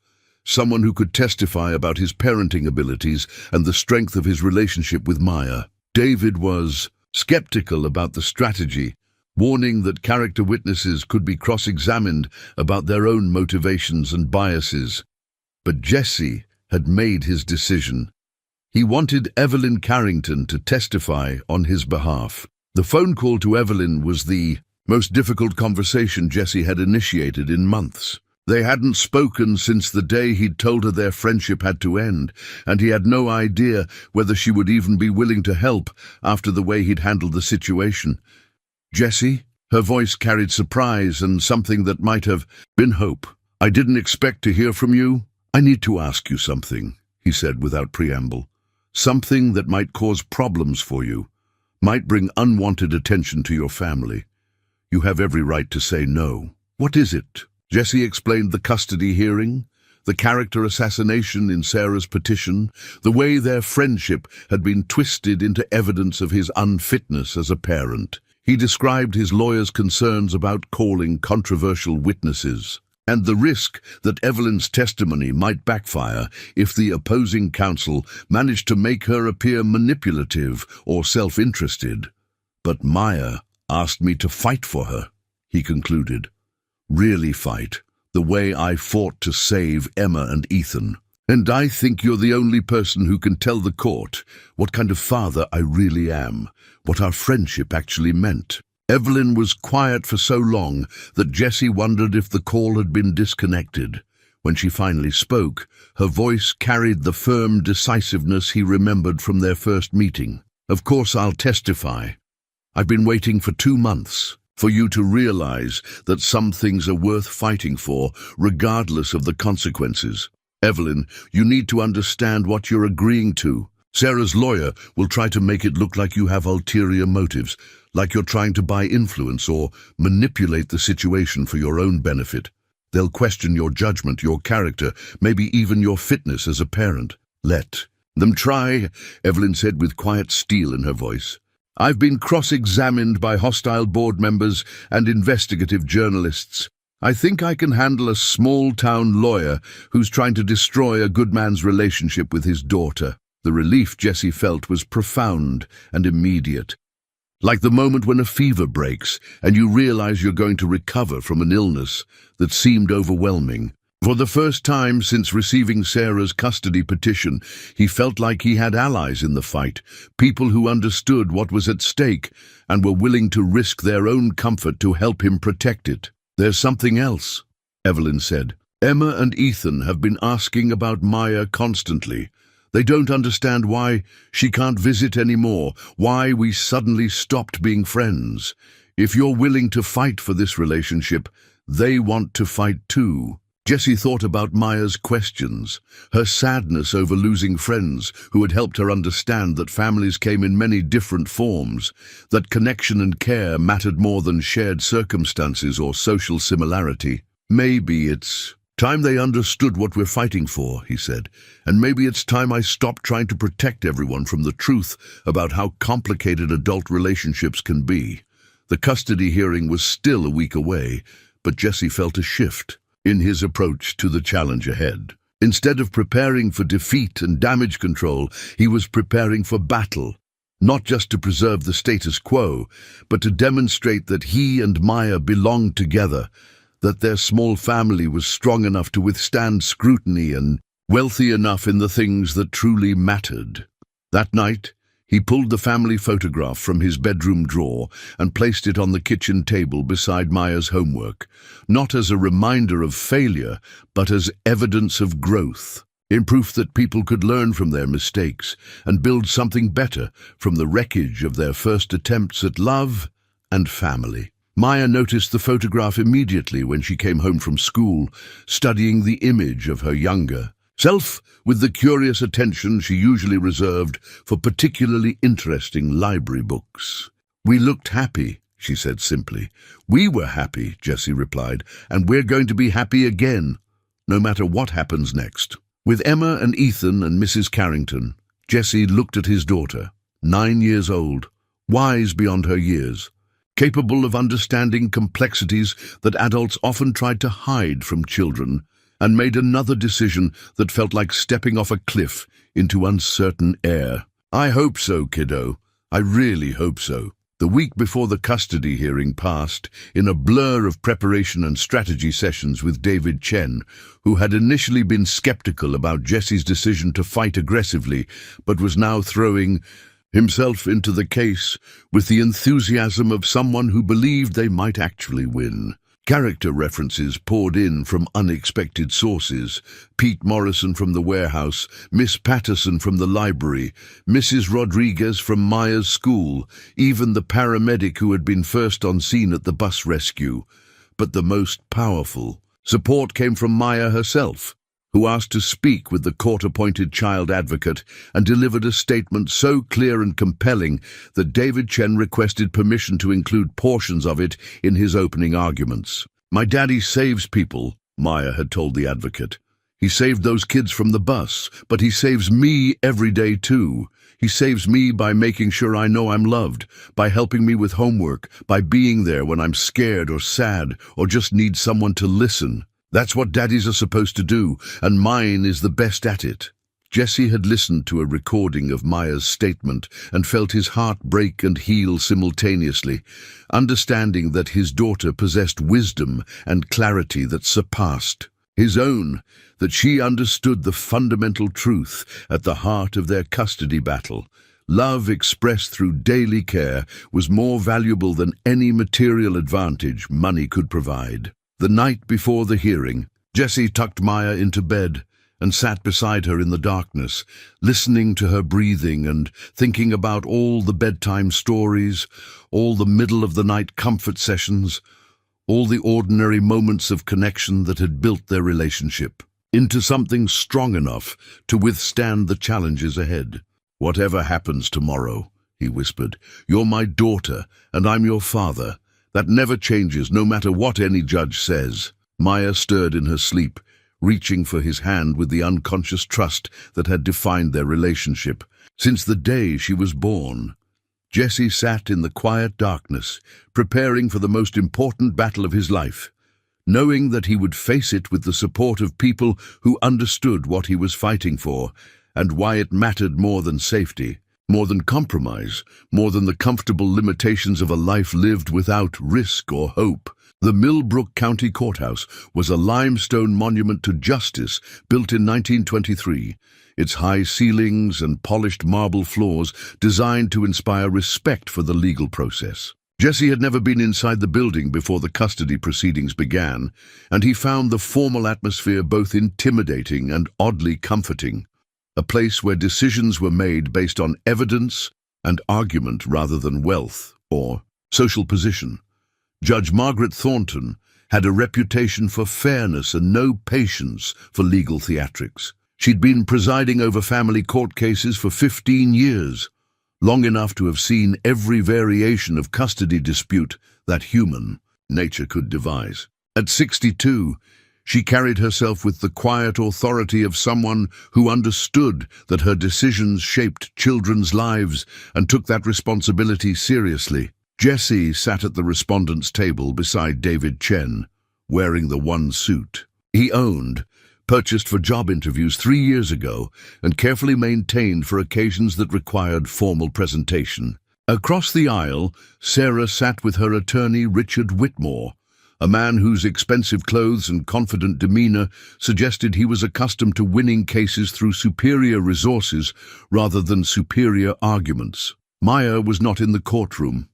someone who could testify about his parenting abilities and the strength of his relationship with Maya. David was skeptical about the strategy, warning that character witnesses could be cross-examined about their own motivations and biases. But Jessie had made his decision. He wanted Evelyn Carrington to testify on his behalf. The phone call to Evelyn was the most difficult conversation Jessie had initiated in months. They hadn't spoken since the day he'd told her their friendship had to end, and he had no idea whether she would even be willing to help after the way he'd handled the situation. "Jessie?" Her voice carried surprise and something that might have been hope. "I didn't expect to hear from you. I need to ask you something," he said without preamble. "Something that might cause problems for you, might bring unwanted attention to your family. You have every right to say no." "What is it?" Jessie explained the custody hearing, the character assassination in Sarah's petition, the way their friendship had been twisted into evidence of his unfitness as a parent. He described his lawyer's concerns about calling controversial witnesses, and the risk that Evelyn's testimony might backfire if the opposing counsel managed to make her appear manipulative or self-interested. "But Maya asked me to fight for her," he concluded. "Really fight, the way I fought to save Emma and Ethan. And I think you're the only person who can tell the court what kind of father I really am, what our friendship actually meant." Evelyn was quiet for so long that Jesse wondered if the call had been disconnected. When she finally spoke, her voice carried the firm decisiveness he remembered from their first meeting. "Of course I'll testify. I've been waiting for 2 months for you to realize that some things are worth fighting for, regardless of the consequences. Evelyn, you need to understand what you're agreeing to. Sarah's lawyer will try to make it look like you have ulterior motives, like you're trying to buy influence or manipulate the situation for your own benefit. They'll question your judgment, your character, maybe even your fitness as a parent. Let them try," Evelyn said with quiet steel in her voice. "I've been cross-examined by hostile board members and investigative journalists. I think I can handle a small-town lawyer who's trying to destroy a good man's relationship with his daughter." The relief Jesse felt was profound and immediate, like the moment when a fever breaks and you realize you're going to recover from an illness that seemed overwhelming. For the first time since receiving Sarah's custody petition, he felt like he had allies in the fight, people who understood what was at stake and were willing to risk their own comfort to help him protect it. "There's something else," Evelyn said. "Emma and Ethan have been asking about Maya constantly. They don't understand why she can't visit anymore, why we suddenly stopped being friends. If you're willing to fight for this relationship, they want to fight too." Jesse thought about Maya's questions, her sadness over losing friends who had helped her understand that families came in many different forms, that connection and care mattered more than shared circumstances or social similarity. "Maybe it's time they understood what we're fighting for," he said, "and maybe it's time I stopped trying to protect everyone from the truth about how complicated adult relationships can be." The custody hearing was still a week away, but Jesse felt a shift in his approach to the challenge ahead. Instead of preparing for defeat and damage control, he was preparing for battle, not just to preserve the status quo, but to demonstrate that he and Maya belonged together, that their small family was strong enough to withstand scrutiny and wealthy enough in the things that truly mattered. That night, he pulled the family photograph from his bedroom drawer and placed it on the kitchen table beside Maya's homework, not as a reminder of failure, but as evidence of growth, in proof that people could learn from their mistakes and build something better from the wreckage of their first attempts at love and family. Maya noticed the photograph immediately when she came home from school, studying the image of her younger self with the curious attention she usually reserved for particularly interesting library books. "We looked happy," she said simply. "We were happy," Jesse replied, "and we're going to be happy again, no matter what happens next." With Emma and Ethan and Mrs. Carrington, Jesse looked at his daughter, 9 years old, wise beyond her years, capable of understanding complexities that adults often tried to hide from children, and made another decision that felt like stepping off a cliff into uncertain air. "I hope so, kiddo. I really hope so." The week before the custody hearing passed in a blur of preparation and strategy sessions with David Chen, who had initially been skeptical about Jesse's decision to fight aggressively, but was now throwing himself into the case with the enthusiasm of someone who believed they might actually win. Character references poured in from unexpected sources: Pete Morrison from the warehouse, Miss Patterson from the library, Mrs. Rodriguez from Maya's school, even the paramedic who had been first on scene at the bus rescue. But the most powerful support came from Maya herself, who asked to speak with the court-appointed child advocate and delivered a statement so clear and compelling that David Chen requested permission to include portions of it in his opening arguments. "My daddy saves people," Maya had told the advocate. "He saved those kids from the bus, but he saves me every day too. He saves me by making sure I know I'm loved, by helping me with homework, by being there when I'm scared or sad or just need someone to listen. That's what daddies are supposed to do, and mine is the best at it." Jesse had listened to a recording of Maya's statement and felt his heart break and heal simultaneously, understanding that his daughter possessed wisdom and clarity that surpassed his own, that she understood the fundamental truth at the heart of their custody battle. Love expressed through daily care was more valuable than any material advantage money could provide. The night before the hearing, Jesse tucked Maya into bed and sat beside her in the darkness, listening to her breathing and thinking about all the bedtime stories, all the middle-of-the-night comfort sessions, all the ordinary moments of connection that had built their relationship into something strong enough to withstand the challenges ahead. "Whatever happens tomorrow," he whispered, "you're my daughter and I'm your father. That never changes, no matter what any judge says." Maya stirred in her sleep, reaching for his hand with the unconscious trust that had defined their relationship since the day she was born. Jesse sat in the quiet darkness, preparing for the most important battle of his life, knowing that he would face it with the support of people who understood what he was fighting for and why it mattered more than safety, more than compromise, more than the comfortable limitations of a life lived without risk or hope. The Millbrook County Courthouse was a limestone monument to justice built in 1923, its high ceilings and polished marble floors designed to inspire respect for the legal process. Jesse had never been inside the building before the custody proceedings began, and he found the formal atmosphere both intimidating and oddly comforting, a place where decisions were made based on evidence and argument rather than wealth or social position. Judge Margaret Thornton had a reputation for fairness and no patience for legal theatrics. She'd been presiding over family court cases for 15 years, long enough to have seen every variation of custody dispute that human nature could devise. At 62, she carried herself with the quiet authority of someone who understood that her decisions shaped children's lives and took that responsibility seriously. Jesse sat at the respondent's table beside David Chen, wearing the one suit he owned, purchased for job interviews 3 years ago, and carefully maintained for occasions that required formal presentation. Across the aisle, Sarah sat with her attorney Richard Whitmore, a man whose expensive clothes and confident demeanor suggested he was accustomed to winning cases through superior resources rather than superior arguments. Maya was not in the courtroom.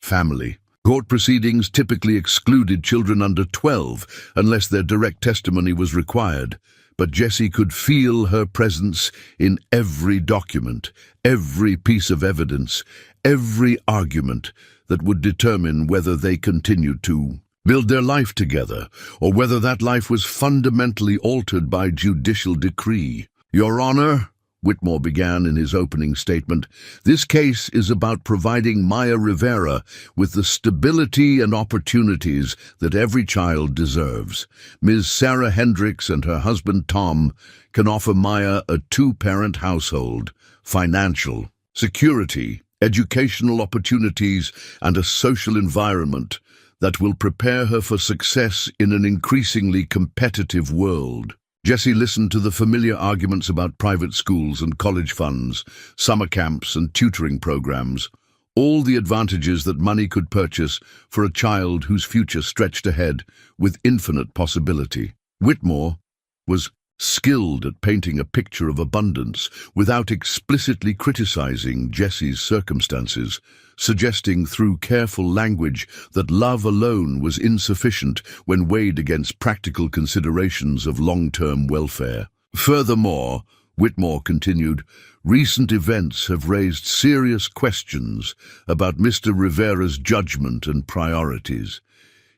Family. Court proceedings typically excluded children under 12 unless their direct testimony was required, but Jesse could feel her presence in every document, every piece of evidence, every argument that would determine whether they continued to build their life together or whether that life was fundamentally altered by judicial decree. "Your Honor," Whitmore began in his opening statement, "this case is about providing Maya Rivera with the stability and opportunities that every child deserves. Ms. Sarah Hendricks and her husband Tom can offer Maya a two-parent household, financial security, educational opportunities, and a social environment that will prepare her for success in an increasingly competitive world." Jesse listened to the familiar arguments about private schools and college funds, summer camps and tutoring programs, all the advantages that money could purchase for a child whose future stretched ahead with infinite possibility. Whitmore was skilled at painting a picture of abundance without explicitly criticizing Jesse's circumstances, suggesting through careful language that love alone was insufficient when weighed against practical considerations of long-term welfare. Furthermore, Whitmore continued, recent events have raised serious questions about Mr. Rivera's judgment and priorities.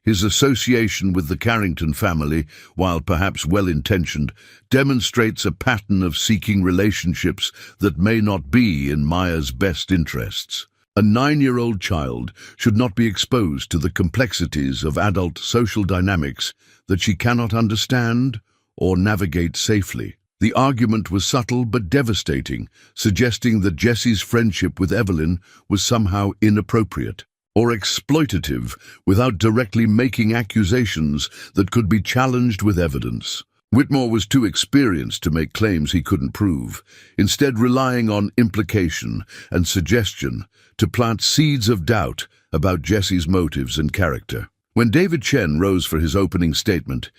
His association with the Carrington family, while perhaps well-intentioned, demonstrates a pattern of seeking relationships that may not be in Maya's best interests. A 9-year-old child should not be exposed to the complexities of adult social dynamics that she cannot understand or navigate safely. The argument was subtle but devastating, suggesting that Jesse's friendship with Evelyn was somehow inappropriate or exploitative without directly making accusations that could be challenged with evidence. Whitmore was too experienced to make claims he couldn't prove, instead relying on implication and suggestion to plant seeds of doubt about Jesse's motives and character. When David Chen rose for his opening statement,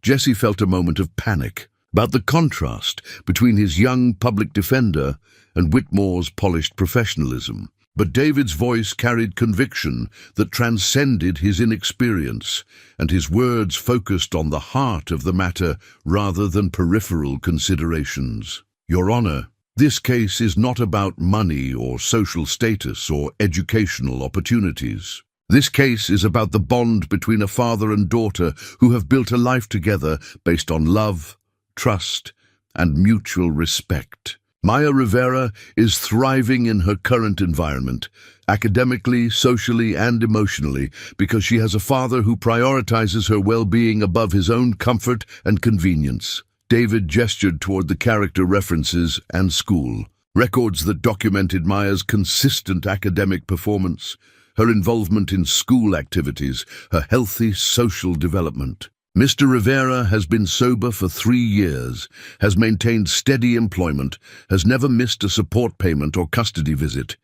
Jesse felt a moment of panic about the contrast between his young public defender and Whitmore's polished professionalism. But David's voice carried conviction that transcended his inexperience, and his words focused on the heart of the matter rather than peripheral considerations. Your Honor, this case is not about money or social status or educational opportunities. This case is about the bond between a father and daughter who have built a life together based on love, trust, and mutual respect. Maya Rivera is thriving in her current environment, academically, socially, and emotionally, because she has a father who prioritizes her well-being above his own comfort and convenience. David gestured toward the character references and school, records that documented Maya's consistent academic performance, her involvement in school activities, her healthy social development. Mr. Rivera has been sober for 3 years, has maintained steady employment, has never missed a support payment or custody visit.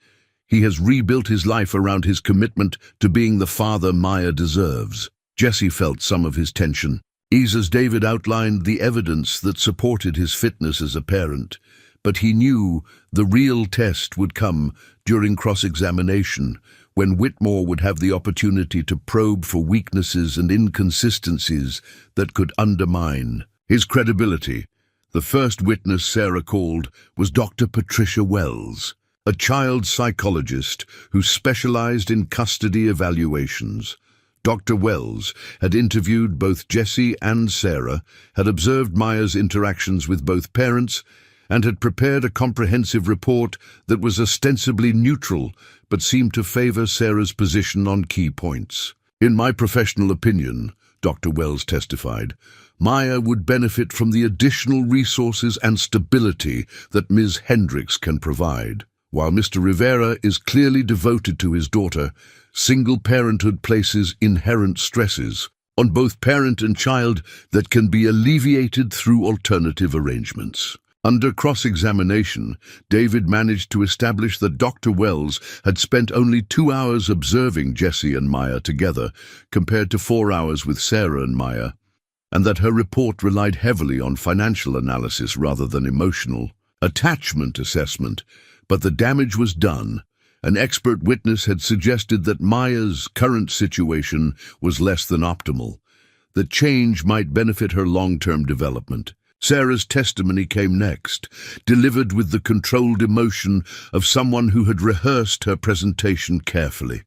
He has rebuilt his life around his commitment to being the father Maya deserves. Jesse felt some of his tension, as David outlined the evidence that supported his fitness as a parent, but he knew the real test would come during cross-examination, when Whitmore would have the opportunity to probe for weaknesses and inconsistencies that could undermine his credibility. The first witness Sarah called was Dr. Patricia Wells, a child psychologist who specialized in custody evaluations. Dr. Wells had interviewed both Jesse and Sarah, had observed Maya's interactions with both parents, and had prepared a comprehensive report that was ostensibly neutral but seemed to favor Sarah's position on key points. In my professional opinion, Dr. Wells testified, Maya would benefit from the additional resources and stability that Ms. Hendricks can provide. While Mr. Rivera is clearly devoted to his daughter, single parenthood places inherent stresses on both parent and child that can be alleviated through alternative arrangements. Under cross-examination, David managed to establish that Dr. Wells had spent only 2 hours observing Jesse and Maya together, compared to 4 hours with Sarah and Maya, and that her report relied heavily on financial analysis rather than emotional attachment assessment. But the damage was done. An expert witness had suggested that Maya's current situation was less than optimal, that change might benefit her long-term development. Sarah's testimony came next, delivered with the controlled emotion of someone who had rehearsed her presentation carefully.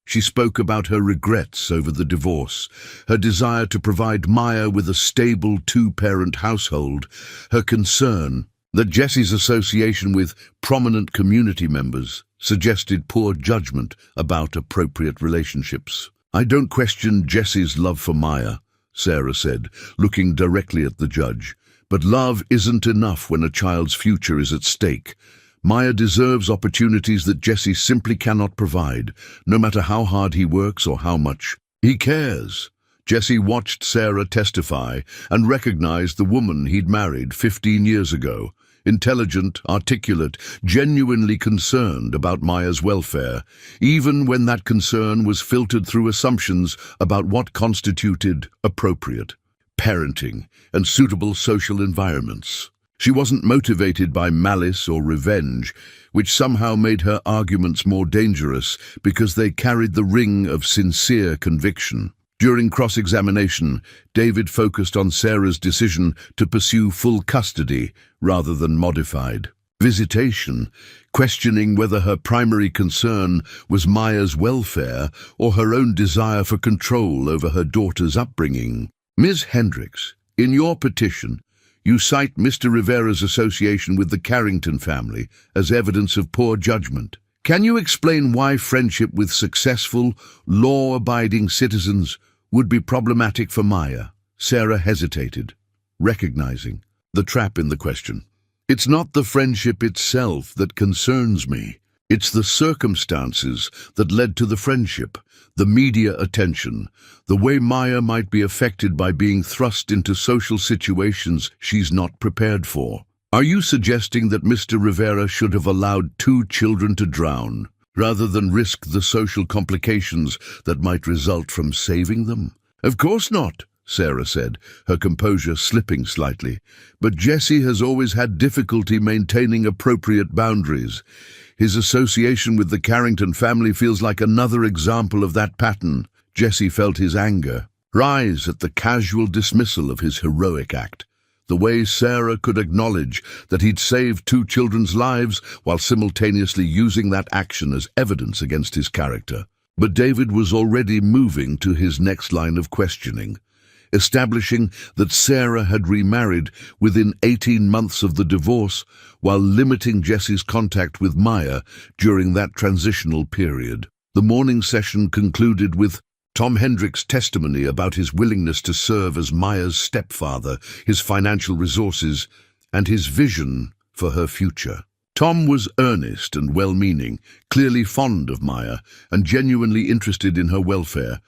She spoke about her regrets over the divorce, her desire to provide Maya with a stable 2-parent household, her concern that Jesse's association with prominent community members suggested poor judgment about appropriate relationships. "I don't question Jesse's love for Maya," Sarah said, looking directly at the judge. "But love isn't enough when a child's future is at stake. Maya deserves opportunities that Jesse simply cannot provide, no matter how hard he works or how much he cares." Jesse watched Sarah testify and recognized the woman he'd married 15 years ago. Intelligent, articulate, genuinely concerned about Maya's welfare, even when that concern was filtered through assumptions about what constituted appropriate parenting and suitable social environments. She wasn't motivated by malice or revenge, which somehow made her arguments more dangerous because they carried the ring of sincere conviction. During cross-examination, David focused on Sarah's decision to pursue full custody rather than modified visitation, questioning whether her primary concern was Maya's welfare or her own desire for control over her daughter's upbringing. "Ms. Hendricks, in your petition, you cite Mr. Rivera's association with the Carrington family as evidence of poor judgment. Can you explain why friendship with successful, law-abiding citizens would be problematic for Maya?" Sarah hesitated, recognizing the trap in the question. It's not the friendship itself that concerns me. It's the circumstances that led to the friendship, the media attention, the way Maya might be affected by being thrust into social situations she's not prepared for. Are you suggesting that Mr. Rivera should have allowed 2 children to drown, rather than risk the social complications that might result from saving them? Of course not, Sarah said, her composure slipping slightly. But Jesse has always had difficulty maintaining appropriate boundaries. His association with the Carrington family feels like another example of that pattern. Jesse felt his anger rise at the casual dismissal of his heroic act. The way Sarah could acknowledge that he'd saved 2 children's lives while simultaneously using that action as evidence against his character. But David was already moving to his next line of questioning, establishing that Sarah had remarried within 18 months of the divorce while limiting Jesse's contact with Maya during that transitional period. The morning session concluded with Tom Hendrick's testimony about his willingness to serve as Maya's stepfather, his financial resources, and his vision for her future. Tom was earnest and well-meaning, clearly fond of Maya, and genuinely interested in her welfare,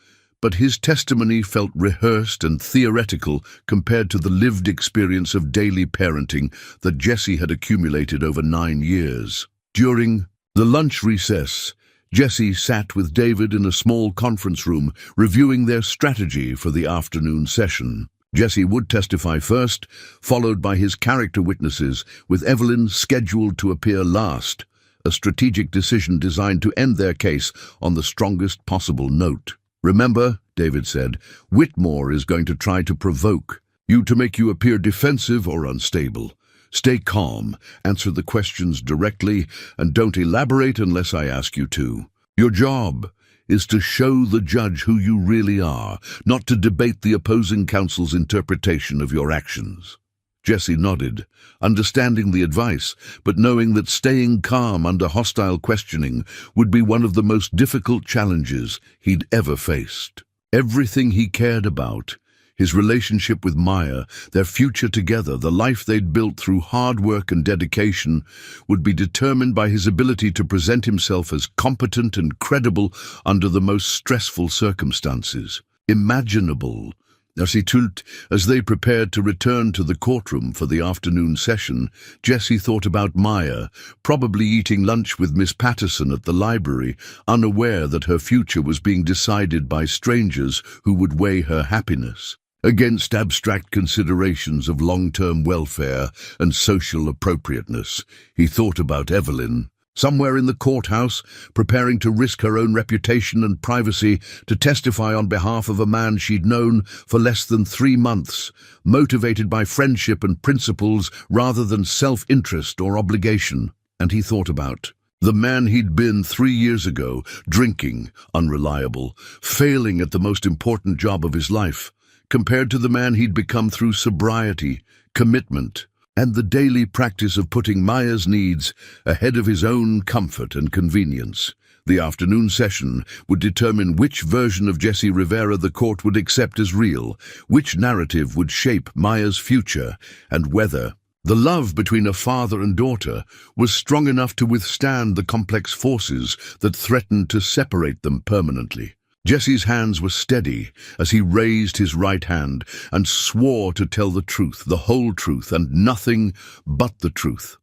but his testimony felt rehearsed and theoretical compared to the lived experience of daily parenting that Jesse had accumulated over 9 years. During the lunch recess, Jesse sat with David in a small conference room, reviewing their strategy for the afternoon session. Jesse would testify first, followed by his character witnesses, with Evelyn scheduled to appear last, a strategic decision designed to end their case on the strongest possible note. Remember, David said, Whitmore is going to try to provoke you to make you appear defensive or unstable. Stay calm, answer the questions directly, and don't elaborate unless I ask you to. Your job is to show the judge who you really are, not to debate the opposing counsel's interpretation of your actions. Jesse nodded, understanding the advice, but knowing that staying calm under hostile questioning would be one of the most difficult challenges he'd ever faced. Everything he cared about, his relationship with Maya, their future together, the life they'd built through hard work and dedication, would be determined by his ability to present himself as competent and credible under the most stressful circumstances imaginable. As they prepared to return to the courtroom for the afternoon session, Jesse thought about Maya, probably eating lunch with Miss Patterson at the library, unaware that her future was being decided by strangers who would weigh her happiness against abstract considerations of long-term welfare and social appropriateness. He thought about Evelyn, somewhere in the courthouse, preparing to risk her own reputation and privacy to testify on behalf of a man she'd known for less than 3 months, motivated by friendship and principles rather than self-interest or obligation. And he thought about the man he'd been 3 years ago, drinking, unreliable, failing at the most important job of his life, compared to the man he'd become through sobriety, commitment, and the daily practice of putting Maya's needs ahead of his own comfort and convenience. The afternoon session would determine which version of Jesse Rivera the court would accept as real, which narrative would shape Maya's future, and whether the love between a father and daughter was strong enough to withstand the complex forces that threatened to separate them permanently. Jesse's hands were steady as he raised his right hand and swore to tell the truth, the whole truth, and nothing but the truth.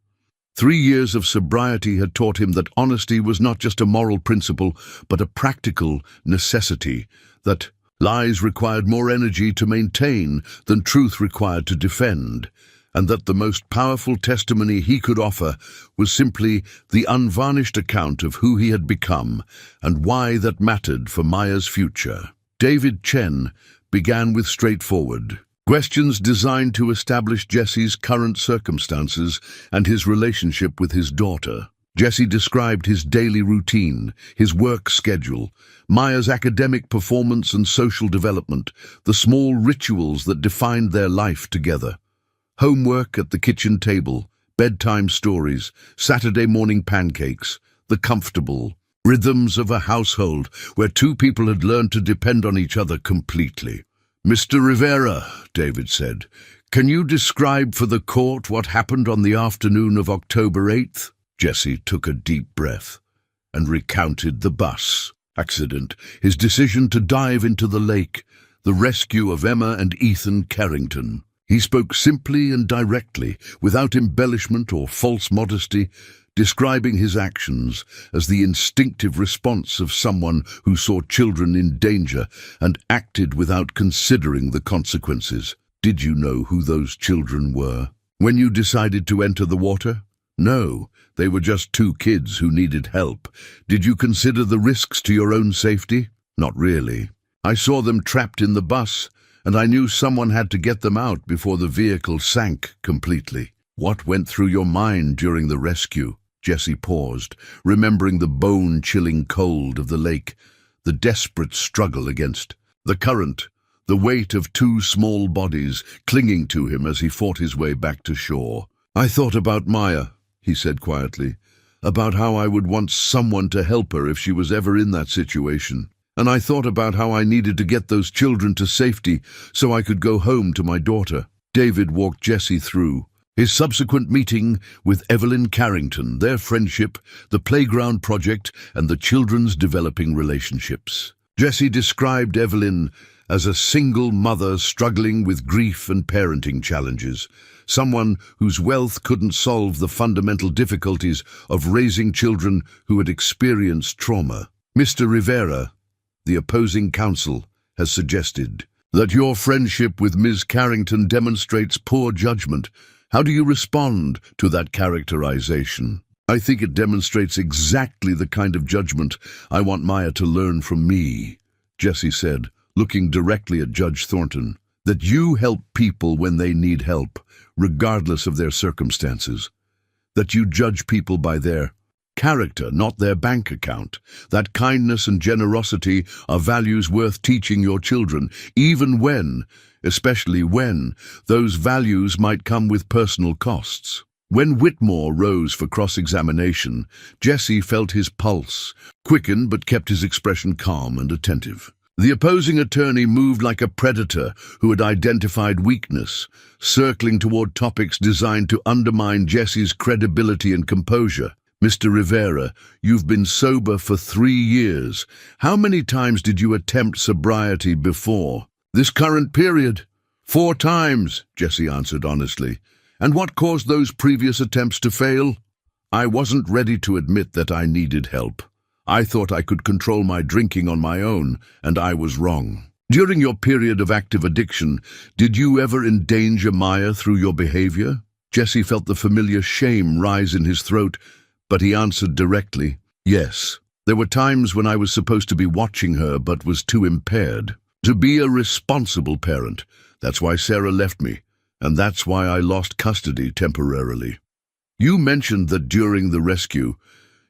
3 years of sobriety had taught him that honesty was not just a moral principle, but a practical necessity, that lies required more energy to maintain than truth required to defend, and that the most powerful testimony he could offer was simply the unvarnished account of who he had become and why that mattered for Maya's future. David Chen began with straightforward questions designed to establish Jesse's current circumstances and his relationship with his daughter. Jesse described his daily routine, his work schedule, Maya's academic performance and social development, the small rituals that defined their life together. Homework at the kitchen table, bedtime stories, Saturday morning pancakes, the comfortable rhythms of a household where 2 people had learned to depend on each other completely. Mr. Rivera, David said, Can you describe for the court what happened on the afternoon of October 8th? Jesse took a deep breath and recounted the bus accident, his decision to dive into the lake, the rescue of Emma and Ethan Carrington. He spoke simply and directly, without embellishment or false modesty, describing his actions as the instinctive response of someone who saw children in danger and acted without considering the consequences. Did you know who those children were when you decided to enter the water? No, they were just two kids who needed help. Did you consider the risks to your own safety? Not really. I saw them trapped in the bus, and I knew someone had to get them out before the vehicle sank completely. What went through your mind during the rescue? Jesse paused, remembering the bone-chilling cold of the lake, the desperate struggle against the current, the weight of two small bodies clinging to him as he fought his way back to shore. I thought about Maya, he said quietly, about how I would want someone to help her if she was ever in that situation. And I thought about how I needed to get those children to safety so I could go home to my daughter. David walked Jesse through his subsequent meeting with Evelyn Carrington, their friendship, the playground project, and the children's developing relationships. Jesse described Evelyn as a single mother struggling with grief and parenting challenges, someone whose wealth couldn't solve the fundamental difficulties of raising children who had experienced trauma. Mr. Rivera, the opposing counsel, has suggested that your friendship with Ms. Carrington demonstrates poor judgment. How do you respond to that characterization? I think it demonstrates exactly the kind of judgment I want Maya to learn from me, Jesse said, looking directly at Judge Thornton. That you help people when they need help, regardless of their circumstances. That you judge people by their character, not their bank account. That kindness and generosity are values worth teaching your children, even when, especially when, those values might come with personal costs. When Whitmore rose for cross-examination, Jesse felt his pulse quicken but kept his expression calm and attentive. The opposing attorney moved like a predator who had identified weakness, circling toward topics designed to undermine Jesse's credibility and composure. Mr. Rivera, you've been sober for 3 years. How many times did you attempt sobriety before this current period? 4 times, Jesse answered honestly. And what caused those previous attempts to fail? I wasn't ready to admit that I needed help. I thought I could control my drinking on my own, and I was wrong. During your period of active addiction, did you ever endanger Maya through your behavior? Jesse felt the familiar shame rise in his throat, but he answered directly, yes. There were times when I was supposed to be watching her but was too impaired to be a responsible parent. That's why Sarah left me, and that's why I lost custody temporarily. You mentioned that during the rescue,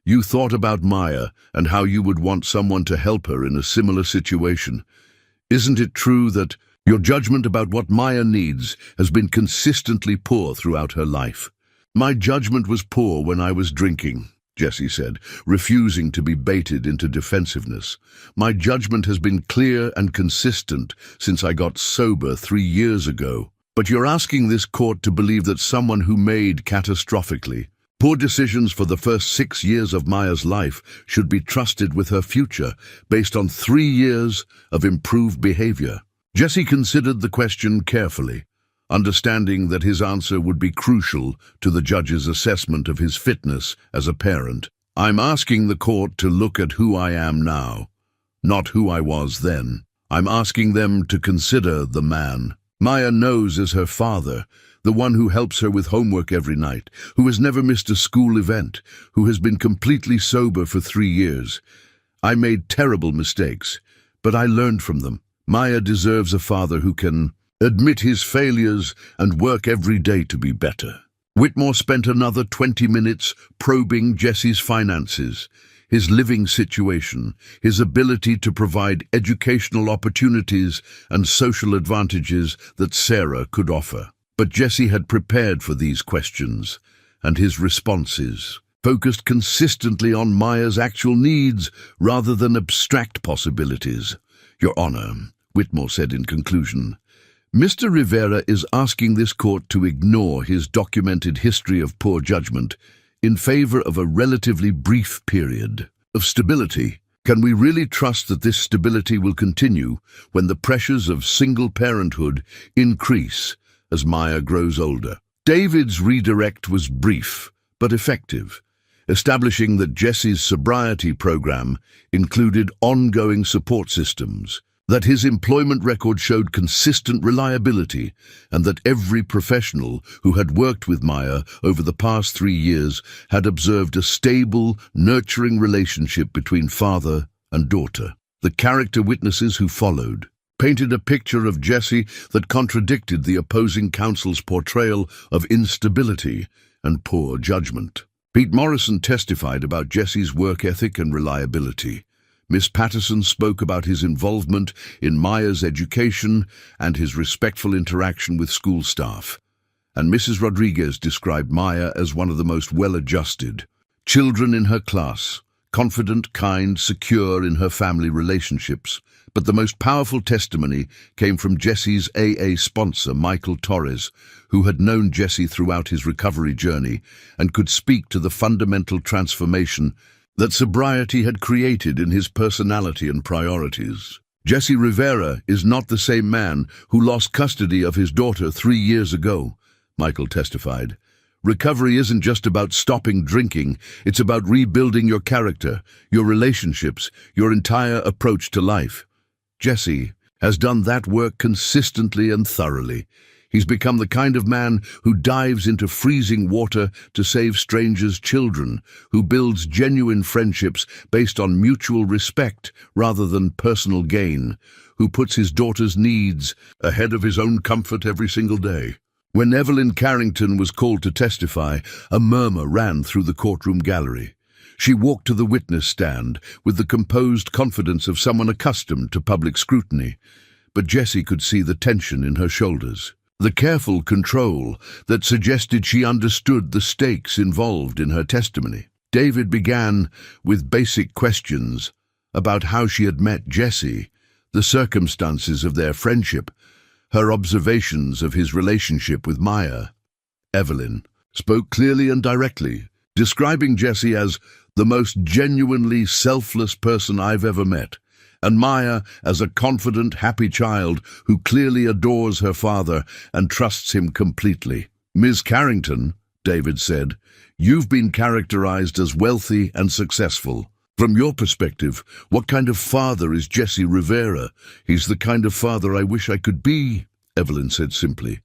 you thought about Maya and how you would want someone to help her in a similar situation. Isn't it true that your judgment about what Maya needs has been consistently poor throughout her life? My judgment was poor when I was drinking, Jesse said, refusing to be baited into defensiveness. My judgment has been clear and consistent since I got sober 3 years ago. But you're asking this court to believe that someone who made catastrophically poor decisions for the first 6 years of Maya's life should be trusted with her future based on 3 years of improved behavior. Jesse considered the question carefully, understanding that his answer would be crucial to the judge's assessment of his fitness as a parent. I'm asking the court to look at who I am now, not who I was then. I'm asking them to consider the man Maya knows as her father, the one who helps her with homework every night, who has never missed a school event, who has been completely sober for 3 years. I made terrible mistakes, but I learned from them. Maya deserves a father who can admit his failures and work every day to be better. Whitmore spent another 20 minutes probing Jesse's finances, his living situation, his ability to provide educational opportunities and social advantages that Sarah could offer. But Jesse had prepared for these questions, and his responses focused consistently on Maya's actual needs rather than abstract possibilities. Your Honor, Whitmore said in conclusion, Mr. Rivera is asking this court to ignore his documented history of poor judgment in favor of a relatively brief period of stability. Can we really trust that this stability will continue when the pressures of single parenthood increase as Maya grows older? David's redirect was brief but effective, establishing that Jesse's sobriety program included ongoing support systems, that his employment record showed consistent reliability, and that every professional who had worked with Maya over the past 3 years had observed a stable, nurturing relationship between father and daughter. The character witnesses who followed painted a picture of Jesse that contradicted the opposing counsel's portrayal of instability and poor judgment. Pete Morrison testified about Jesse's work ethic and reliability. Miss Patterson spoke about his involvement in Maya's education and his respectful interaction with school staff. And Mrs. Rodriguez described Maya as one of the most well-adjusted children in her class, confident, kind, secure in her family relationships. But the most powerful testimony came from Jesse's AA sponsor, Michael Torres, who had known Jesse throughout his recovery journey and could speak to the fundamental transformation that sobriety had created in his personality and priorities. Jesse Rivera is not the same man who lost custody of his daughter 3 years ago, Michael testified. Recovery isn't just about stopping drinking, it's about rebuilding your character, your relationships, your entire approach to life. Jesse has done that work consistently and thoroughly. He's become the kind of man who dives into freezing water to save strangers' children, who builds genuine friendships based on mutual respect rather than personal gain, who puts his daughter's needs ahead of his own comfort every single day. When Evelyn Carrington was called to testify, a murmur ran through the courtroom gallery. She walked to the witness stand with the composed confidence of someone accustomed to public scrutiny, but Jesse could see the tension in her shoulders, the careful control that suggested she understood the stakes involved in her testimony. David began with basic questions about how she had met Jesse, the circumstances of their friendship, her observations of his relationship with Maya. Evelyn spoke clearly and directly, describing Jesse as the most genuinely selfless person I've ever met, and Maya as a confident, happy child who clearly adores her father and trusts him completely. Ms. Carrington, David said, you've been characterized as wealthy and successful. From your perspective, what kind of father is Jesse Rivera? He's the kind of father I wish I could be, Evelyn said simply.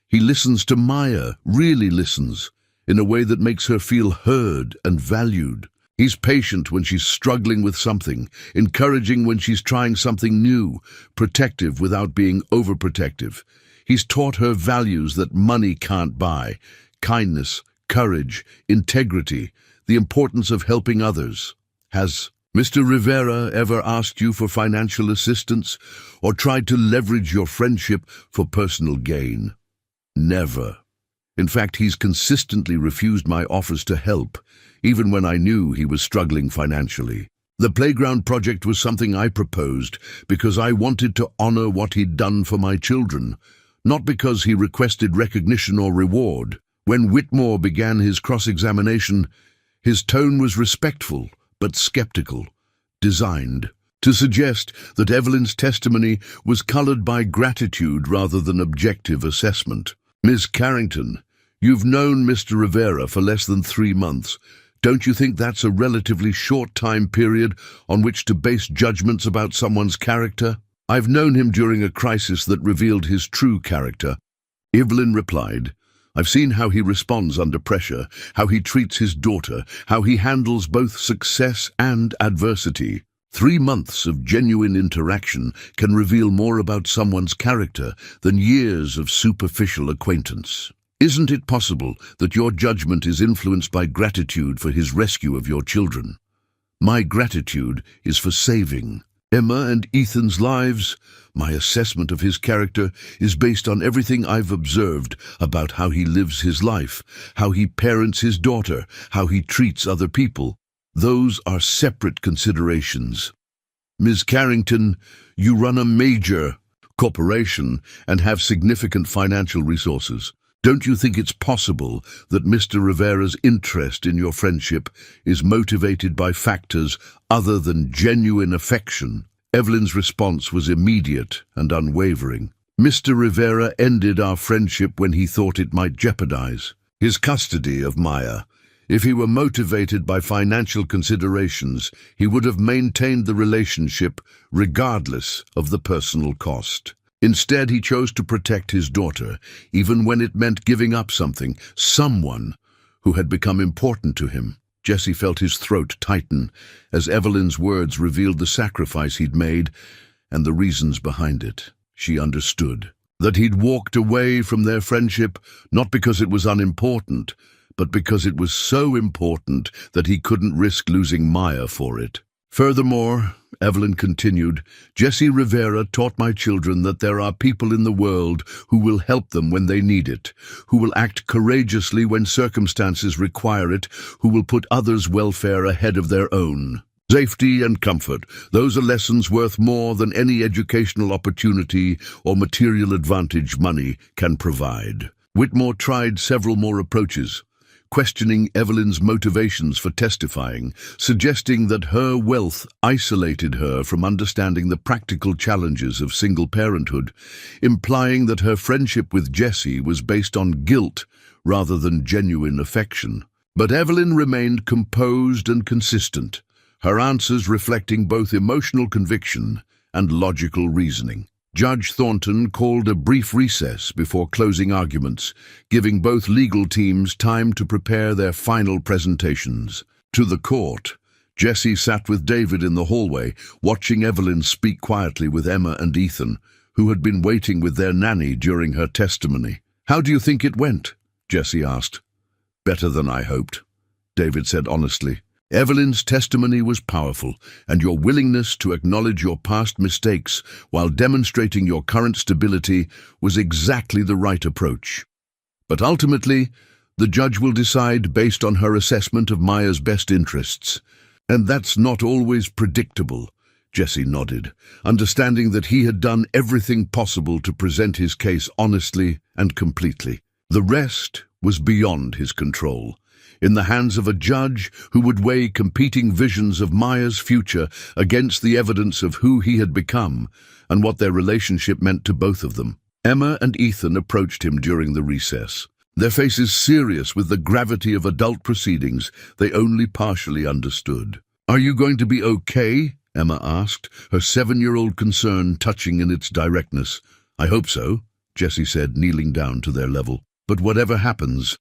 He listens to Maya, really listens, in a way that makes her feel heard and valued. He's patient when she's struggling with something, encouraging when she's trying something new, protective without being overprotective. He's taught her values that money can't buy: kindness, courage, integrity, the importance of helping others. Has Mr. Rivera ever asked you for financial assistance or tried to leverage your friendship for personal gain? Never. In fact, he's consistently refused my offers to help, even when I knew he was struggling financially. The playground project was something I proposed because I wanted to honor what he'd done for my children, not because he requested recognition or reward. When Whitmore began his cross-examination, his tone was respectful but skeptical, designed to suggest that Evelyn's testimony was colored by gratitude rather than objective assessment. Ms. Carrington, you've known Mr. Rivera for less than 3 months. Don't you think that's a relatively short time period on which to base judgments about someone's character? I've known him during a crisis that revealed his true character. Evelyn replied, I've seen how he responds under pressure, how he treats his daughter, how he handles both success and adversity. 3 months of genuine interaction can reveal more about someone's character than years of superficial acquaintance. Isn't it possible that your judgment is influenced by gratitude for his rescue of your children? My gratitude is for saving Emma and Ethan's lives. My assessment of his character is based on everything I've observed about how he lives his life, how he parents his daughter, how he treats other people. Those are separate considerations. Ms. Carrington, you run a major corporation and have significant financial resources. Don't you think it's possible that Mr. Rivera's interest in your friendship is motivated by factors other than genuine affection? Evelyn's response was immediate and unwavering. Mr. Rivera ended our friendship when he thought it might jeopardize his custody of Maya. If he were motivated by financial considerations, he would have maintained the relationship regardless of the personal cost. Instead, he chose to protect his daughter, even when it meant giving up someone who had become important to him. Jesse felt his throat tighten as Evelyn's words revealed the sacrifice he'd made and the reasons behind it. She understood that he'd walked away from their friendship not because it was unimportant, but because it was so important that he couldn't risk losing Maya for it. Furthermore, Evelyn continued, Jesse Rivera taught my children that there are people in the world who will help them when they need it, who will act courageously when circumstances require it, who will put others' welfare ahead of their own. Safety and comfort, those are lessons worth more than any educational opportunity or material advantage money can provide. Whitmore tried several more approaches, questioning Evelyn's motivations for testifying, suggesting that her wealth isolated her from understanding the practical challenges of single parenthood, implying that her friendship with Jesse was based on guilt rather than genuine affection. But Evelyn remained composed and consistent, her answers reflecting both emotional conviction and logical reasoning. Judge Thornton called a brief recess before closing arguments, giving both legal teams time to prepare their final presentations. To the court, Jesse sat with David in the hallway, watching Evelyn speak quietly with Emma and Ethan, who had been waiting with their nanny during her testimony. "How do you think it went?" Jesse asked. "Better than I hoped," David said honestly. "Evelyn's testimony was powerful, and your willingness to acknowledge your past mistakes while demonstrating your current stability was exactly the right approach. But ultimately, the judge will decide based on her assessment of Maya's best interests. And that's not always predictable," Jesse nodded, understanding that he had done everything possible to present his case honestly and completely. The rest was beyond his control, in the hands of a judge who would weigh competing visions of Maya's future against the evidence of who he had become and what their relationship meant to both of them. Emma and Ethan approached him during the recess, their faces serious with the gravity of adult proceedings they only partially understood. "Are you going to be okay?" Emma asked, her 7-year-old concern touching in its directness. "I hope so," Jesse said, kneeling down to their level. "But whatever happens,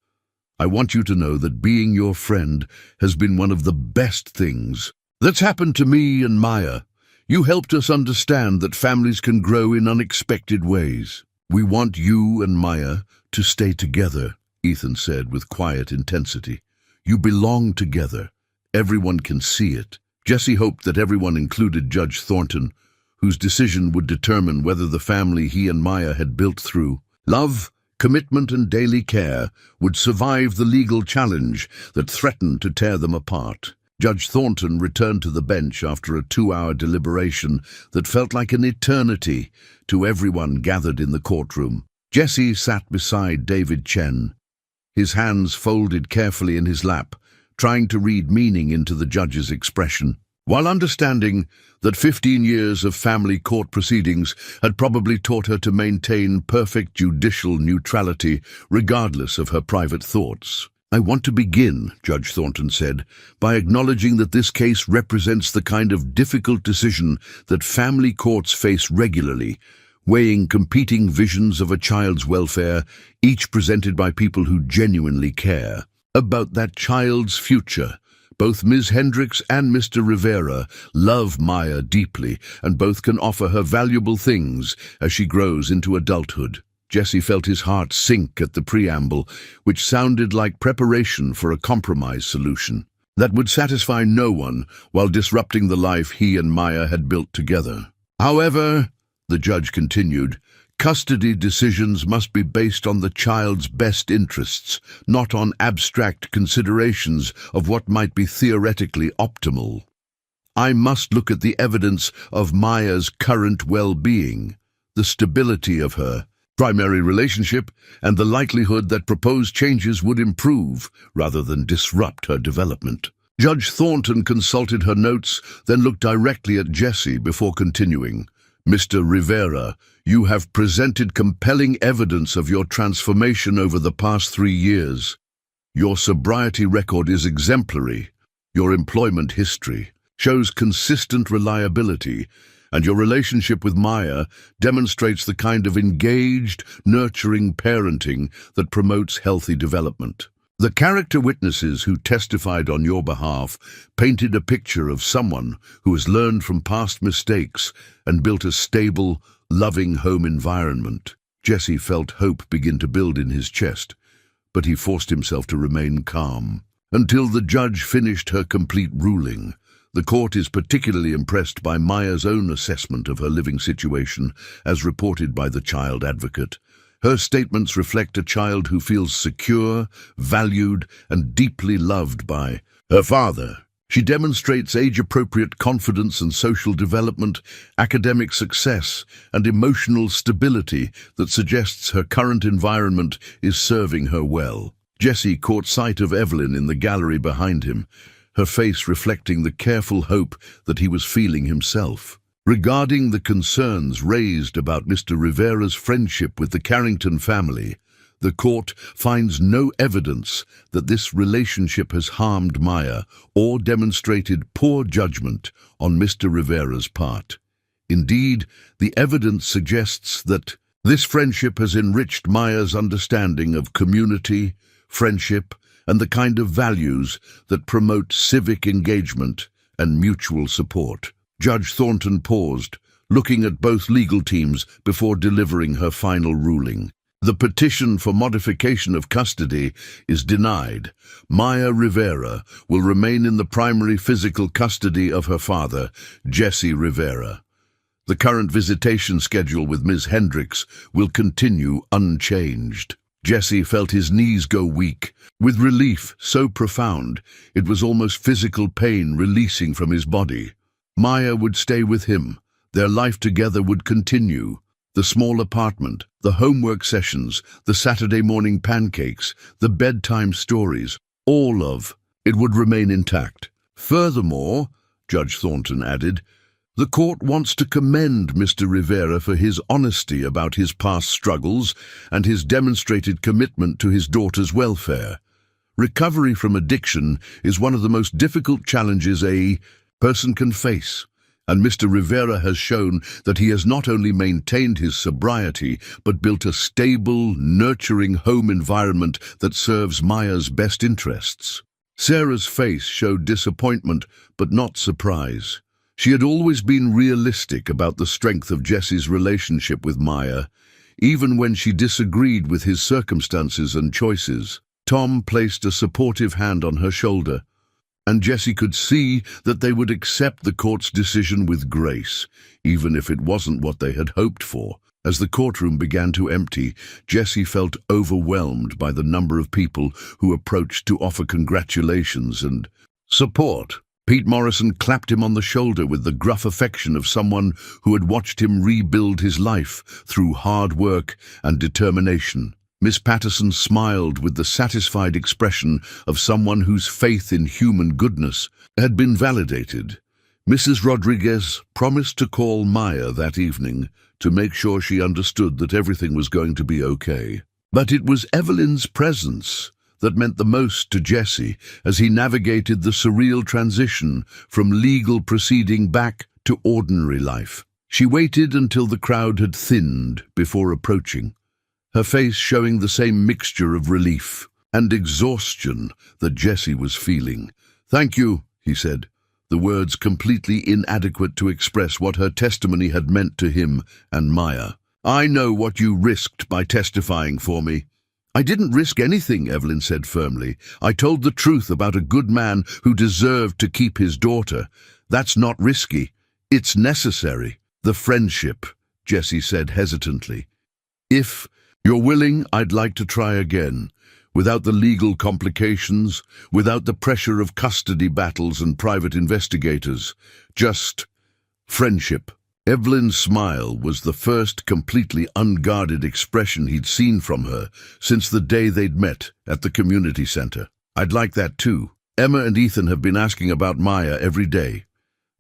I want you to know that being your friend has been one of the best things that's happened to me and Maya. You helped us understand that families can grow in unexpected ways. We want you and Maya to stay together," Ethan said with quiet intensity. "You belong together. Everyone can see it." Jesse hoped that everyone included Judge Thornton, whose decision would determine whether the family he and Maya had built through love, commitment and daily care would survive the legal challenge that threatened to tear them apart. Judge Thornton returned to the bench after a 2-hour deliberation that felt like an eternity to everyone gathered in the courtroom. Jesse sat beside David Chen, his hands folded carefully in his lap, trying to read meaning into the judge's expression. While understanding that 15 years of family court proceedings had probably taught her to maintain perfect judicial neutrality regardless of her private thoughts. "I want to begin," Judge Thornton said, "by acknowledging that this case represents the kind of difficult decision that family courts face regularly, weighing competing visions of a child's welfare, each presented by people who genuinely care about that child's future. Both Ms. Hendricks and Mr. Rivera love Maya deeply, and both can offer her valuable things as she grows into adulthood." Jesse felt his heart sink at the preamble, which sounded like preparation for a compromise solution that would satisfy no one while disrupting the life he and Maya had built together. "However," the judge continued, "custody decisions must be based on the child's best interests, not on abstract considerations of what might be theoretically optimal. I must look at the evidence of Maya's current well-being, the stability of her primary relationship, and the likelihood that proposed changes would improve rather than disrupt her development. Judge Thornton consulted her notes, then looked directly at Jesse before continuing. Mr. Rivera, you have presented compelling evidence of your transformation over the past 3 years. Your sobriety record is exemplary. Your employment history shows consistent reliability, and your relationship with Maya demonstrates the kind of engaged, nurturing parenting that promotes healthy development. The character witnesses who testified on your behalf painted a picture of someone who has learned from past mistakes and built a stable, loving home environment. Jesse felt hope begin to build in his chest, but he forced himself to remain calm until the judge finished her complete ruling. The court is particularly impressed by Maya's own assessment of her living situation, as reported by the child advocate. Her statements reflect a child who feels secure, valued, and deeply loved by her father. She demonstrates age-appropriate confidence and social development, academic success, and emotional stability that suggests her current environment is serving her well. Jesse caught sight of Evelyn in the gallery behind him, her face reflecting the careful hope that he was feeling himself. Regarding the concerns raised about Mr. Rivera's friendship with the Carrington family, the court finds no evidence that this relationship has harmed Maya or demonstrated poor judgment on Mr. Rivera's part. Indeed, the evidence suggests that this friendship has enriched Maya's understanding of community, friendship, and the kind of values that promote civic engagement and mutual support. Judge Thornton paused, looking at both legal teams before delivering her final ruling. The petition for modification of custody is denied. Maya Rivera will remain in the primary physical custody of her father, Jesse Rivera. The current visitation schedule with Ms. Hendricks will continue unchanged. Jesse felt his knees go weak, with relief so profound it was almost physical pain releasing from his body. Maya would stay with him. Their life together would continue. The small apartment, the homework sessions, the Saturday morning pancakes, the bedtime stories, all of it would remain intact. Furthermore, Judge Thornton added, the court wants to commend Mr. Rivera for his honesty about his past struggles and his demonstrated commitment to his daughter's welfare. Recovery from addiction is one of the most difficult challenges a person can face, and Mr. Rivera has shown that he has not only maintained his sobriety, but built a stable, nurturing home environment that serves Maya's best interests. Sarah's face showed disappointment, but not surprise. She had always been realistic about the strength of Jesse's relationship with Maya, even when she disagreed with his circumstances and choices. Tom placed a supportive hand on her shoulder, and Jesse could see that they would accept the court's decision with grace, even if it wasn't what they had hoped for. As the courtroom began to empty, Jesse felt overwhelmed by the number of people who approached to offer congratulations and support. Pete Morrison clapped him on the shoulder with the gruff affection of someone who had watched him rebuild his life through hard work and determination. Miss Patterson smiled with the satisfied expression of someone whose faith in human goodness had been validated. Mrs. Rodriguez promised to call Maya that evening to make sure she understood that everything was going to be okay. But it was Evelyn's presence that meant the most to Jesse as he navigated the surreal transition from legal proceeding back to ordinary life. She waited until the crowd had thinned before approaching, her face showing the same mixture of relief and exhaustion that Jesse was feeling. "Thank you," he said, the words completely inadequate to express what her testimony had meant to him and Maya. "I know what you risked by testifying for me." "I didn't risk anything," Evelyn said firmly. "I told the truth about a good man who deserved to keep his daughter. That's not risky. It's necessary." "The friendship," Jesse said hesitantly. "If you're willing, I'd like to try again, without the legal complications, without the pressure of custody battles and private investigators. Just friendship." Evelyn's smile was the first completely unguarded expression he'd seen from her since the day they'd met at the community center. "I'd like that too. Emma and Ethan have been asking about Maya every day.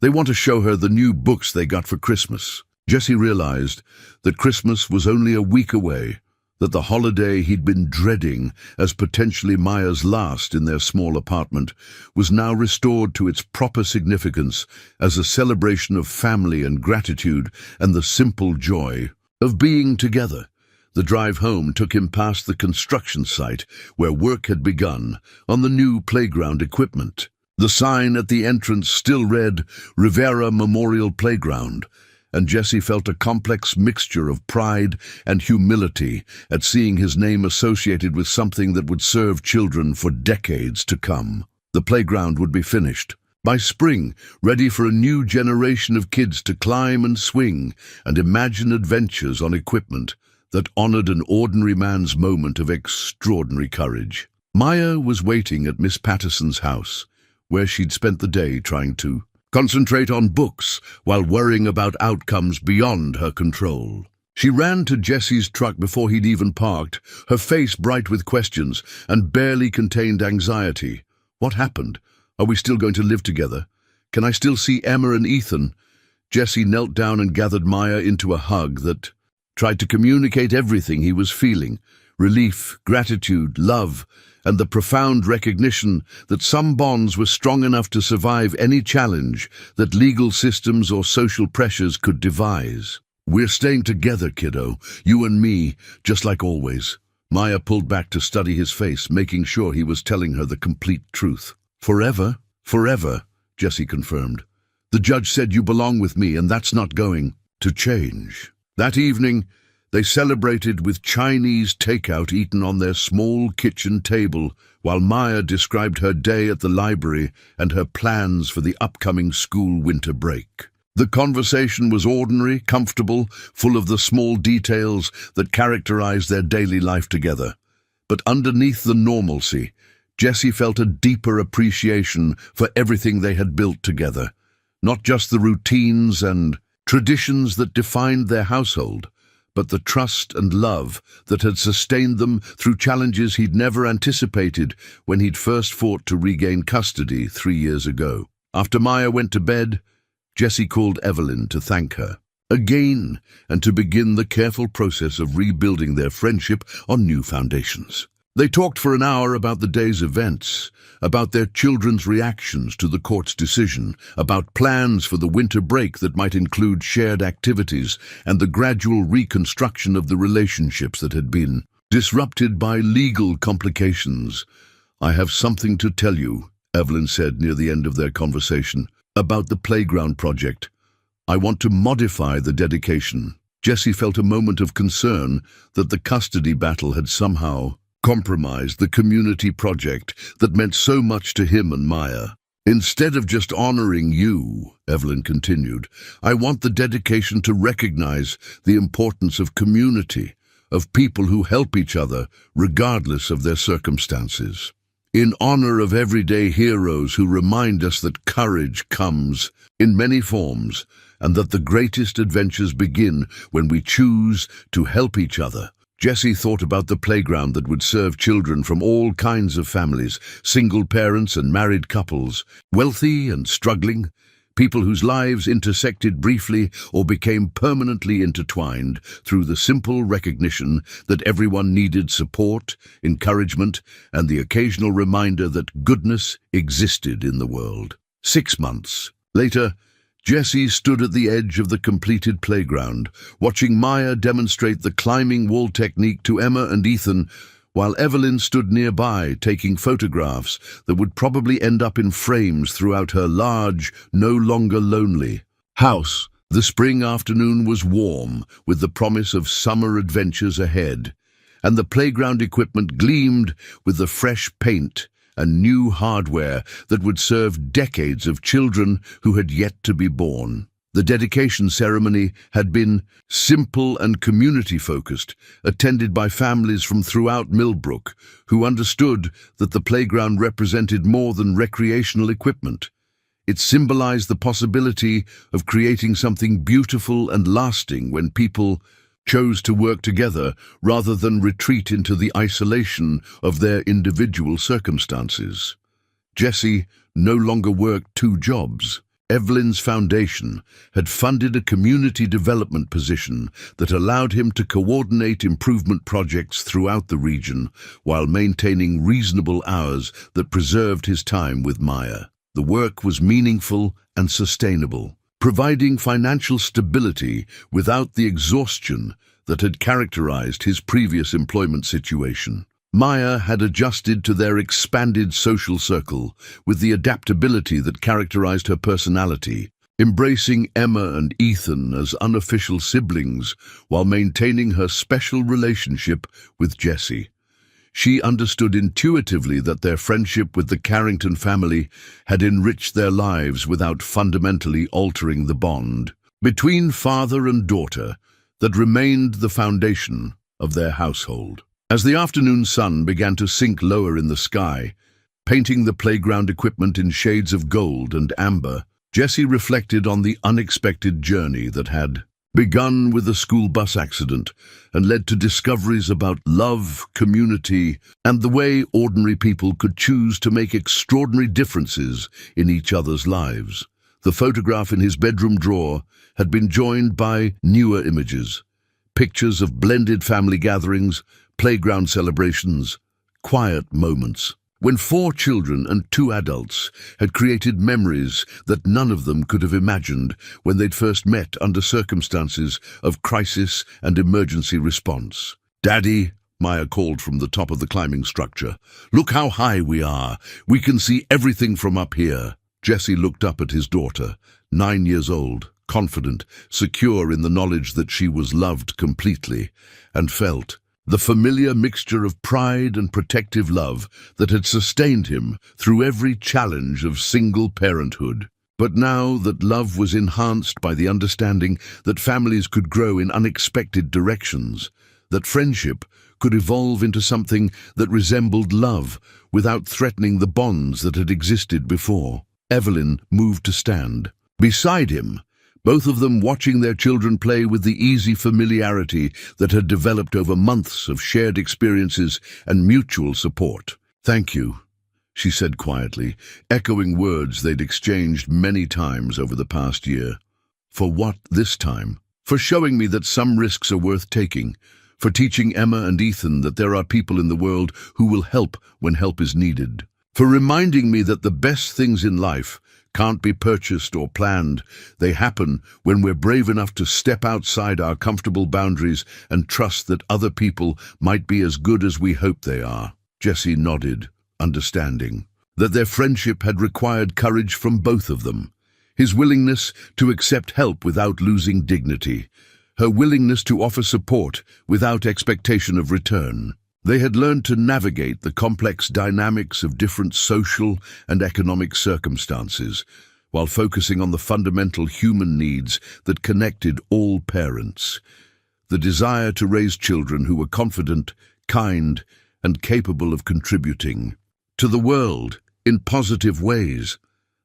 They want to show her the new books they got for Christmas." Jesse realized that Christmas was only a week away, that the holiday he'd been dreading as potentially Maya's last in their small apartment was now restored to its proper significance as a celebration of family and gratitude and the simple joy of being together. The drive home took him past the construction site where work had begun on the new playground equipment. The sign at the entrance still read Rivera Memorial Playground, and Jesse felt a complex mixture of pride and humility at seeing his name associated with something that would serve children for decades to come. The playground would be finished by spring, ready for a new generation of kids to climb and swing and imagine adventures on equipment that honored an ordinary man's moment of extraordinary courage. Maya was waiting at Miss Patterson's house, where she'd spent the day trying to concentrate on books while worrying about outcomes beyond her control. She ran to Jesse's truck before he'd even parked, her face bright with questions and barely contained anxiety. "What happened? Are we still going to live together? Can I still see Emma and Ethan?" Jesse knelt down and gathered Maya into a hug that tried to communicate everything he was feeling: relief, gratitude, love, and the profound recognition that some bonds were strong enough to survive any challenge that legal systems or social pressures could devise. "We're staying together, kiddo, you and me, just like always." Maya pulled back to study his face, making sure he was telling her the complete truth. "Forever? Forever," Jesse confirmed. "The judge said you belong with me, and that's not going to change." That evening, they celebrated with Chinese takeout eaten on their small kitchen table, while Maya described her day at the library and her plans for the upcoming school winter break. The conversation was ordinary, comfortable, full of the small details that characterized their daily life together. But underneath the normalcy, Jesse felt a deeper appreciation for everything they had built together, not just the routines and traditions that defined their household, but the trust and love that had sustained them through challenges he'd never anticipated when he'd first fought to regain custody 3 years ago. After Maya went to bed, Jesse called Evelyn to thank her again and to begin the careful process of rebuilding their friendship on new foundations. They talked for an hour about the day's events, about their children's reactions to the court's decision, about plans for the winter break that might include shared activities, and the gradual reconstruction of the relationships that had been disrupted by legal complications. "I have something to tell you," Evelyn said near the end of their conversation, "about the playground project. I want to modify the dedication." Jesse felt a moment of concern that the custody battle had somehow compromised the community project that meant so much to him and Maya. "Instead of just honoring you," Evelyn continued, "I want the dedication to recognize the importance of community, of people who help each other regardless of their circumstances. In honor of everyday heroes who remind us that courage comes in many forms and that the greatest adventures begin when we choose to help each other." Jesse thought about the playground that would serve children from all kinds of families, single parents and married couples, wealthy and struggling, people whose lives intersected briefly or became permanently intertwined through the simple recognition that everyone needed support, encouragement, and the occasional reminder that goodness existed in the world. 6 months later, Jesse stood at the edge of the completed playground, watching Maya demonstrate the climbing wall technique to Emma and Ethan, while Evelyn stood nearby taking photographs that would probably end up in frames throughout her large, no longer lonely house. The spring afternoon was warm, with the promise of summer adventures ahead, and the playground equipment gleamed with the fresh paint and new hardware that would serve decades of children who had yet to be born. The dedication ceremony had been simple and community-focused, attended by families from throughout Millbrook who understood that the playground represented more than recreational equipment. It symbolized the possibility of creating something beautiful and lasting when people chose to work together rather than retreat into the isolation of their individual circumstances. Jesse no longer worked two jobs. Evelyn's foundation had funded a community development position that allowed him to coordinate improvement projects throughout the region while maintaining reasonable hours that preserved his time with Maya. The work was meaningful and sustainable, providing financial stability without the exhaustion that had characterized his previous employment situation. Maya had adjusted to their expanded social circle with the adaptability that characterized her personality, embracing Emma and Ethan as unofficial siblings while maintaining her special relationship with Jesse. She understood intuitively that their friendship with the Carrington family had enriched their lives without fundamentally altering the bond between father and daughter that remained the foundation of their household. As the afternoon sun began to sink lower in the sky, painting the playground equipment in shades of gold and amber, Jesse reflected on the unexpected journey that had begun with a school bus accident and led to discoveries about love, community, and the way ordinary people could choose to make extraordinary differences in each other's lives. The photograph in his bedroom drawer had been joined by newer images, pictures of blended family gatherings, playground celebrations, quiet moments, when 4 children and 2 adults had created memories that none of them could have imagined when they'd first met under circumstances of crisis and emergency response. "Daddy," Maya called from the top of the climbing structure, "look how high we are. We can see everything from up here." Jesse looked up at his daughter, 9 years old, confident, secure in the knowledge that she was loved completely, and felt the familiar mixture of pride and protective love that had sustained him through every challenge of single parenthood. But now that love was enhanced by the understanding that families could grow in unexpected directions, that friendship could evolve into something that resembled love without threatening the bonds that had existed before, Evelyn moved to stand beside him, both of them watching their children play with the easy familiarity that had developed over months of shared experiences and mutual support. "Thank you," she said quietly, echoing words they'd exchanged many times over the past year. "For what this time? For showing me that some risks are worth taking, for teaching Emma and Ethan that there are people in the world who will help when help is needed, for reminding me that the best things in life can't be purchased or planned. They happen when we're brave enough to step outside our comfortable boundaries and trust that other people might be as good as we hope they are." Jesse nodded, understanding that their friendship had required courage from both of them. His willingness to accept help without losing dignity, her willingness to offer support without expectation of return. They had learned to navigate the complex dynamics of different social and economic circumstances, while focusing on the fundamental human needs that connected all parents. The desire to raise children who were confident, kind, and capable of contributing to the world in positive ways.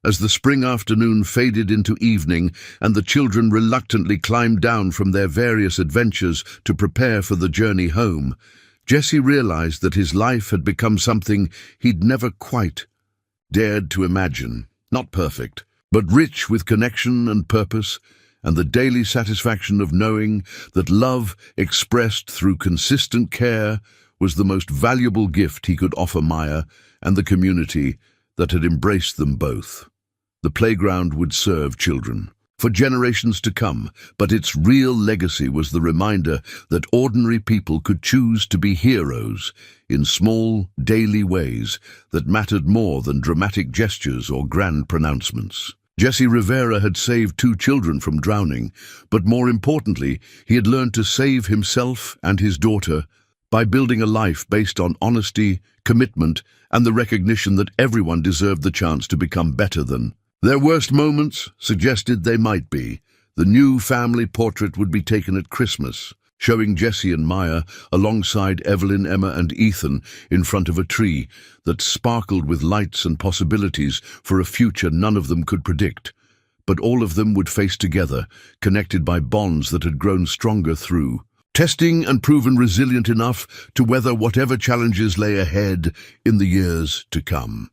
As the spring afternoon faded into evening and the children reluctantly climbed down from their various adventures to prepare for the journey home, Jesse realized that his life had become something he'd never quite dared to imagine. Not perfect, but rich with connection and purpose, and the daily satisfaction of knowing that love expressed through consistent care was the most valuable gift he could offer Maya and the community that had embraced them both. The playground would serve children for generations to come, but its real legacy was the reminder that ordinary people could choose to be heroes in small, daily ways that mattered more than dramatic gestures or grand pronouncements. Jesse Rivera had saved 2 children from drowning, but more importantly, he had learned to save himself and his daughter by building a life based on honesty, commitment, and the recognition that everyone deserved the chance to become better than their worst moments suggested they might be. The new family portrait would be taken at Christmas, showing Jesse and Maya alongside Evelyn, Emma, and Ethan in front of a tree that sparkled with lights and possibilities for a future none of them could predict. But all of them would face together, connected by bonds that had grown stronger through testing and proven resilient enough to weather whatever challenges lay ahead in the years to come.